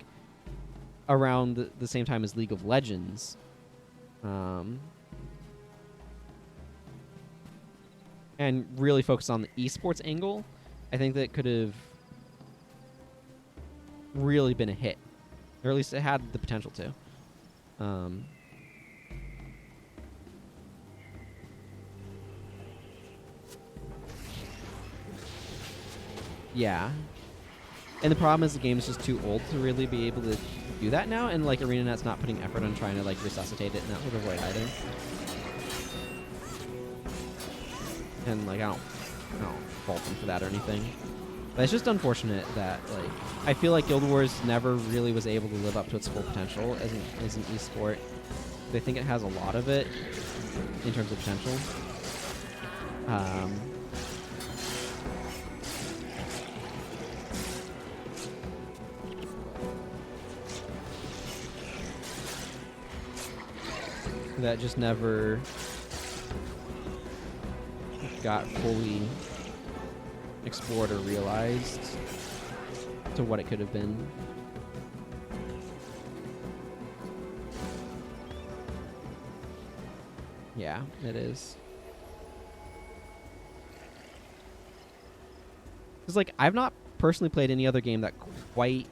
around the same time as League of Legends, and really focus on the esports angle, I think that could have really been a hit. Or at least it had the potential to. Yeah. And the problem is the game is just too old to really be able to do that now, and like ArenaNet's not putting effort on trying to like resuscitate it in that sort of way either. And like I don't fault them for that or anything. But it's just unfortunate that like I feel like Guild Wars never really was able to live up to its full potential as an esport. I think it has a lot of it in terms of potential. That just never got fully explored or realized to what it could have been. Yeah, it is. Because, like, I've not personally played any other game that quite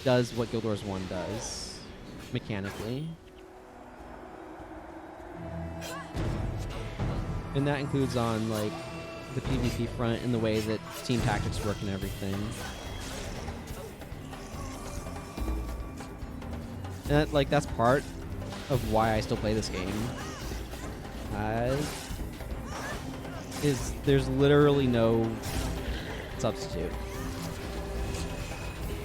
does what Guild Wars 1 does mechanically. And that includes on, like, the PvP front and the way that team tactics work and everything. And that, like, that's part of why I still play this game. There's literally no substitute.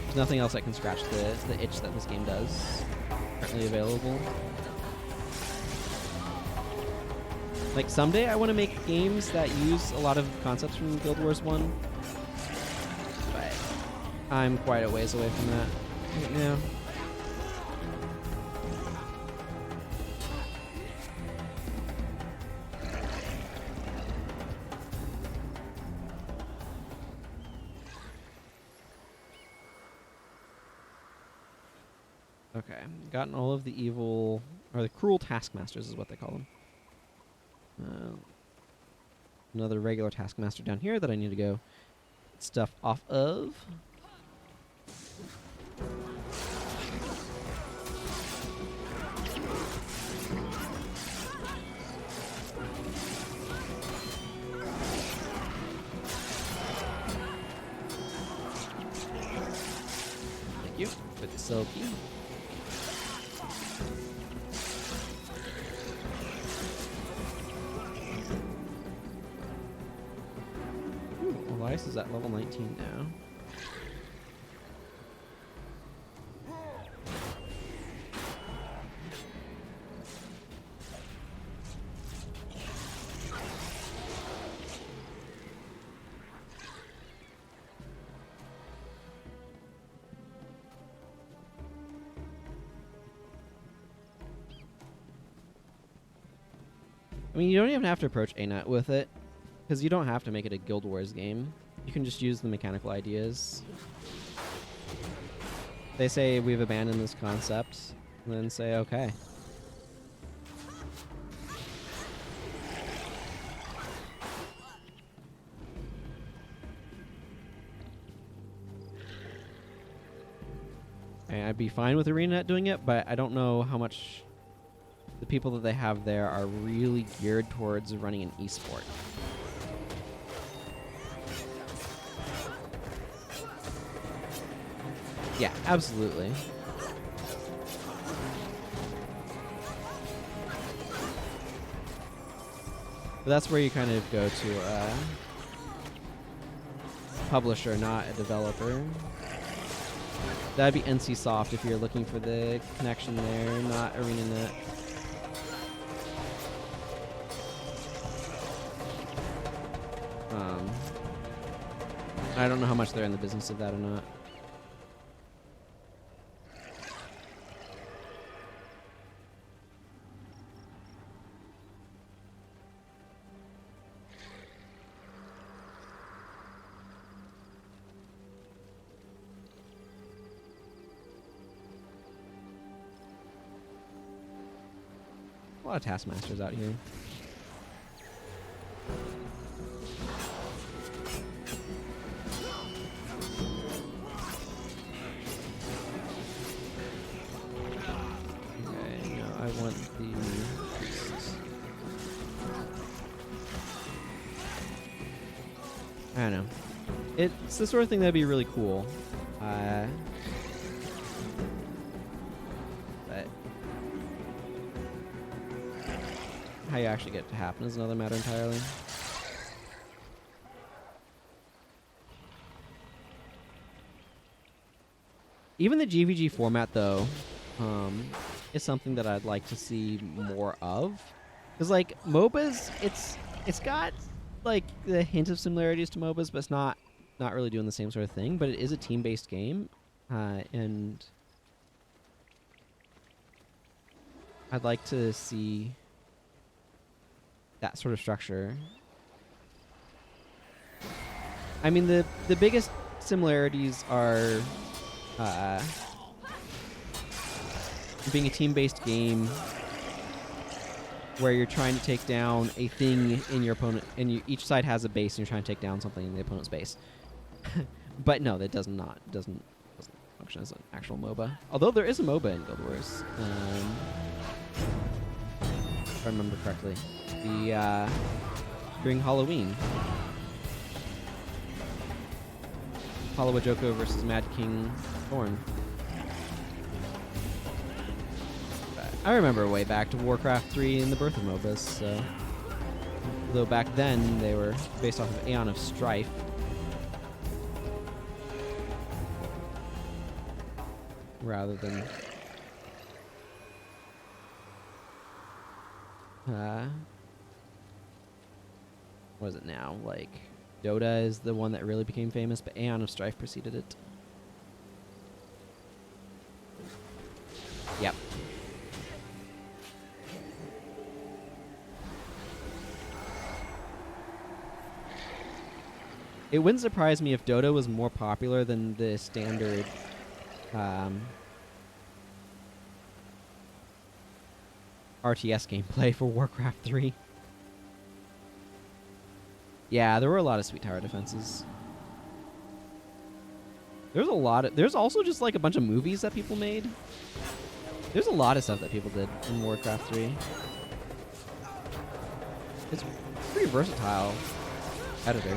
There's nothing else that can scratch the itch that this game does currently available. Like, someday I want to make games that use a lot of concepts from Guild Wars 1. But I'm quite a ways away from that right now. Okay, gotten all of the evil, or the cruel taskmasters is what they call them. Another regular taskmaster down here that I need to go get stuff off of. Thank you. Good silky. Price is at level 19 now. I mean, you don't even have to approach A-Nut with it, because you don't have to make it a Guild Wars game. You can just use the mechanical ideas. They say we've abandoned this concept, and then say, okay. And I'd be fine with ArenaNet doing it, but I don't know how much the people that they have there are really geared towards running an esport. Yeah, absolutely. But that's where you kind of go to a publisher, not a developer. That'd be NCSoft if you're looking for the connection there, not ArenaNet. I don't know how much they're in the business of that or not. A lot of taskmasters out here. Okay, now I want the... I don't know. It's the sort of thing that'd be really cool. But how you actually get it to happen is another matter entirely. Even the GVG format, though, is something that I'd like to see more of. Because, like, MOBAs, it's got, like, the hint of similarities to MOBAs, but it's not really doing the same sort of thing. But it is a team-based game, and I'd like to see that sort of structure. I mean, the biggest similarities are being a team-based game where you're trying to take down a thing in your opponent, and each side has a base, and you're trying to take down something in the opponent's base. But no, that doesn't function as an actual MOBA. Although there is a MOBA in Guild Wars, if I remember correctly. During Halloween. Halawa Joko versus Mad King Thorn. I remember way back to Warcraft 3 and the birth of MOBAs, so... Though back then, they were based off of Aeon of Strife. Rather than... what is it now? Like, Dota is the one that really became famous, but Aeon of Strife preceded it. Yep. It wouldn't surprise me if Dota was more popular than the standard RTS gameplay for Warcraft 3. Yeah, there were a lot of Sweet Tower defenses. There's a lot of... There's also just like a bunch of movies that people made. There's a lot of stuff that people did in Warcraft 3. It's pretty versatile editor.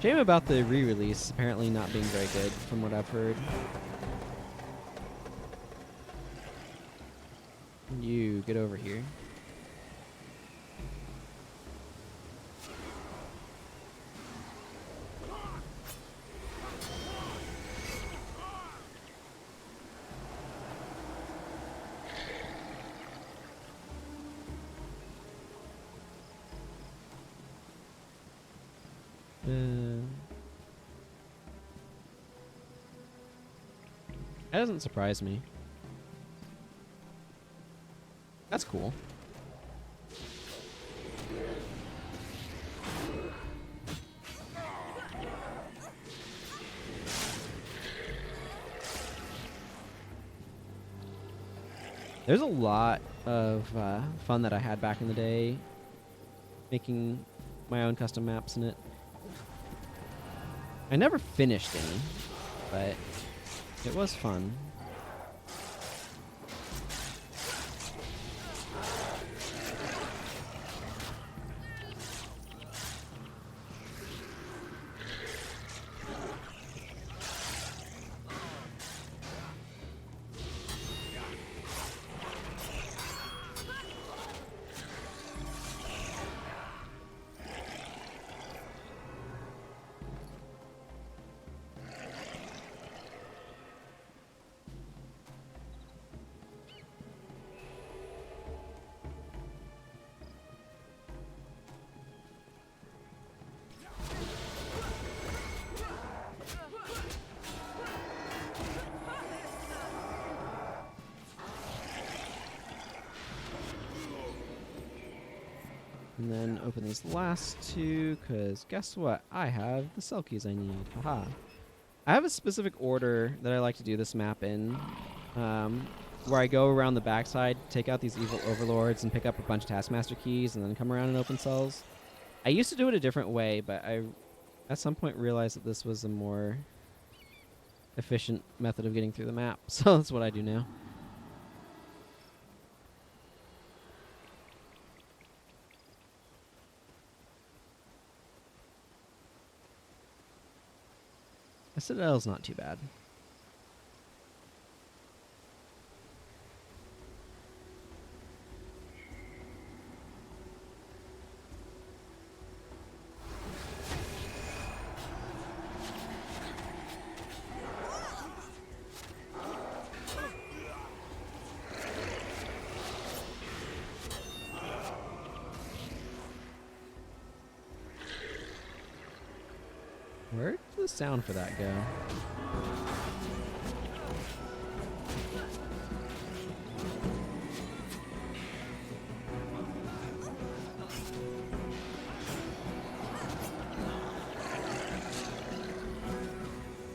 Shame about the re-release apparently not being very good from what I've heard. You get over here. That doesn't surprise me. That's cool. There's a lot of fun that I had back in the day making my own custom maps in it. I never finished any, but it was fun. And then open these last two, because guess what? I have the cell keys I need. Haha. I have a specific order that I like to do this map in, where I go around the backside, take out these evil overlords, and pick up a bunch of Taskmaster keys, and then come around and open cells. I used to do it a different way, but I, at some point, realized that this was a more efficient method of getting through the map, so that's what I do now. The Citadel's not too bad. Where'd the sound for that go?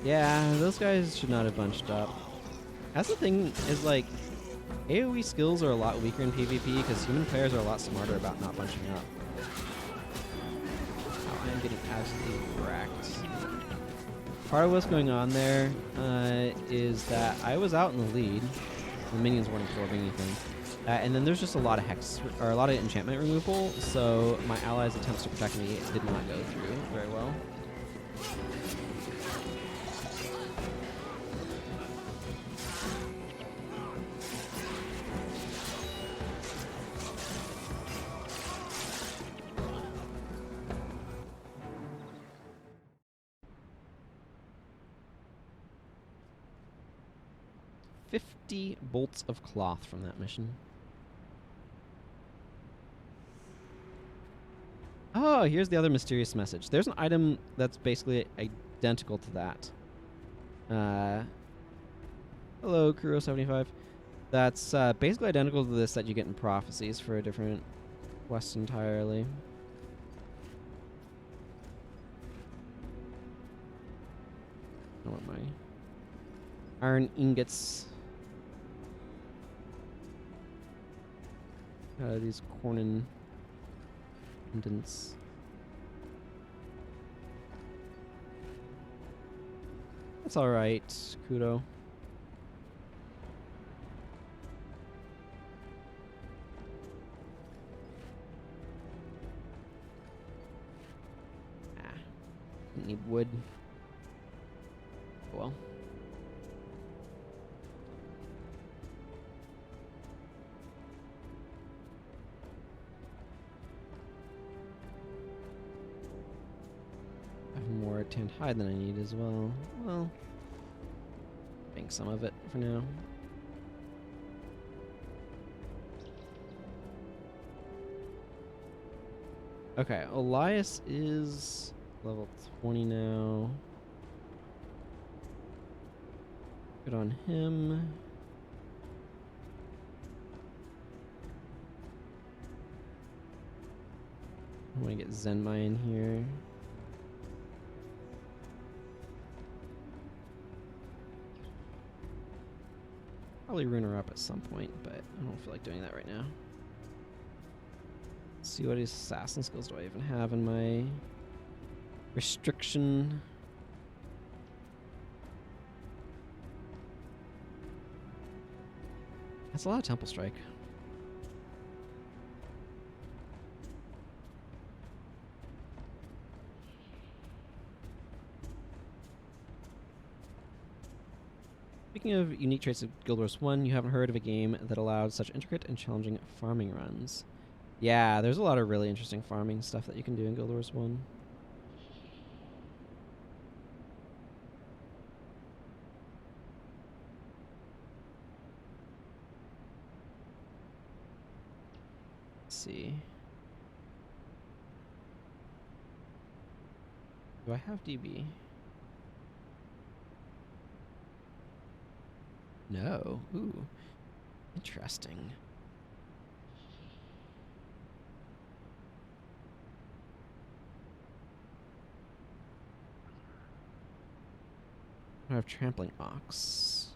Yeah, those guys should not have bunched up. That's the thing, is like, AoE skills are a lot weaker in PvP because human players are a lot smarter about not bunching up. Oh, I'm getting absolutely wrecked. Part of what's going on there is that I was out in the lead. The minions weren't absorbing anything. And then there's just a lot of hex, or a lot of enchantment removal, so my allies' attempts to protect me did not go through very well. Bolts of cloth from that mission. Oh, here's the other mysterious message. There's an item that's basically identical to that. Hello, Kuro75. That's basically identical to this that you get in Prophecies for a different quest entirely. I want my iron ingots. These Kourna pendants. That's alright, Kudo. Didn't need wood. Oh well. tanned hide than I need as well. Well, bank some of it for now. Okay, Elias is level 20 now. Good on him. I want to get Zenmai in here. Probably rune her up at some point, but I don't feel like doing that right now. Let's see what assassin skills do I even have in my restriction. That's a lot of Temple Strike. Speaking of unique traits of Guild Wars 1, you haven't heard of a game that allowed such intricate and challenging farming runs. Yeah, there's a lot of really interesting farming stuff that you can do in Guild Wars 1. Let's see. Do I have DB? No. Ooh. Interesting. I have Trampling Ox.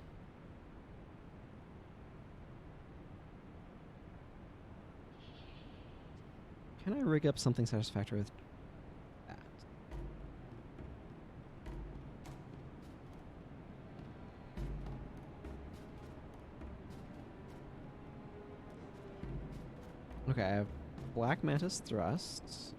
Can I rig up something satisfactory with that? Okay, I have Black Mantis Thrusts.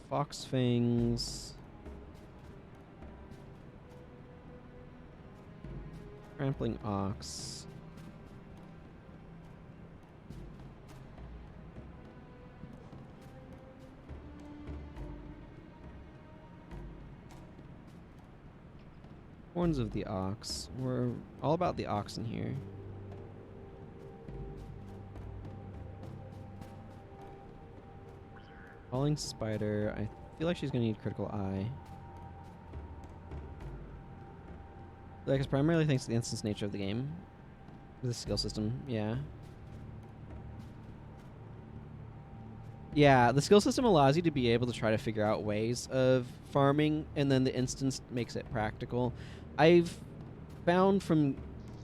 Fox Fangs. Trampling Ox. Horns of the Ox. We're all about the oxen here. Falling Spider. I feel like she's going to need Critical Eye. Like, it's primarily thanks to the instance nature of the game. The skill system, yeah. Yeah, the skill system allows you to be able to try to figure out ways of farming, and then the instance makes it practical. I've found from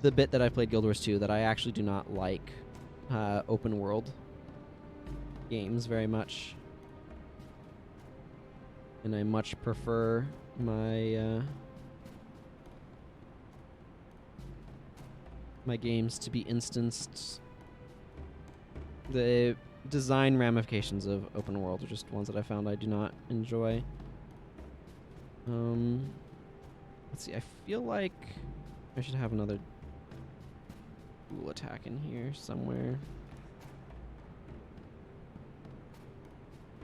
the bit that I played Guild Wars 2 that I actually do not like open world games very much. And I much prefer my my games to be instanced. The design ramifications of open world are just ones that I found I do not enjoy. Let's see, I feel like I should have another dual attack in here somewhere.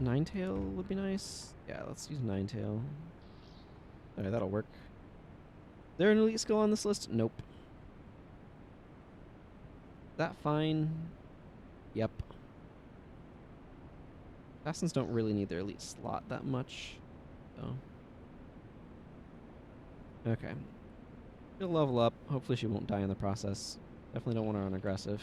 Ninetail would be nice. Yeah, let's use Ninetail. Alright, that'll work. Is there an elite skill on this list? Nope. Is that fine? Yep. Assassins don't really need their elite slot that much, so. Okay. She'll level up. Hopefully she won't die in the process. Definitely don't want her on aggressive.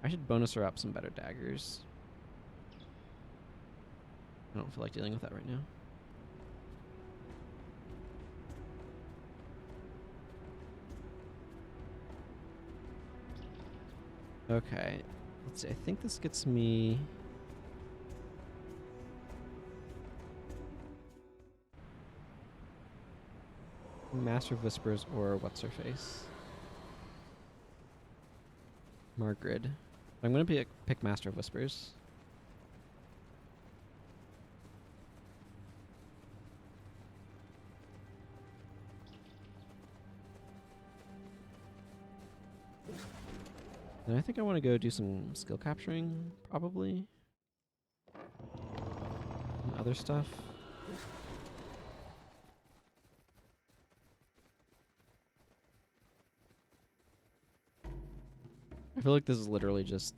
I should bonus her up some better daggers. I don't feel like dealing with that right now. Okay, let's see, I think this gets me... Master of Whispers or what's-her-face? Margaret. I'm going to pick Master of Whispers. And I think I want to go do some skill capturing, probably. And other stuff. I feel like this is literally just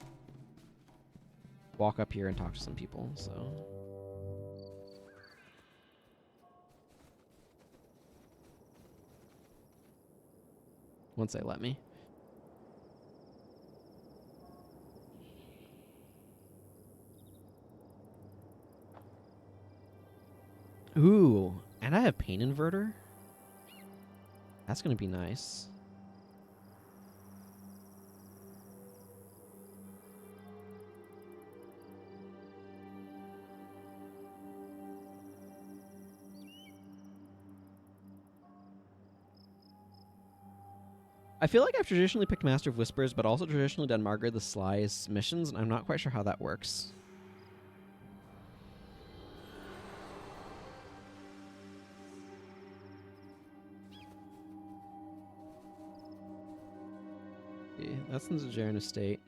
walk up here and talk to some people, so. Once they let me. Ooh, and I have pain inverter? That's gonna be nice. I feel like I've traditionally picked Master of Whispers, but also traditionally done Margaret the Sly's missions, and I'm not quite sure how that works. Okay, that's in the Jaren estate.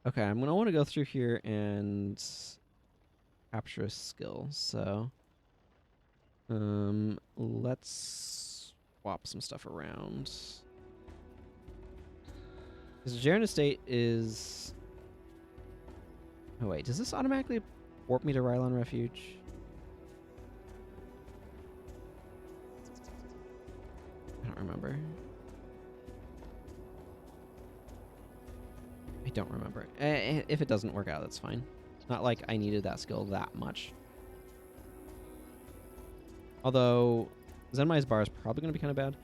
Okay, I'm gonna want to go through here and capture a skill. So, let's swap some stuff around. Because the Jaren estate is. Oh wait, does this automatically warp me to Rylon Refuge? I don't remember. I don't remember. If it doesn't work out, that's fine. It's not like I needed that skill that much. Although, Zenmai's bar is probably going to be kind of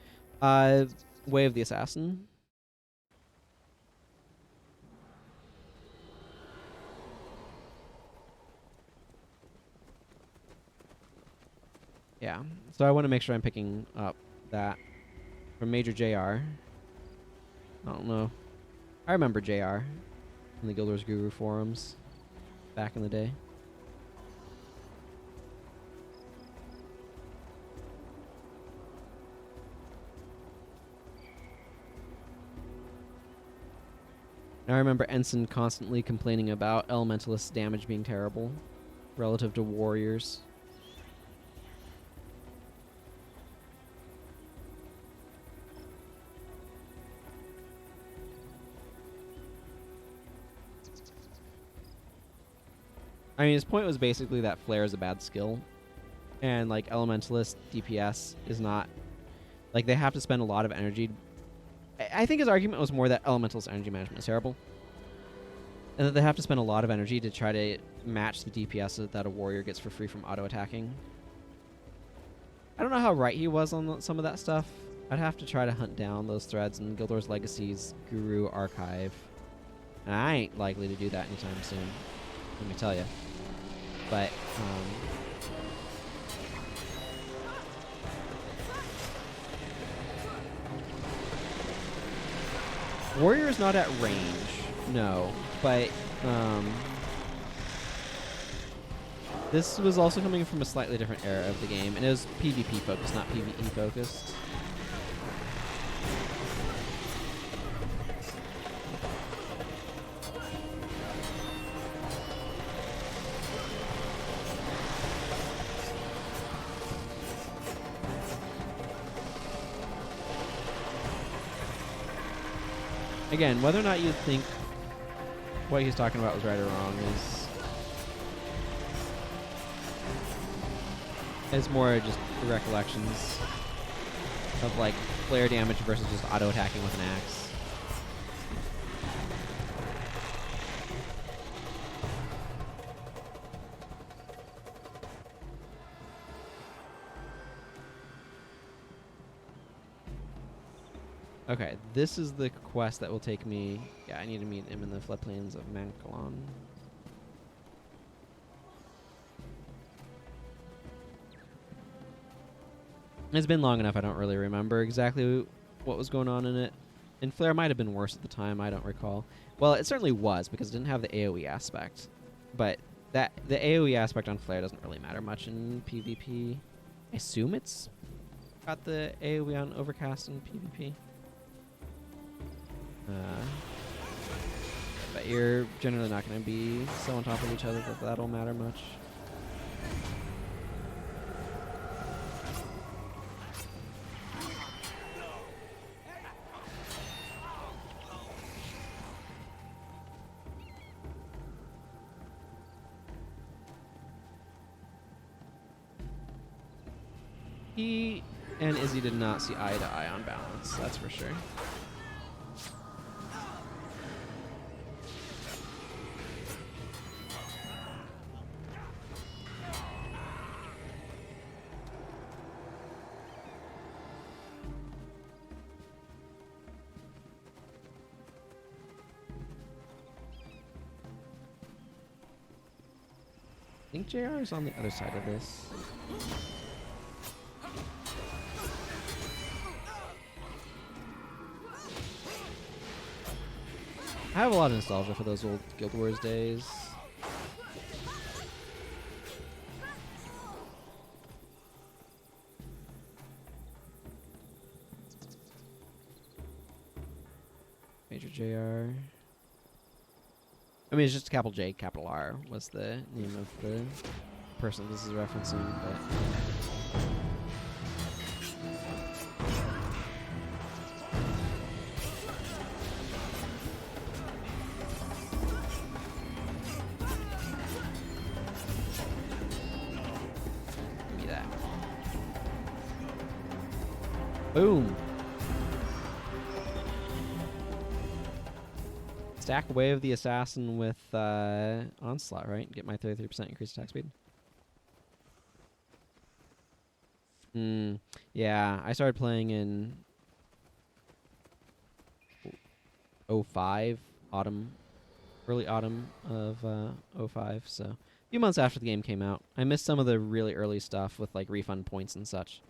bad. Way of the Assassin. Yeah, so I want to make sure I'm picking up that from Major JR. I don't know. I remember JR in the Guild Wars Guru forums back in the day. I remember Ensign constantly complaining about Elementalist damage being terrible relative to Warriors. I mean, his point was basically that Flare is a bad skill. And, like, Elementalist DPS is not... Like, they have to spend a lot of energy. I think his argument was more that Elementalist energy management is terrible. And that they have to spend a lot of energy to try to match the DPS that a warrior gets for free from auto-attacking. I don't know how right he was on some of that stuff. I'd have to try to hunt down those threads in Guild Wars Legacy's Guru Archive. And I ain't likely to do that anytime soon. Let me tell you. But, Warrior is not at range, no. But, this was also coming from a slightly different era of the game, and it was PvP focused, not PvE focused. Again, whether or not you think what he's talking about was right or wrong is more just recollections of like flare damage versus just auto attacking with an axe. Okay, this is the quest that will take me... Yeah, I need to meet him in the floodplains of Mankalon. It's been long enough, I don't really remember exactly what was going on in it. And Flare might have been worse at the time, I don't recall. Well, it certainly was, because it didn't have the AoE aspect. But the AoE aspect on Flare doesn't really matter much in PvP. I assume it's got the AoE on Overcast in PvP. But you're generally not going to be so on top of each other that that'll matter much. He and Izzy did not see eye to eye on balance, that's for sure. I think JR is on the other side of this. I have a lot of nostalgia for those old Guild Wars days. Major JR. I mean, it's just capital J, capital R was the name of the person this is referencing, but... Give me that. Boom! Stack Way of the Assassin with Onslaught, right? Get my 33% increased attack speed. Yeah, I started playing in 05, early autumn of 05, so a few months after the game came out. I missed some of the really early stuff with like refund points and such.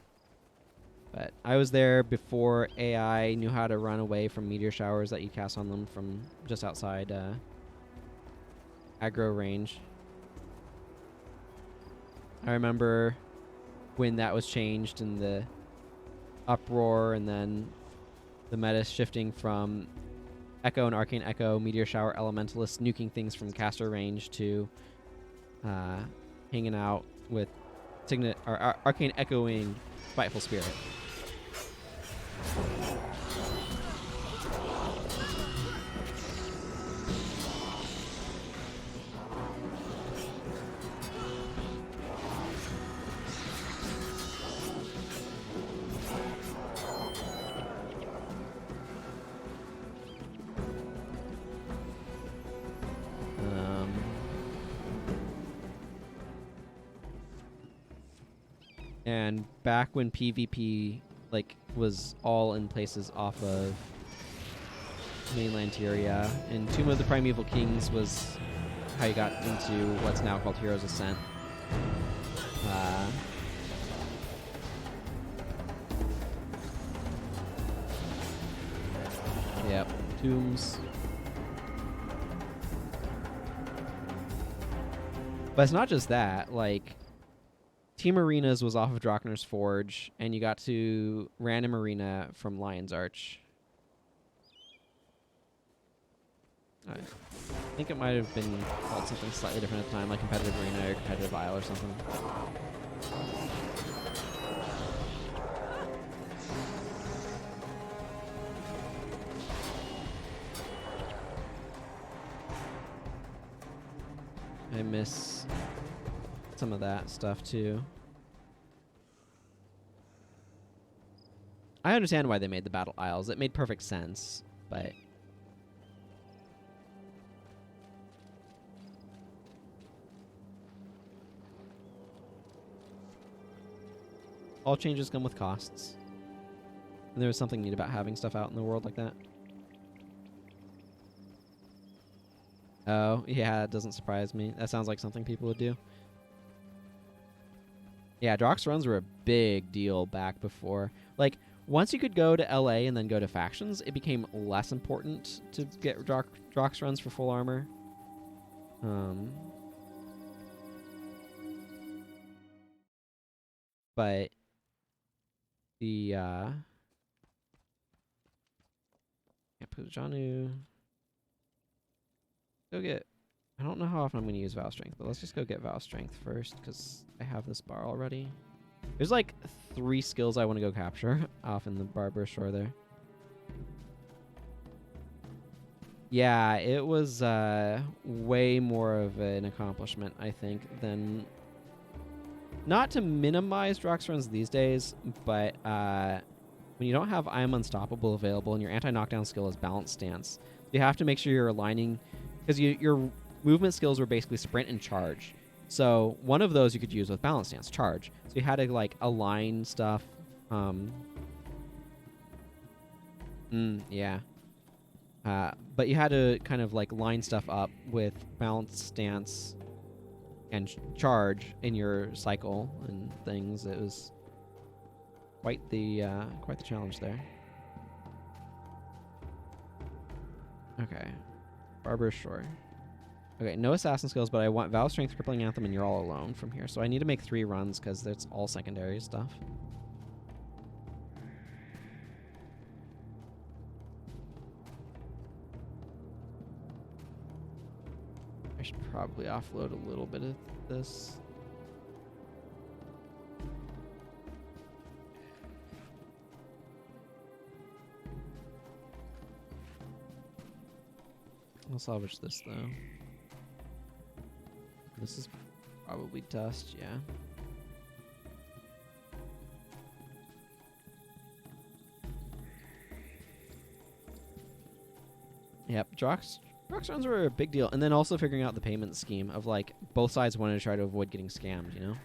But I was there before AI knew how to run away from meteor showers that you cast on them from just outside aggro range. I remember when that was changed and the uproar, and then the meta shifting from Echo and Arcane Echo, Meteor Shower Elementalists nuking things from caster range to hanging out with Arcane Echoing Spiteful Spirit. And back when PvP like was all in places off of mainland Tyria, and Tomb of the Primeval Kings was how you got into what's now called Heroes Ascent. Yep, tombs. But it's not just that, like Team Arenas was off of Drachner's Forge, and you got to random arena from Lion's Arch. I think it might have been called something slightly different at the time, like Competitive Arena or Competitive Isle or something. I miss some of that stuff too. I understand why they made the Battle Isles. It made perfect sense, but all changes come with costs. And there was something neat about having stuff out in the world like that. Oh, yeah, it doesn't surprise me. That sounds like something people would do. Yeah, Drox runs were a big deal back before. Like, once you could go to LA and then go to factions, it became less important to get Drox runs for full armor. But the Pujanu. go get... I don't know how often I'm going to use Vow Strength, but let's just go get Vow Strength first, because I have this bar already. There's like 3 skills I want to go capture off in the Barbarous Shore there. Yeah, it was way more of an accomplishment, I think, than... Not to minimize Drox runs these days, but when you don't have I Am Unstoppable available and your anti-knockdown skill is Balanced Stance, you have to make sure you're aligning... Because your movement skills were basically Sprint and Charge. So one of those you could use with Balanced Stance, Charge. So you had to, like, align stuff. Yeah. But you had to kind of, like, line stuff up with Balanced Stance and Charge in your cycle and things. It was quite the challenge there. Okay. Barbarous Shore. Okay, no assassin skills, but I want Vow Strength, Crippling Anthem, and You're All Alone from here. So I need to make 3 runs because that's all secondary stuff. I should probably offload a little bit of this. I'll salvage this, though. This is probably dust, yeah. Yep, Drox runs were a big deal. And then also figuring out the payment scheme of, like, both sides wanted to try to avoid getting scammed, you know?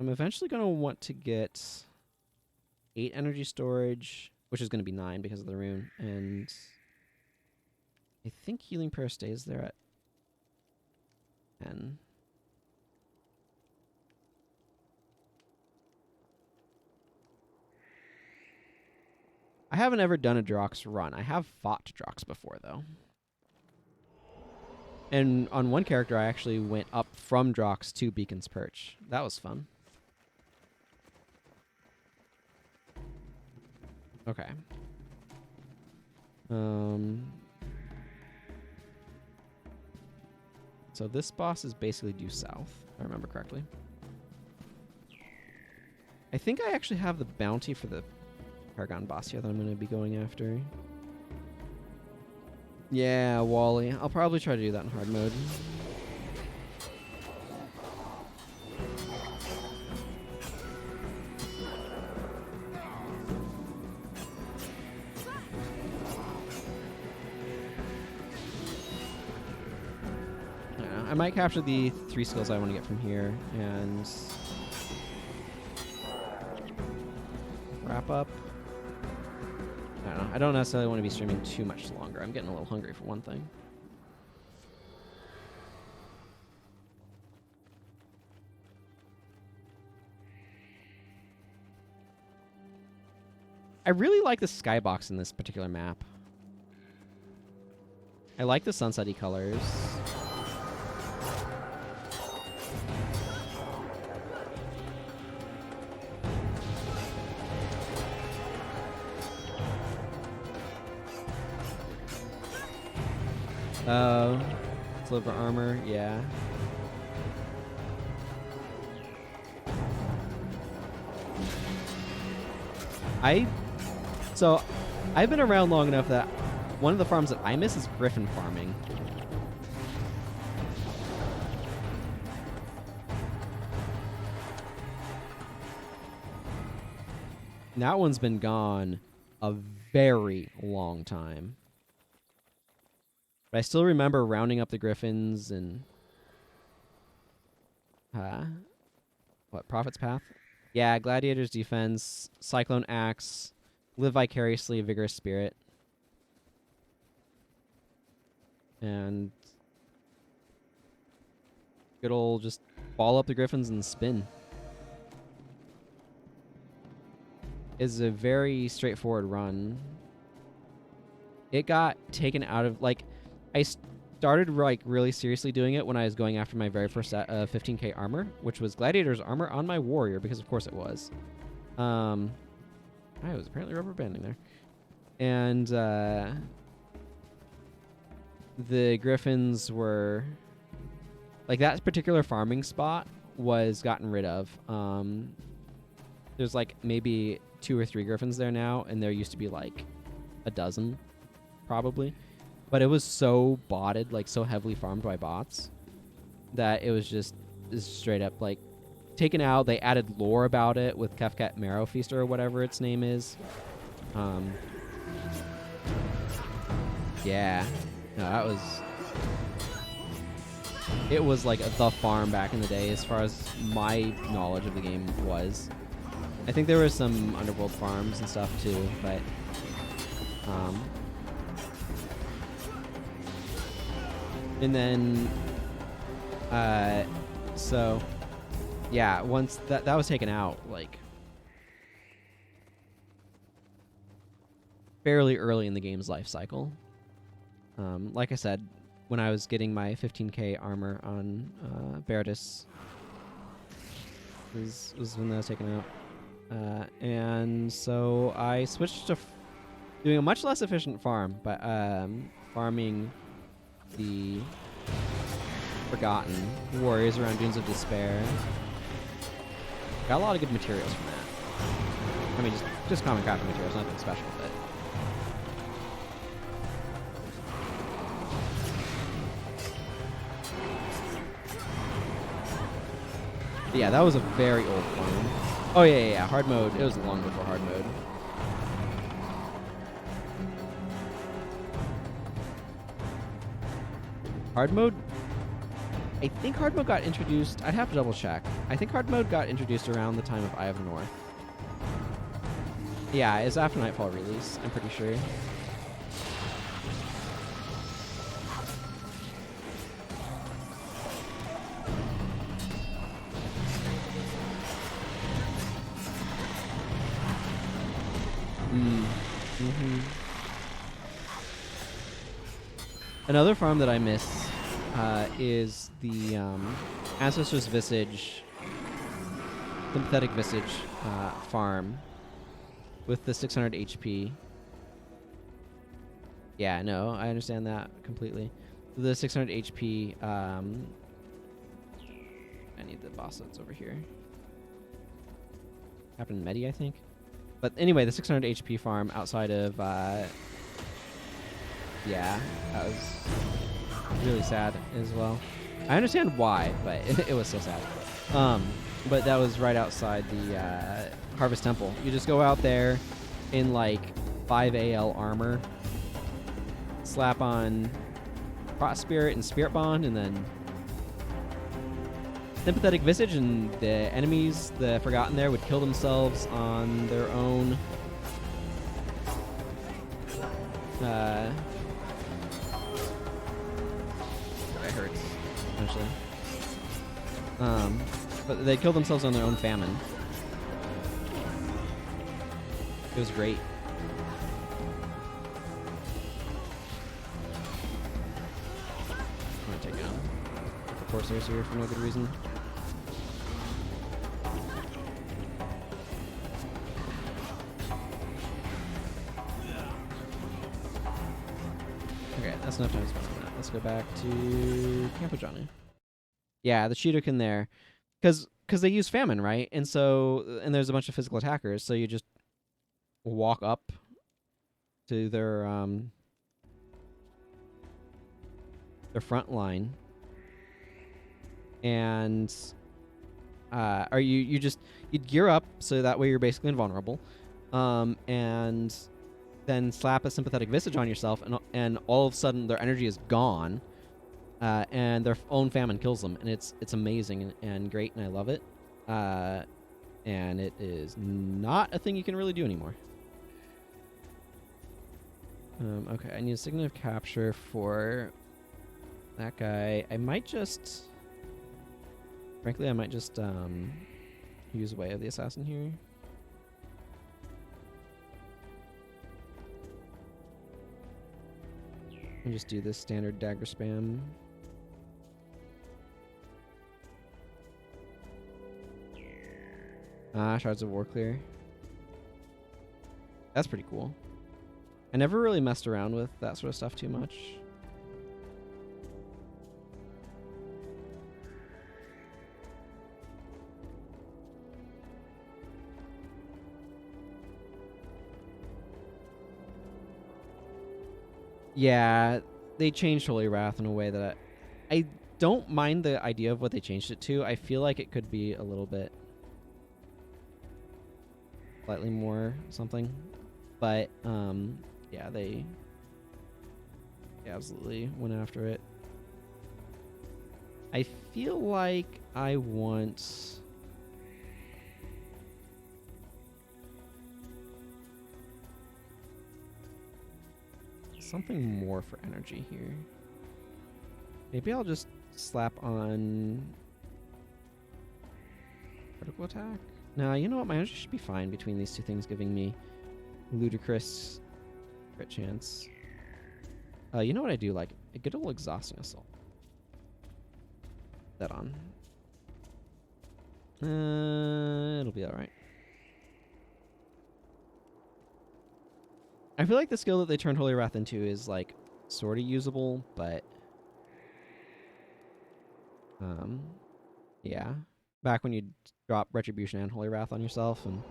I'm eventually going to want to get 8 energy storage, which is going to be 9 because of the rune, and I think Healing Prayer stays there at 10. I haven't ever done a Drox run. I have fought Drox before, though. And on one character, I actually went up from Drox to Beacon's Perch. That was fun. Okay. So this boss is basically due south, if I remember correctly. I think I actually have the bounty for the Paragon boss here that I'm going to be going after. Yeah, Wally. I'll probably try to do that in hard mode. I might capture the 3 skills I want to get from here and wrap up. I don't know. I don't necessarily want to be streaming too much longer. I'm getting a little hungry for one thing. I really like the skybox in this particular map. I like the sunsetty colors. Silver armor, yeah. So, I've been around long enough that one of the farms that I miss is griffin farming. And that one's been gone a very long time. But I still remember rounding up the griffins and... what, Prophet's Path? Yeah, Gladiator's Defense, Cyclone Axe, Live Vicariously, Vigorous Spirit. And... good old just ball up the griffins and spin. Is a very straightforward run. It got taken out of, like... I started like really seriously doing it when I was going after my very first set of 15k armor, which was Gladiator's armor on my warrior, because of course it was. I was apparently rubber banding there. And the griffins were like, that particular farming spot was gotten rid of. There's like maybe 2 or 3 griffins there now, and there used to be like a dozen probably, but it was so botted, like so heavily farmed by bots, that it was just straight up like taken out. They added lore about it with Kefkat Marrow Feaster or whatever its name is. Yeah, no, that was, it was like the farm back in the day as far as my knowledge of the game was. I think there were some underworld farms and stuff too, but and then so yeah, once that was taken out, like fairly early in the game's life cycle. Like I said, when I was getting my 15k armor on Barbarous was when that was taken out. And so I switched to doing a much less efficient farm, but farming the Forgotten Warriors around Dunes of Despair. Got a lot of good materials from that. I mean, just common crafting materials, nothing special, but yeah, that was a very old farm. Oh yeah, hard mode. It was long before hard mode. Hard mode? I think hard mode got introduced. I'd have to double check. I think hard mode got introduced around the time of Eye of the North. Yeah, it's after Nightfall release, I'm pretty sure. Another farm that I miss is the Ancestor's Visage, Sympathetic Visage farm with the 600 HP. Yeah, no, I understand that completely. The 600 HP, I need the boss that's over here. Captain Medi, I think. But anyway, the 600 HP farm outside of, yeah, that was really sad as well. I understand why, but it was so sad. But that was right outside the Harvest Temple. You just go out there in like 5 AL armor, slap on Cross Spirit and Spirit Bond, and then Sympathetic Visage, and the enemies, the Forgotten there, would kill themselves on their own it hurts, essentially. But they kill themselves on their own famine. It was great. I'm gonna take out the Corsairs here for no good reason. Okay, that's enough time to spend on that. Let's go back to Campo Johnny. Yeah, the Cheetahkin there. Because they use famine, right? And so, and there's a bunch of physical attackers, so you just walk up to their front line, and or you'd gear up so that way you're basically invulnerable, and then slap a Sympathetic Visage on yourself, and all of a sudden their energy is gone, and their own famine kills them, and it's amazing and great, and I love it. And it is not a thing you can really do anymore. Okay, I need a Signet of Capture for that guy. I might just... Frankly, I might just use Way of the Assassin here. And just do this standard dagger spam. Shards of War Clear. That's pretty cool. I never really messed around with that sort of stuff too much. Yeah, they changed Holy Wrath in a way that I don't mind the idea of what they changed it to. I feel like it could be a little bit slightly more something. But yeah, they absolutely went after it. I feel like I want something more for energy here. Maybe I'll just slap on critical attack. Nah, you know what? My energy should be fine between these two things, giving me ludicrous crit chance. You know what I do like? A good old exhausting assault. That on. It'll be alright. I feel like the skill that they turned Holy Wrath into is like sort of usable, but yeah. Back when you drop Retribution and Holy Wrath on yourself, and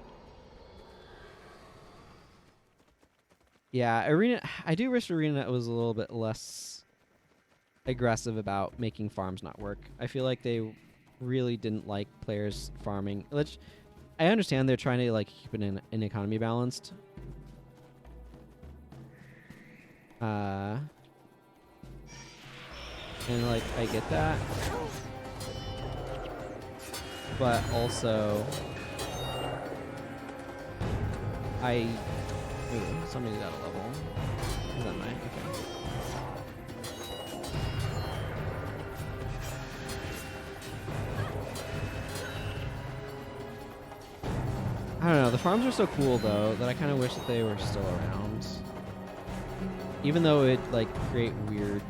yeah, Arena. I do wish Arena was a little bit less aggressive about making farms not work. I feel like they really didn't like players farming. Which I understand they're trying to like keep it in an economy balanced. And like I get that, but also somebody got a level. Is that mine? Okay. I don't know. The farms are so cool though that I kind of wish that they were still around. Even though it like create weird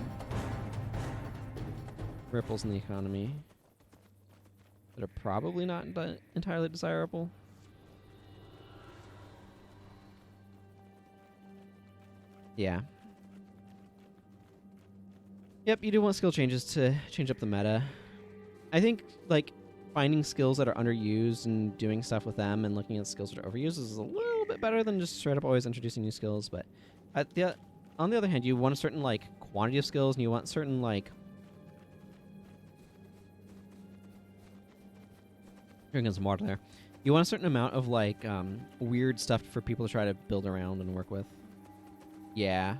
ripples in the economy that are probably not entirely desirable. Yeah. Yep, you do want skill changes to change up the meta. I think like finding skills that are underused and doing stuff with them and looking at skills that are overused is a little bit better than just straight up always introducing new skills. But on the other hand, you want a certain like quantity of skills, and you want certain like drinking some water there. You want a certain amount of like weird stuff for people to try to build around and work with. Yeah.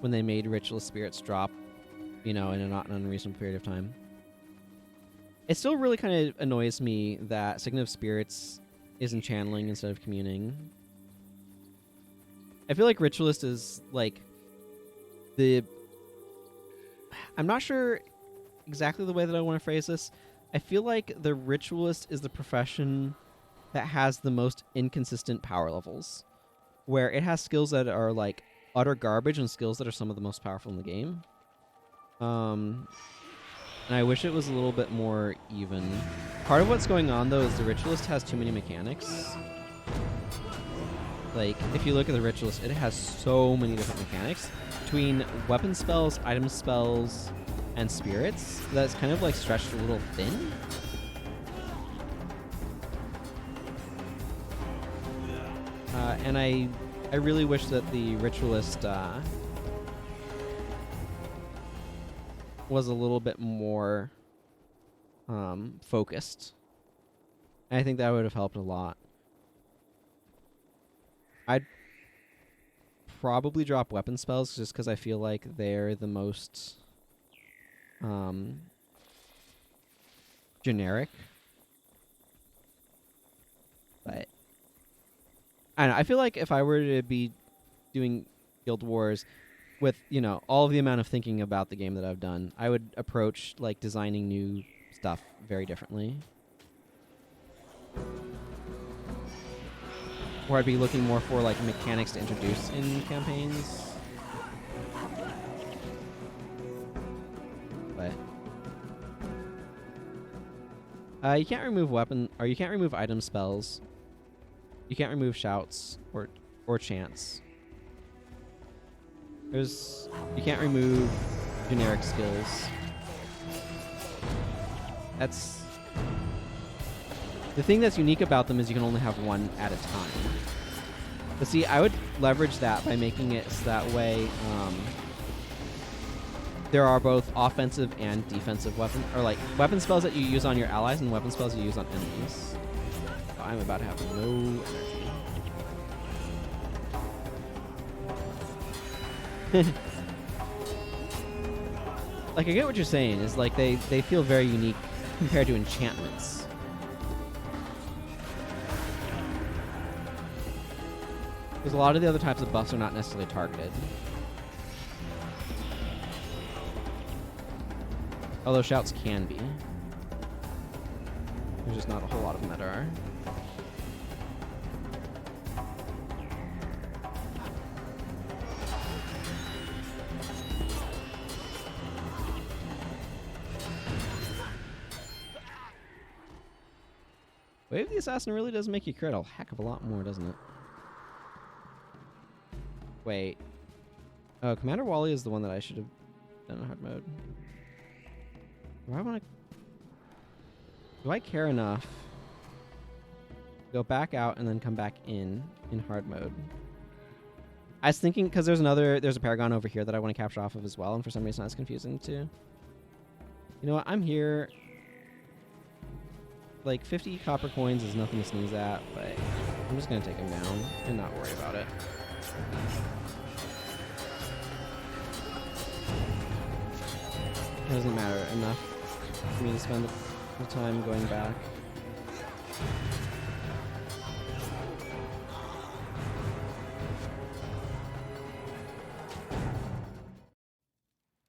When they made Ritualist Spirits drop, you know, in a not an unreasonable period of time. It still really kind of annoys me that Signet of Spirits isn't channeling instead of communing. I feel like Ritualist is like I'm not sure exactly the way that I want to phrase this. I feel like the Ritualist is the profession that has the most inconsistent power levels, where it has skills that are like utter garbage and skills that are some of the most powerful in the game. And I wish it was a little bit more even. Part of what's going on though is the Ritualist has too many mechanics. Like, if you look at the Ritualist, it has so many different mechanics between weapon spells, item spells, and spirits that's kind of like stretched a little thin. And I really wish that the Ritualist was a little bit more focused. And I think that would have helped a lot. I'd probably drop weapon spells just because I feel like they're the most generic. But I don't know, I feel like if I were to be doing Guild Wars with, you know, all of the amount of thinking about the game that I've done, I would approach like designing new stuff very differently. Or I'd be looking more for like mechanics to introduce in campaigns. But you can't remove you can't remove item spells. You can't remove shouts or chants. You can't remove generic skills. That's the thing that's unique about them is you can only have one at a time. But see, I would leverage that by making it so that way there are both offensive and defensive weapons, or like weapon spells that you use on your allies and weapon spells you use on enemies. So I'm about to have no energy. Like, I get what you're saying, is like they feel very unique compared to enchantments. Because a lot of the other types of buffs are not necessarily targeted. Although shouts can be. There's just not a whole lot of them that are. Wave the Assassin really does make you crit a heck of a lot more, doesn't it? Wait. Oh, Commander Wally is the one that I should have done in hard mode. Do I want to... Do I care enough to go back out and then come back in hard mode? I was thinking, because there's a Paragon over here that I want to capture off of as well, and for some reason that's confusing too. You know what? I'm here. Like, 50 copper coins is nothing to sneeze at, but I'm just going to take him down and not worry about it. It doesn't matter enough for me to spend the time going back.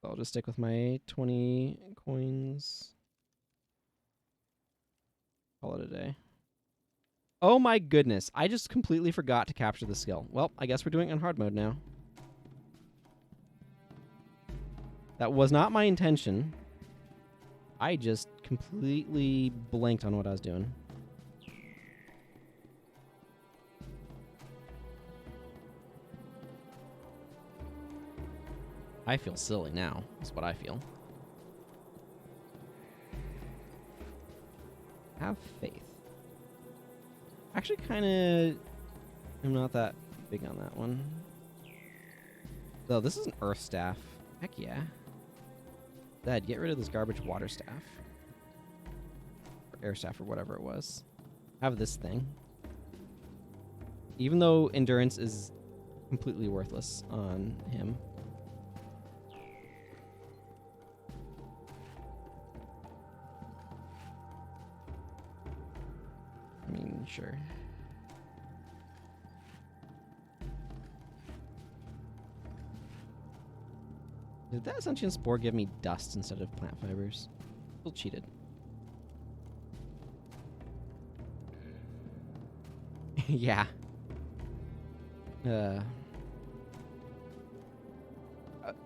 So I'll just stick with my 20 coins. Call it a day. Oh my goodness, I just completely forgot to capture the skill. Well, I guess we're doing it in hard mode now. That was not my intention. I just completely blanked on what I was doing. I feel silly now, is what I feel. Have faith. Actually, kind of... I'm not that big on that one. Though, this is an earth staff. Heck yeah. Dad, get rid of this garbage water staff. Or air staff, or whatever it was. Have this thing. Even though endurance is completely worthless on him. I mean, sure. Did that sentient spore give me dust instead of plant fibers? Still cheated. Yeah. I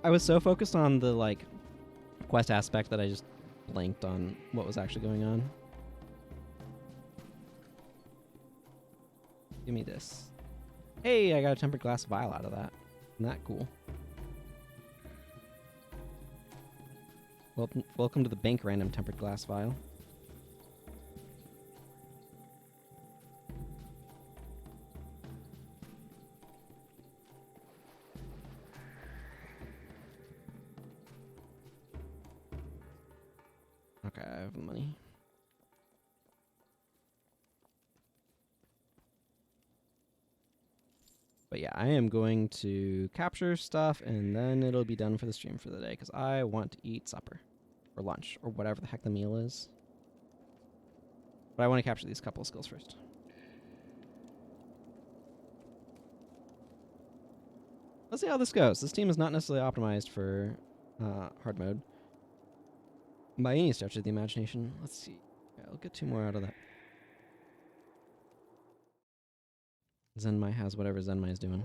was so focused on the, like, quest aspect that I just blanked on what was actually going on. Give me this. Hey, I got a tempered glass vial out of that. Isn't that cool? Welcome to the bank random tempered glass vial. Okay, I have money. But yeah, I am going to capture stuff, and then it'll be done for the stream for the day, because I want to eat supper. Or lunch, or whatever the heck the meal is. But I want to capture these couple of skills first. Let's see how this goes. This team is not necessarily optimized for hard mode. By any stretch of the imagination. Let's see. Yeah, I'll get 2 more out of that. Zenmai has whatever Zenmai is doing.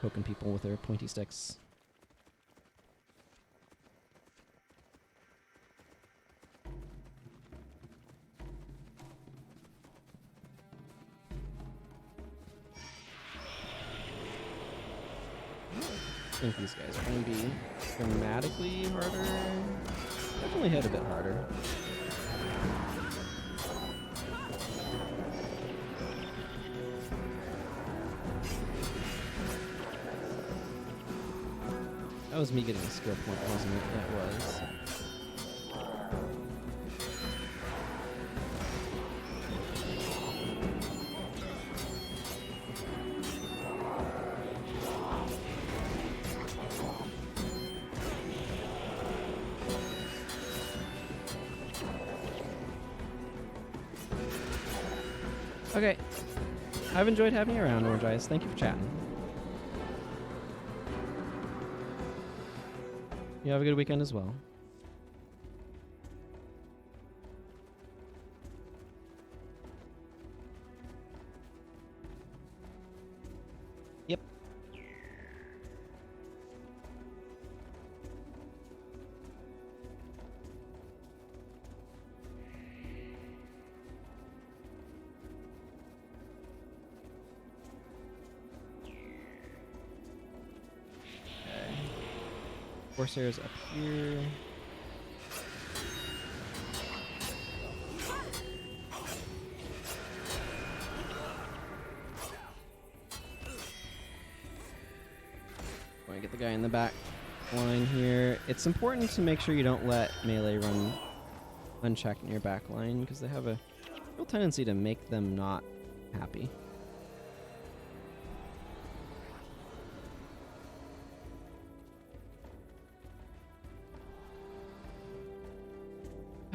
Poking people with their pointy sticks. think these guys are going to be dramatically harder. Definitely hit a bit harder. That was me getting a skill point, wasn't it? That was. Okay. I've enjoyed having you around, Orange Eyes. Thank you for chatting. You have a good weekend as well. Yep. Corsairs up here. Going to get the guy in the back line here. It's important to make sure you don't let melee run unchecked in your back line because they have a real tendency to make them not happy.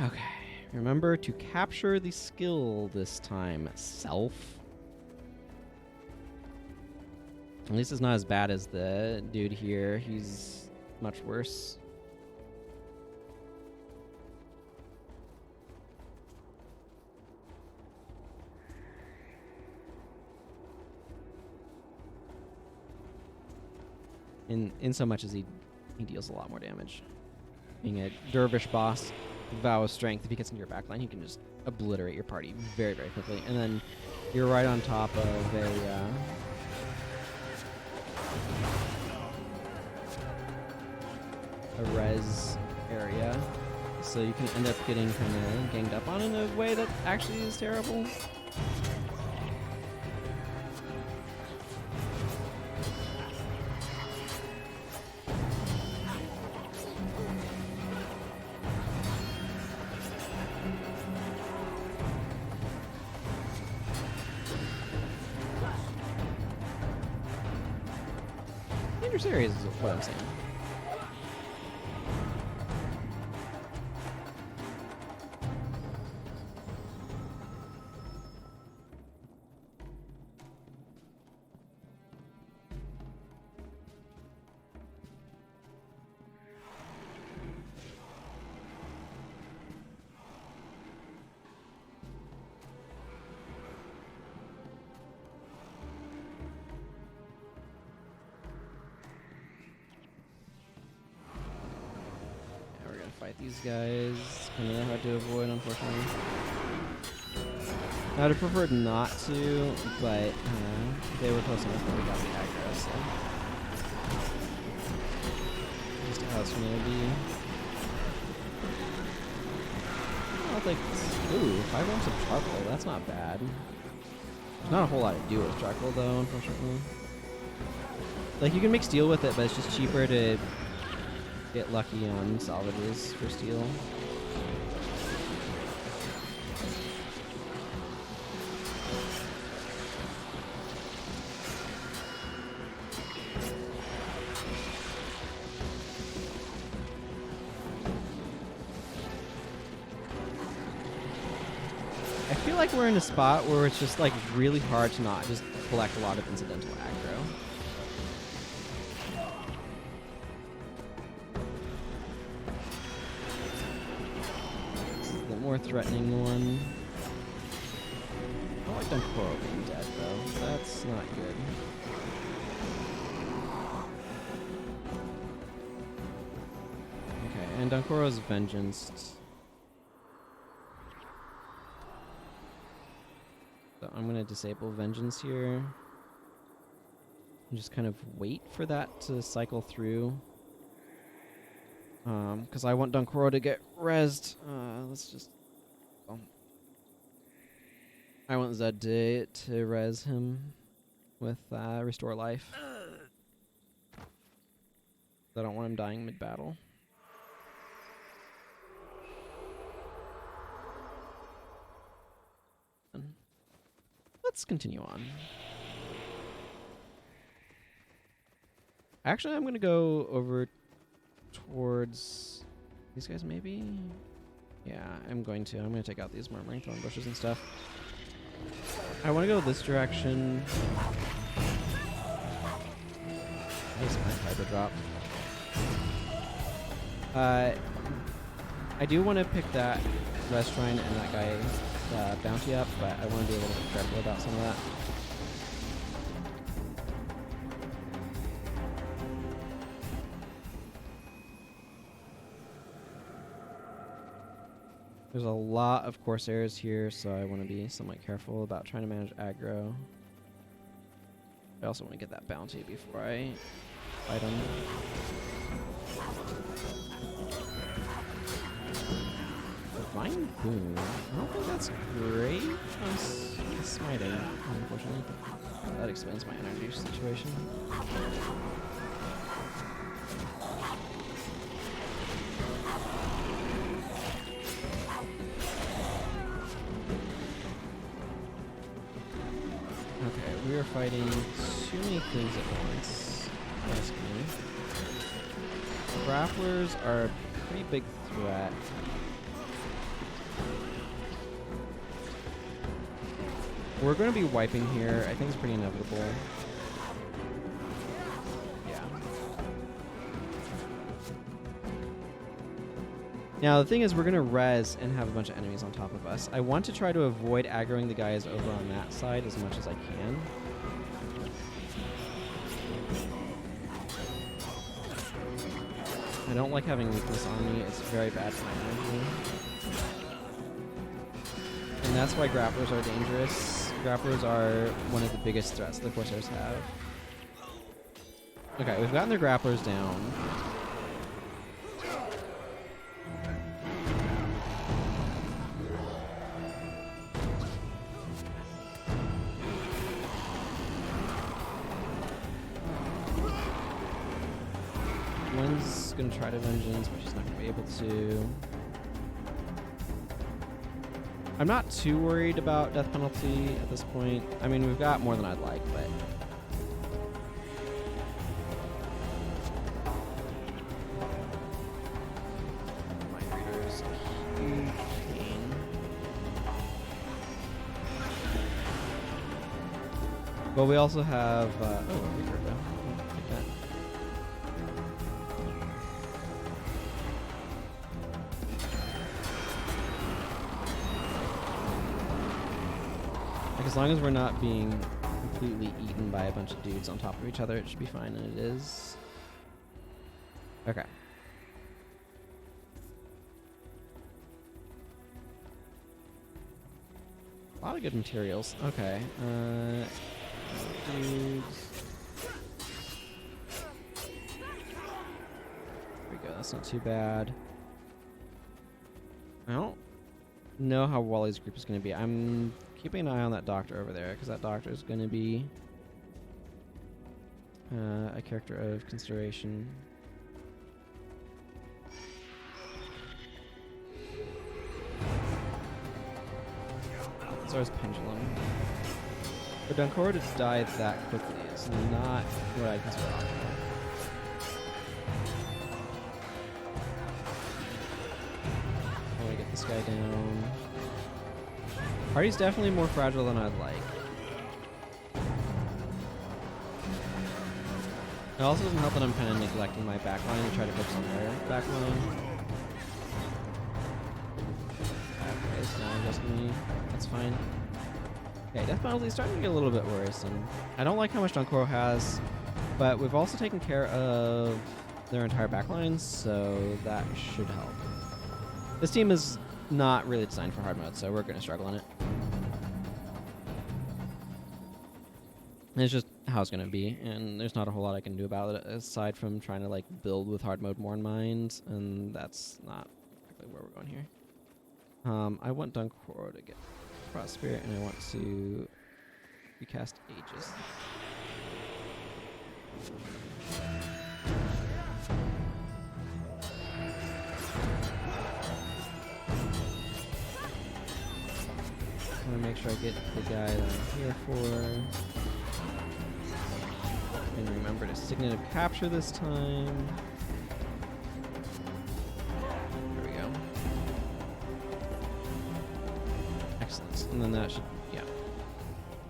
Okay, remember to capture the skill this time, self. At least it's not as bad as the dude here. He's much worse. In so much as he deals a lot more damage. Being a dervish boss, vow of strength, if he gets into your backline, he can just obliterate your party very, very quickly. And then you're right on top of a res area, so you can end up getting kind of ganged up on in a way that actually is terrible. Series is what I'm saying. Fight these guys. Kind of hard to avoid, unfortunately. I would have preferred not to, but they were close enough that we got the aggro, so just how it's gonna be. I don't think. Ooh, 5 lumps of charcoal. That's not bad. There's not a whole lot to do with charcoal, though, unfortunately. Like, you can make steel with it, but it's just cheaper to get lucky on salvages for steel. I feel like we're in a spot where it's just like really hard to not just collect a lot of incidental aggro. More threatening one. I don't like Dakota being dead though. That's not good. Okay, and Dankoro's Vengeance. So I'm gonna disable Vengeance here. And just kind of wait for that to cycle through. Because I want Dunkoro to get rezzed. Let's just... I want Zed to res him with Restore Life. I don't want him dying mid-battle. Let's continue on. Actually, I'm going to go over towards these guys, maybe? Yeah, I'm going to. I'm going to take out these Murmuring Thorn bushes and stuff. I want to go this direction. I just might Hyper Drop. I do want to pick that Res Shrine and that guy bounty up, but I want to be a little bit careful about some of that. There's a lot of Corsairs here, so I want to be somewhat careful about trying to manage aggro. I also want to get that bounty before I fight him. Divine Boon. I don't think that's great on smiting, unfortunately. That expands my energy situation. Okay, we are fighting too many things at once. That's good. Grapplers are a pretty big threat. We're going to be wiping here. I think it's pretty inevitable. Yeah. Now, the thing is, we're going to res and have a bunch of enemies on top of us. I want to try to avoid aggroing the guys over on that side as much as I can. I don't like having weakness on me. It's very bad for my energy. And that's why grapplers are dangerous. Grapplers are one of the biggest threats the Corsairs have. Okay, we've gotten their grapplers down. One's gonna try to vengeance, but she's not gonna be able to. I'm not too worried about death penalty at this point. I mean, we've got more than I'd like, but... Mind Reader's a huge pain. But we also have... oh, Reaper, though. Like that. As long as we're not being completely eaten by a bunch of dudes on top of each other, it should be fine, and it is. Okay. A lot of good materials. Okay. Dudes. There we go. That's not too bad. I don't know how Wally's group is going to be. I'm keeping an eye on that doctor over there, because that doctor is going to be a character of consideration. So is Pendulum. For Dunkoro to die that quickly is not what I consider optimal. I want to get this guy down. Party's definitely more fragile than I'd like. It also doesn't help that I'm kind of neglecting my backline to try to focus on their backline. Okay, it's now just me. That's fine. Okay, death penalty is starting to get a little bit worrisome. I don't like how much Dunkoro has, but we've also taken care of their entire backline, so that should help. This team is not really designed for hard mode, so we're going to struggle in it. And it's just how it's going to be, and there's not a whole lot I can do about it aside from trying to like build with hard mode more in mind, and that's not exactly where we're going here. I want Dunkor to get Cross Spirit, and I want to recast Aegis. I want to make sure I get the guy that I'm here for. And remember to Signet of Capture this time. There we go. Excellent. And then that should, yeah.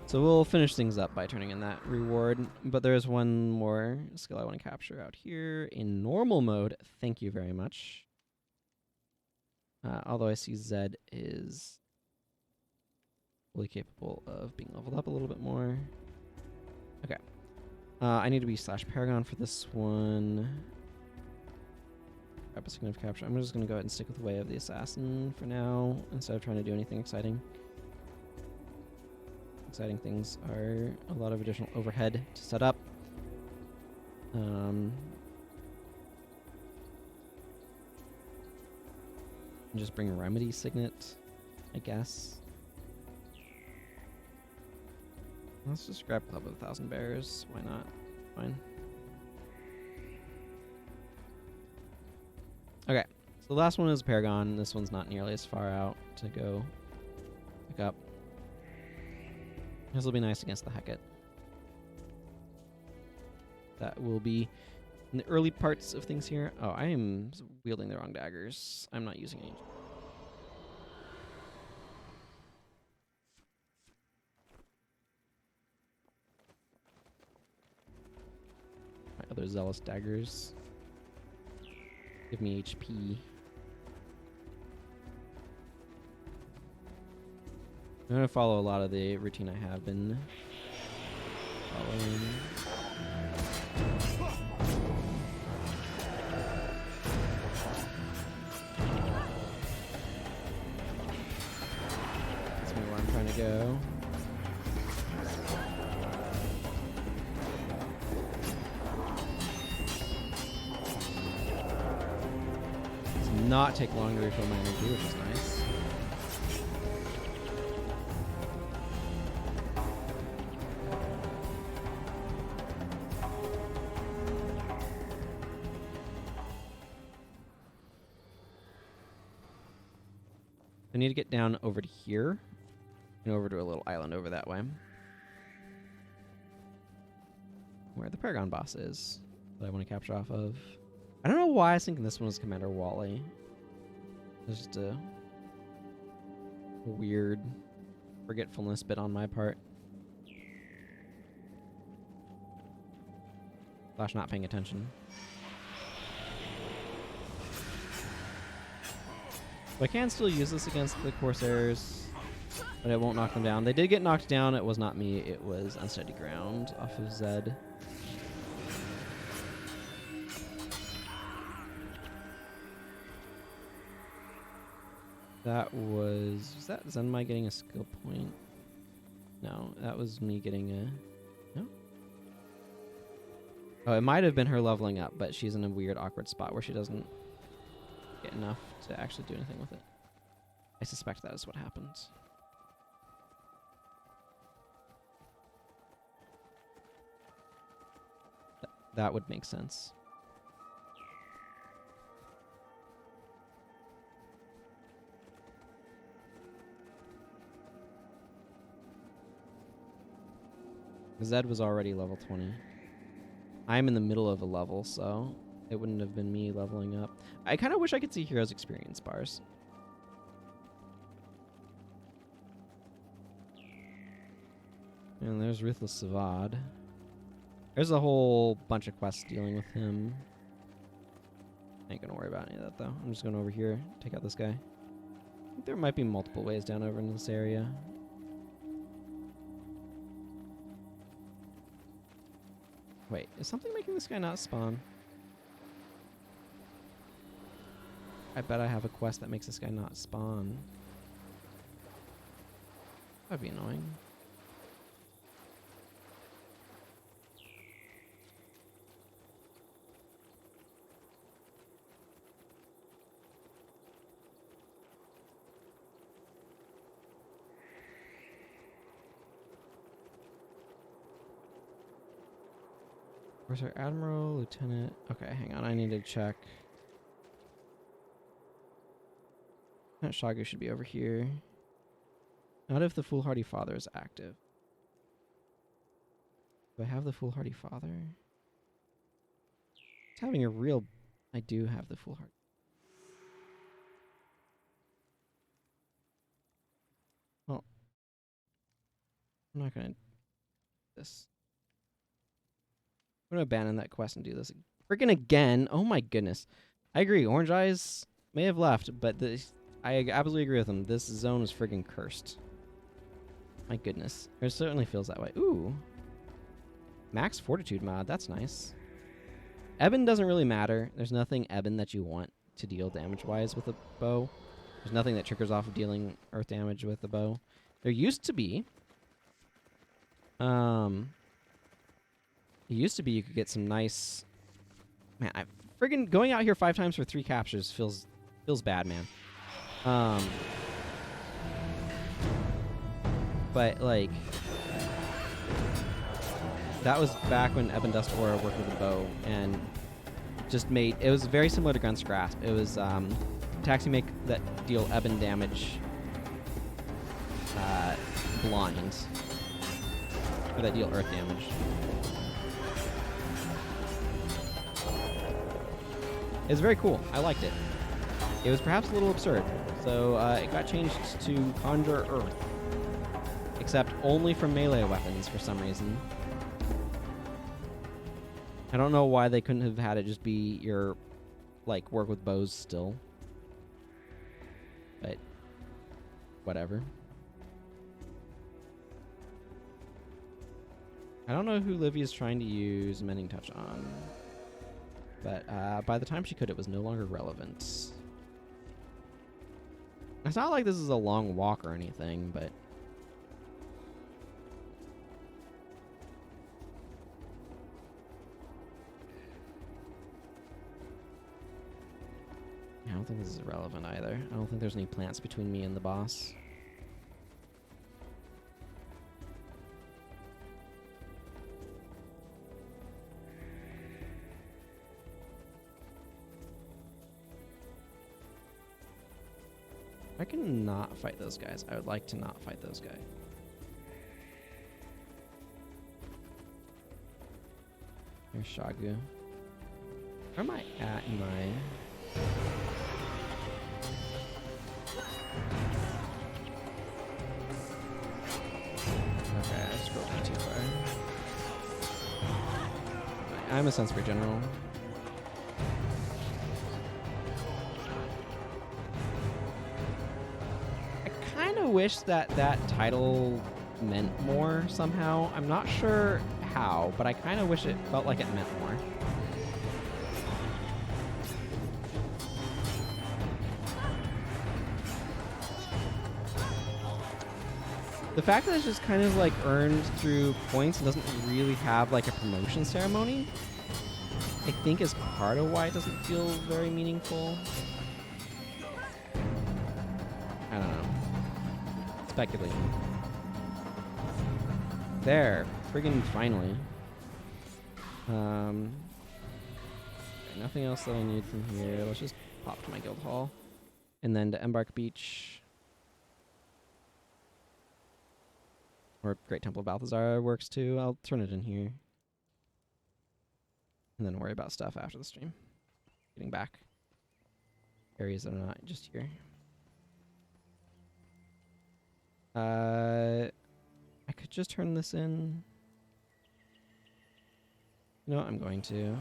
So we'll finish things up by turning in that reward. But there's one more skill I want to capture out here in normal mode. Thank you very much. Although I see Zed is fully capable of being leveled up a little bit more. Okay. I need to be /Paragon for this one. Grab a Signet of Capture. I'm just going to go ahead and stick with Way of the Assassin for now, instead of trying to do anything exciting. Exciting things are a lot of additional overhead to set up. And just bring a Remedy Signet, I guess. Let's just grab Club of 1,000 Bears. Why not? Fine. Okay. So the last one is Paragon. This one's not nearly as far out to go pick up. This will be nice against the Hecate. That will be in the early parts of things here. Oh, I am wielding the wrong daggers. I'm not using any. Other Zealous daggers. Give me HP. I'm going to follow a lot of the routine I have been following. That's me where I'm trying to go. Not take long to refill my energy, which is nice. I need to get down over to here and over to a little island over that way, where the Paragon boss is that I want to capture off of. I don't know why I was thinking this one was Commander Wally. It's just a weird forgetfulness bit on my part. / not paying attention. But I can still use this against the Corsairs, but it won't knock them down. They did get knocked down. It was not me. It was Unsteady Ground off of Zed. That was that Zenmai getting a skill point? No, that was me getting a... No? Oh, it might have been her leveling up, but she's in a weird, awkward spot where she doesn't get enough to actually do anything with it. I suspect that is what happens. That would make sense. Zed was already level 20. I'm in the middle of a level, so it wouldn't have been me leveling up. I kind of wish I could see Heroes Experience bars. And there's Ruthless Savad. There's a whole bunch of quests dealing with him. I ain't gonna worry about any of that, though. I'm just going over here, take out this guy. I think there might be multiple ways down over in this area. Wait, is something making this guy not spawn? I bet I have a quest that makes this guy not spawn. That'd be annoying. Corsair Admiral, Lieutenant. Okay, hang on. I need to check. Lieutenant Shagu should be over here. Not if the Foolhardy Father is active. Do I have the Foolhardy Father? It's having a real... I do have the Foolhardy. Well, I'm not going to do this. I'm going to abandon that quest and do this freaking again. Oh my goodness. I agree. Orange Eyes may have left, but I absolutely agree with him. This zone is friggin' cursed. My goodness. It certainly feels that way. Ooh. Max Fortitude mod. That's nice. Ebon doesn't really matter. There's nothing Ebon that you want to deal damage-wise with a bow. There's nothing that triggers off of dealing earth damage with a bow. There used to be... It used to be you could get some nice... Man, I friggin' going out here 5 times for 3 captures feels bad, man. But, like... That was back when Ebon Dust Aura worked with a bow, and just made... It was very similar to Grunt's Grasp. It was attacks you make that deal Ebon damage blind. Or that deal earth damage. It's very cool. I liked it. It was perhaps a little absurd, so it got changed to Conjure Earth. Except only for melee weapons for some reason. I don't know why they couldn't have had it just be your, like, work with bows still. But, whatever. I don't know who Livia's trying to use Mending Touch on. But by the time she could, it was no longer relevant. It's not like this is a long walk or anything, but... I don't think this is relevant either. I don't think there's any plants between me and the boss. I can not fight those guys. I would like to not fight those guys. There's Shagu. Where am I at in my... Okay, I scrolled too far. I'm a Sunspear General. I kind of wish that title meant more somehow. I'm not sure how, but I kind of wish it felt like it meant more. The fact that it's just kind of like earned through points and doesn't really have like a promotion ceremony, I think is part of why it doesn't feel very meaningful. I don't know. Speculating. There. Friggin' finally. Okay, nothing else that I need from here. Let's just pop to my guild hall. And then to Embark Beach. Or Great Temple of Balthazar works too. I'll turn it in here. And then worry about stuff after the stream. Getting back. Areas that are not just here. I could just turn this in. You know what? I'm going to.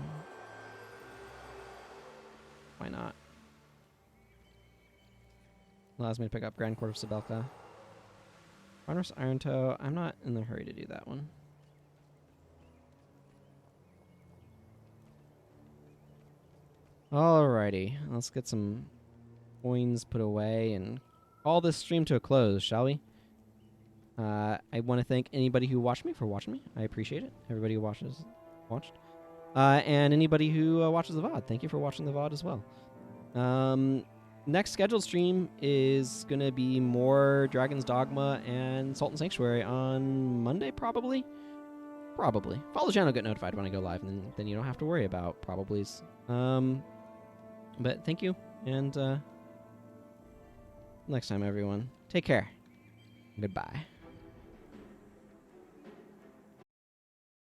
Why not? Allows me to pick up Grand Court of Sibelka. Barbarous Iron Toe. I'm not in the hurry to do that one. Alrighty. Let's get some coins put away and call this stream to a close, shall we? I want to thank anybody who watched me for watching me. I appreciate it. Everybody who watched. And anybody who watches the VOD. Thank you for watching the VOD as well. Next scheduled stream is going to be more Dragon's Dogma and Sultan Sanctuary on Monday, probably. Probably. Follow the channel, get notified when I go live, and then you don't have to worry about probablys. But thank you, and next time, everyone. Take care. Goodbye.